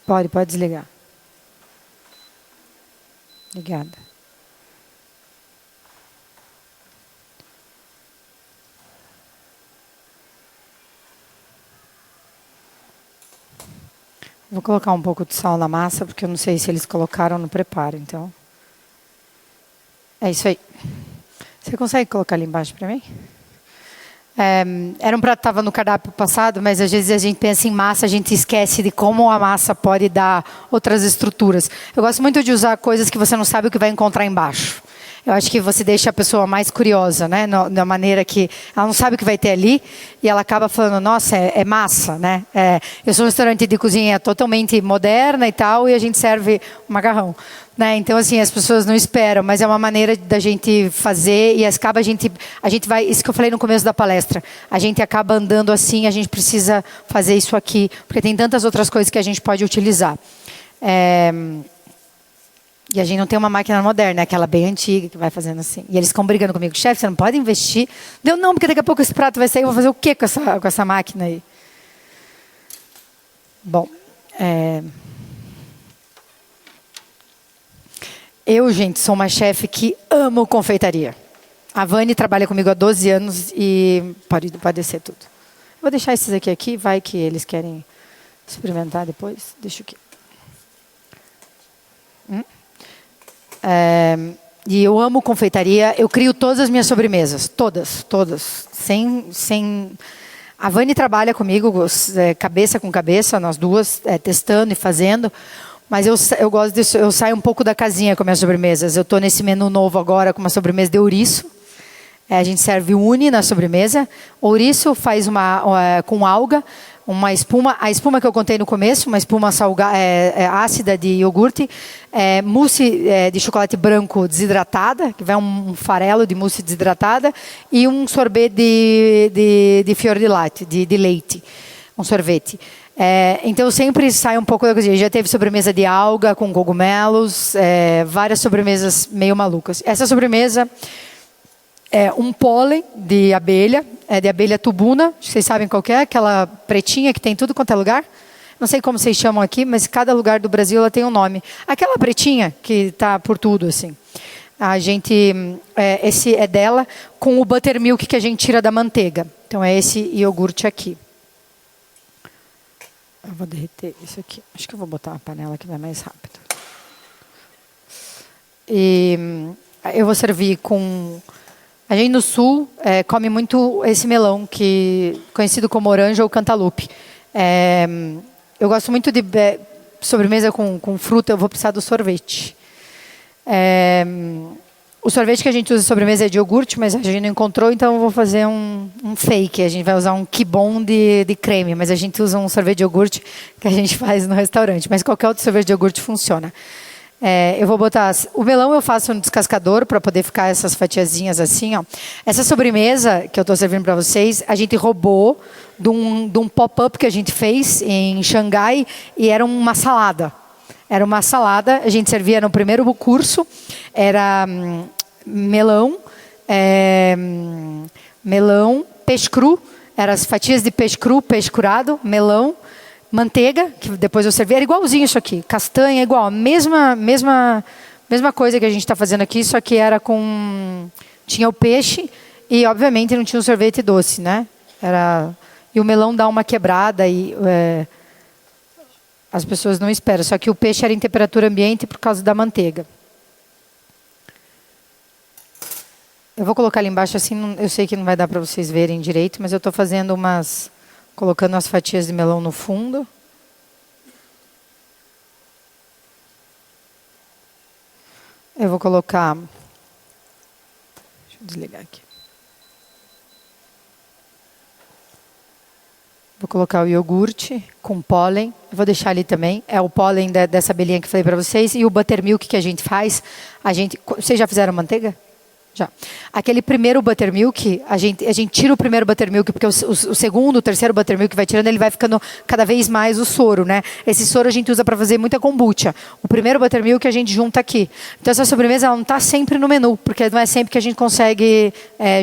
Pode desligar. Obrigada. Vou colocar um pouco de sal na massa, porque eu não sei se eles colocaram no preparo, então. É isso aí. Você consegue colocar ali embaixo para mim? Era um prato que estava no cardápio passado, mas às vezes a gente pensa em massa, a gente esquece de como a massa pode dar outras estruturas. Eu gosto muito de usar coisas que você não sabe o que vai encontrar embaixo. Eu acho que você deixa a pessoa mais curiosa, né? Da maneira que ela não sabe o que vai ter ali e ela acaba falando, nossa, é massa, né? Eu sou um restaurante de cozinha totalmente moderna e tal, e a gente serve um macarrão. Né? Então, assim, as pessoas não esperam, mas é uma maneira da gente fazer e acaba a gente vai, isso que eu falei no começo da palestra, a gente acaba andando assim, a gente precisa fazer isso aqui, porque tem tantas outras coisas que a gente pode utilizar. E a gente não tem uma máquina moderna, aquela bem antiga que vai fazendo assim. E eles ficam brigando comigo, chefe, você não pode investir? Deu não, porque daqui a pouco esse prato vai sair, eu vou fazer o quê com essa máquina aí? Bom, eu, gente, sou uma chefe que amo confeitaria. A Vani trabalha comigo há 12 anos e pode descer tudo. Vou deixar esses aqui, vai que eles querem experimentar depois. Deixa aqui. E eu amo confeitaria, eu crio todas as minhas sobremesas, todas. A Vani trabalha comigo, cabeça com cabeça, nós duas, testando e fazendo. Mas eu gosto disso, eu saio um pouco da casinha com minhas sobremesas. Eu estou nesse menu novo agora com uma sobremesa de ouriço. A gente serve uni na sobremesa. Ouriço faz com alga, uma espuma. A espuma que eu contei no começo, uma espuma ácida de iogurte. Mousse de chocolate branco desidratada, que vai um farelo de mousse desidratada. E um sorvete de fior de latte, de leite. Um sorvete. Então sempre sai um pouco da cozinha. Já teve sobremesa de alga com cogumelos, várias sobremesas meio malucas. Essa sobremesa é um pólen de abelha tubuna. Vocês sabem qual que é? Aquela pretinha que tem tudo quanto é lugar. Não sei como vocês chamam aqui, mas cada lugar do Brasil ela tem um nome. Aquela pretinha que está por tudo assim. Esse é dela com o buttermilk que a gente tira da manteiga. Então é esse iogurte aqui. Eu vou derreter isso aqui. Acho que eu vou botar uma panela que vai mais rápido. E eu vou servir com... A gente no sul come muito esse melão, conhecido como oranja ou cantaloupe. Eu gosto muito de sobremesa com fruta, eu vou precisar do sorvete. O sorvete que a gente usa sobremesa é de iogurte, mas a gente não encontrou, então eu vou fazer um fake. A gente vai usar um Kibon de creme, mas a gente usa um sorvete de iogurte que a gente faz no restaurante. Mas qualquer outro sorvete de iogurte funciona. Eu vou botar... O melão eu faço no descascador para poder ficar essas fatiazinhas assim, ó. Essa sobremesa que eu estou servindo para vocês, a gente roubou de um pop-up que a gente fez em Xangai e era uma salada. Era uma salada, a gente servia no primeiro curso, era melão, peixe cru, eram as fatias de peixe cru, peixe curado, melão, manteiga, que depois eu servi, era igualzinho isso aqui, castanha, igual, a mesma coisa que a gente está fazendo aqui, só que era com... Tinha o peixe e, obviamente, não tinha o sorvete doce, né? E o melão dá uma quebrada e... as pessoas não esperam, só que o peixe era em temperatura ambiente por causa da manteiga. Eu vou colocar ali embaixo assim, eu sei que não vai dar para vocês verem direito, mas eu estou fazendo colocando as fatias de melão no fundo. Eu vou colocar... Deixa eu desligar aqui. Vou colocar o iogurte com pólen. Eu vou deixar ali também. É o pólen dessa abelhinha que eu falei para vocês. E o buttermilk que a gente faz. Vocês já fizeram manteiga? Já. Aquele primeiro buttermilk, a gente tira o primeiro buttermilk, porque o segundo, o terceiro buttermilk vai tirando, ele vai ficando cada vez mais o soro, né? Esse soro a gente usa para fazer muita kombucha. O primeiro buttermilk a gente junta aqui. Então essa sobremesa ela não está sempre no menu, porque não é sempre que a gente consegue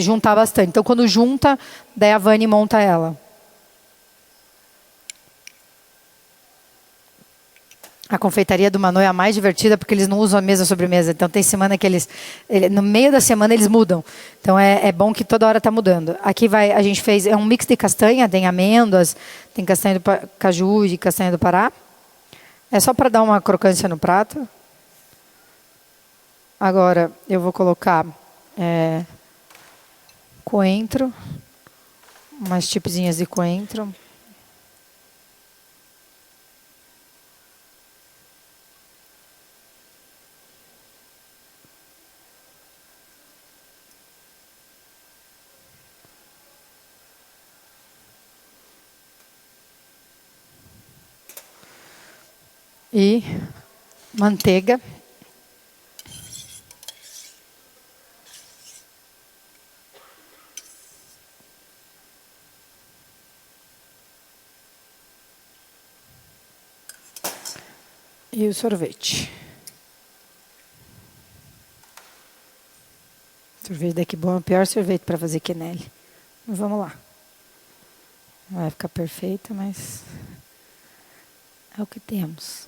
juntar bastante. Então quando junta, daí a Vani monta ela. A confeitaria do Manu é a mais divertida porque eles não usam a mesma sobremesa. Então tem semana que no meio da semana eles mudam. Então é bom que toda hora está mudando. Aqui a gente fez um mix de castanha, tem amêndoas, tem castanha do caju e castanha do Pará. É só para dar uma crocância no prato. Agora eu vou colocar coentro, umas tipzinhas de coentro. E manteiga. E o sorvete. Sorvete daqui bom é o pior sorvete para fazer quenelle. Vamos lá. Não vai ficar perfeito, mas é o que temos.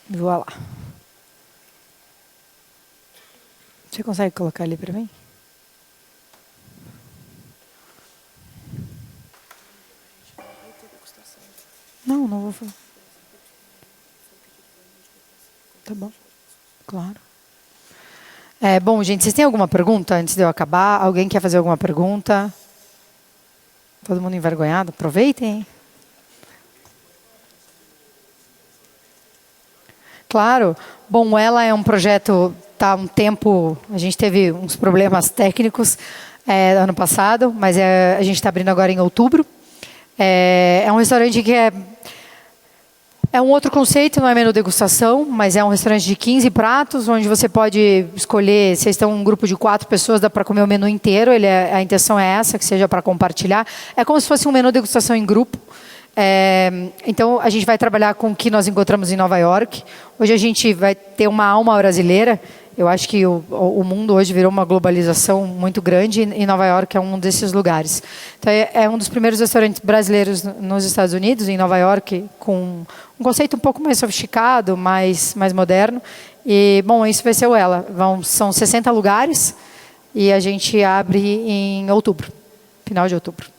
Voilá. Você consegue colocar ali para mim? Não vou fazer. Tá bom. Claro. Bom, gente, vocês têm alguma pergunta antes de eu acabar? Alguém quer fazer alguma pergunta? Todo mundo envergonhado? Aproveitem. Claro. Bom, ela é um projeto, tá há um tempo, a gente teve uns problemas técnicos ano passado, mas a gente está abrindo agora em outubro. É um restaurante que é um outro conceito, não é menu degustação, mas é um restaurante de 15 pratos, onde você pode escolher, vocês estão um grupo de 4 pessoas, dá para comer o menu inteiro, a intenção é essa, que seja para compartilhar. É como se fosse um menu degustação em grupo. Então, a gente vai trabalhar com o que nós encontramos em Nova York. Hoje a gente vai ter uma alma brasileira. Eu acho que o mundo hoje virou uma globalização muito grande e Nova York é um desses lugares. Então, é um dos primeiros restaurantes brasileiros nos Estados Unidos, em Nova York, com um conceito um pouco mais sofisticado, mais moderno. E, bom, isso vai ser o Ela. São 60 lugares e a gente abre em outubro, final de outubro.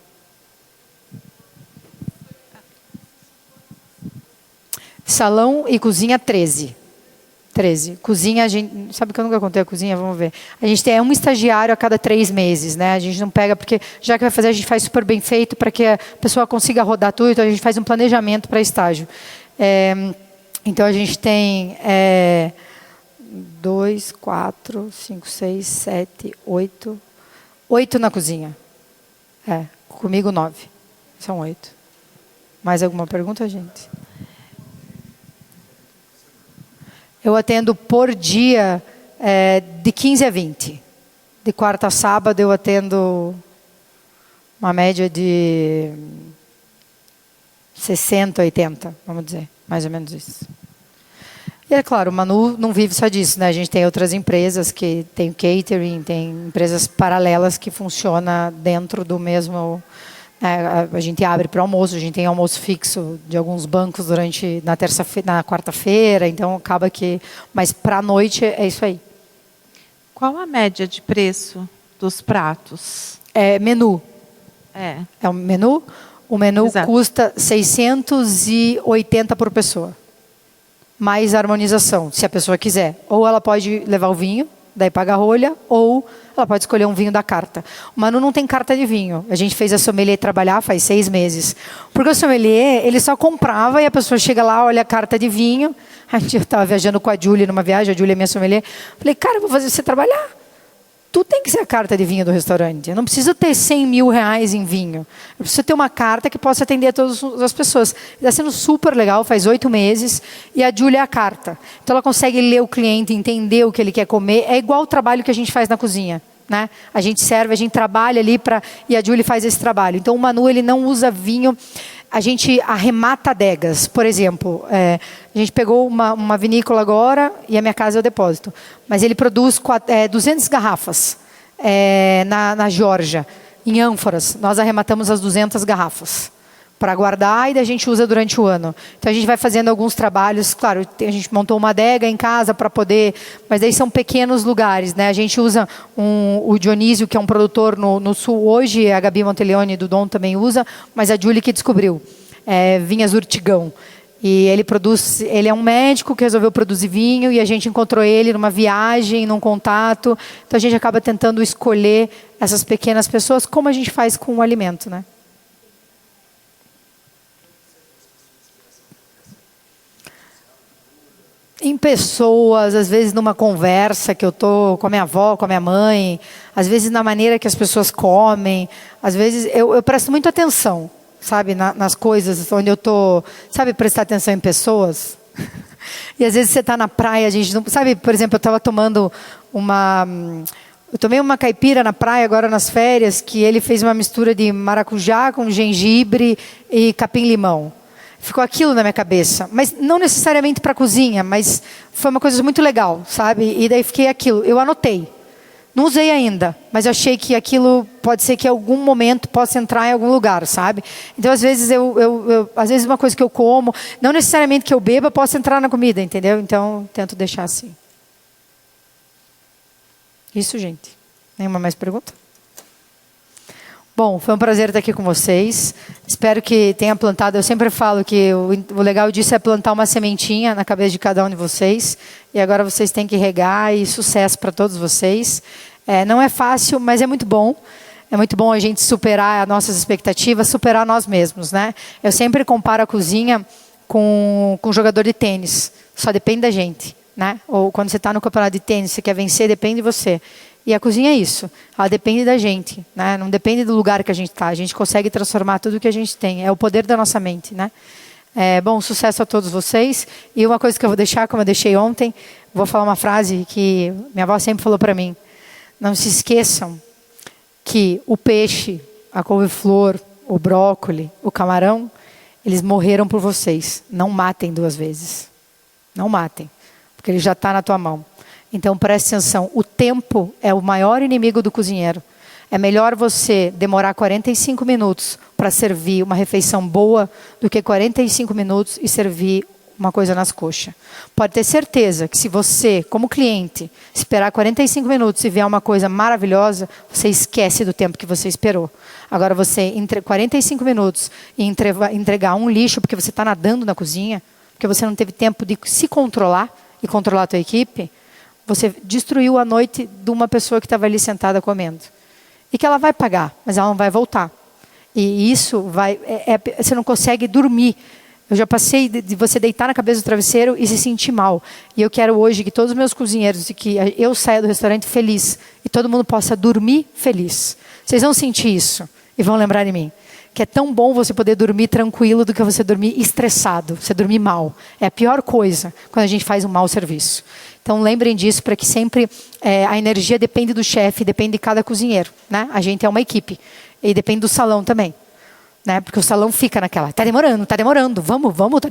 Salão e cozinha 13. Cozinha, a gente... Sabe que eu nunca contei a cozinha? Vamos ver. A gente tem um estagiário a cada 3 meses, né? A gente não pega, porque já que vai fazer, a gente faz super bem feito para que a pessoa consiga rodar tudo, então a gente faz um planejamento para estágio. Então a gente tem 2, 4, 5, 6, 7, 8. 8 na cozinha. Comigo 9. São 8. Mais alguma pergunta, gente? Eu atendo por dia de 15 a 20. De quarta a sábado eu atendo uma média de 60, 80, vamos dizer, mais ou menos isso. E é claro, o Manu não vive só disso, né? A gente tem outras empresas que tem catering, tem empresas paralelas que funcionam dentro do mesmo. A gente abre para almoço, a gente tem almoço fixo de alguns bancos na quarta-feira, então acaba que. Mas para a noite é isso aí. Qual a média de preço dos pratos? É menu. É um menu. O menu Exato. custa 680 por pessoa. Mais harmonização, se a pessoa quiser. Ou ela pode levar o vinho, daí paga a rolha, ou ela pode escolher um vinho da carta. O Manu não tem carta de vinho. A gente fez a sommelier trabalhar faz 6 meses. Porque o sommelier, ele só comprava e a pessoa chega lá, olha a carta de vinho. Eu estava viajando com a Julie numa viagem, a Julie é minha sommelier. Falei, cara, eu vou fazer você trabalhar. Tu tem que ser a carta de vinho do restaurante. Eu não preciso ter 100 mil reais em vinho. Eu preciso ter uma carta que possa atender a todas as pessoas. Está sendo super legal, faz 8 meses. E a Júlia é a carta. Então ela consegue ler o cliente, entender o que ele quer comer. É igual o trabalho que a gente faz na cozinha. Né? A gente serve, a gente trabalha ali e a Júlia faz esse trabalho. Então o Manu ele não usa vinho. A gente arremata adegas. Por exemplo, a gente pegou uma vinícola agora e a minha casa é o depósito. Mas ele produz 200 garrafas na Geórgia, em ânforas. Nós arrematamos as 200 garrafas para guardar e a gente usa durante o ano. Então a gente vai fazendo alguns trabalhos. Claro, a gente montou uma adega em casa para poder... Mas aí são pequenos lugares. Né? A gente usa o Dionísio, que é um produtor no sul hoje. A Gabi Monteleone do Dom também usa. Mas a Julie que descobriu. Vinhas Urtigão. E ele é um médico que resolveu produzir vinho e a gente encontrou ele numa viagem, num contato. Então a gente acaba tentando escolher essas pequenas pessoas como a gente faz com o alimento, né? Em pessoas, às vezes numa conversa que eu estou com a minha avó, com a minha mãe, às vezes na maneira que as pessoas comem, às vezes eu presto muita atenção, sabe, nas coisas onde eu estou, sabe, prestar atenção em pessoas. E às vezes você está na praia, a gente não, sabe, por exemplo, eu estava tomando eu tomei uma caipira na praia agora nas férias, que ele fez uma mistura de maracujá com gengibre e capim-limão. Ficou aquilo na minha cabeça, mas não necessariamente para a cozinha, mas foi uma coisa muito legal, sabe? E daí fiquei aquilo, eu anotei. Não usei ainda, mas eu achei que aquilo pode ser que em algum momento possa entrar em algum lugar, sabe? Então, às vezes, às vezes uma coisa que eu como, não necessariamente que eu beba, possa entrar na comida, entendeu? Então, tento deixar assim. Isso, gente. Nenhuma mais pergunta? Bom, foi um prazer estar aqui com vocês. Espero que tenha plantado. Eu sempre falo que o legal disso é plantar uma sementinha na cabeça de cada um de vocês. E agora vocês têm que regar e sucesso para todos vocês. Não é fácil, mas é muito bom. É muito bom a gente superar as nossas expectativas, superar nós mesmos, né? Eu sempre comparo a cozinha com um jogador de tênis. Só depende da gente, né? Ou quando você está no campeonato de tênis, você quer vencer, depende de você. E a cozinha é isso, ela depende da gente, né? Não depende do lugar que a gente está, a gente consegue transformar tudo que a gente tem, é o poder da nossa mente, né? Bom, sucesso a todos vocês. E uma coisa que eu vou deixar, como eu deixei ontem, vou falar uma frase que minha avó sempre falou para mim: não se esqueçam que o peixe, a couve-flor, o brócolis, o camarão, eles morreram por vocês. Não matem 2 vezes, não matem, porque ele já está na tua mão. Então, preste atenção, o tempo é o maior inimigo do cozinheiro. É melhor você demorar 45 minutos para servir uma refeição boa do que 45 minutos e servir uma coisa nas coxas. Pode ter certeza que se você, como cliente, esperar 45 minutos e vier uma coisa maravilhosa, você esquece do tempo que você esperou. Agora, você, entre 45 minutos e entregar um lixo porque você está nadando na cozinha, porque você não teve tempo de se controlar e controlar a tua equipe, você destruiu a noite de uma pessoa que estava ali sentada comendo. E que ela vai pagar, mas ela não vai voltar. E isso vai... você não consegue dormir. Eu já passei de você deitar na cabeça do travesseiro e se sentir mal. E eu quero hoje que todos os meus cozinheiros, que eu saia do restaurante feliz e todo mundo possa dormir feliz. Vocês vão sentir isso e vão lembrar de mim. que é tão bom você poder dormir tranquilo do que você dormir estressado, você dormir mal. É a pior coisa quando a gente faz um mau serviço. Então lembrem disso para que sempre a energia depende do chefe, depende de cada cozinheiro, né? A gente é uma equipe e depende do salão também, né? Porque o salão fica naquela, tá demorando, vamos, tá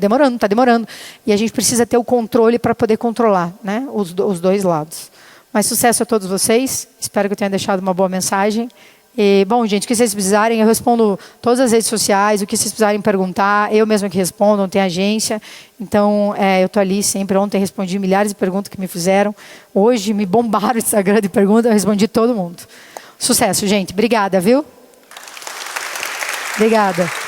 demorando. E a gente precisa ter o controle para poder controlar, né? Os dois lados. Mas sucesso a todos vocês. Espero que eu tenha deixado uma boa mensagem. E, bom, gente, o que vocês precisarem, eu respondo todas as redes sociais, o que vocês precisarem perguntar, eu mesma que respondo, não tem agência. Então, eu estou ali sempre. Ontem respondi milhares de perguntas que me fizeram. Hoje me bombaram o Instagram de perguntas, eu respondi todo mundo. Sucesso, gente. Obrigada, viu? Obrigada.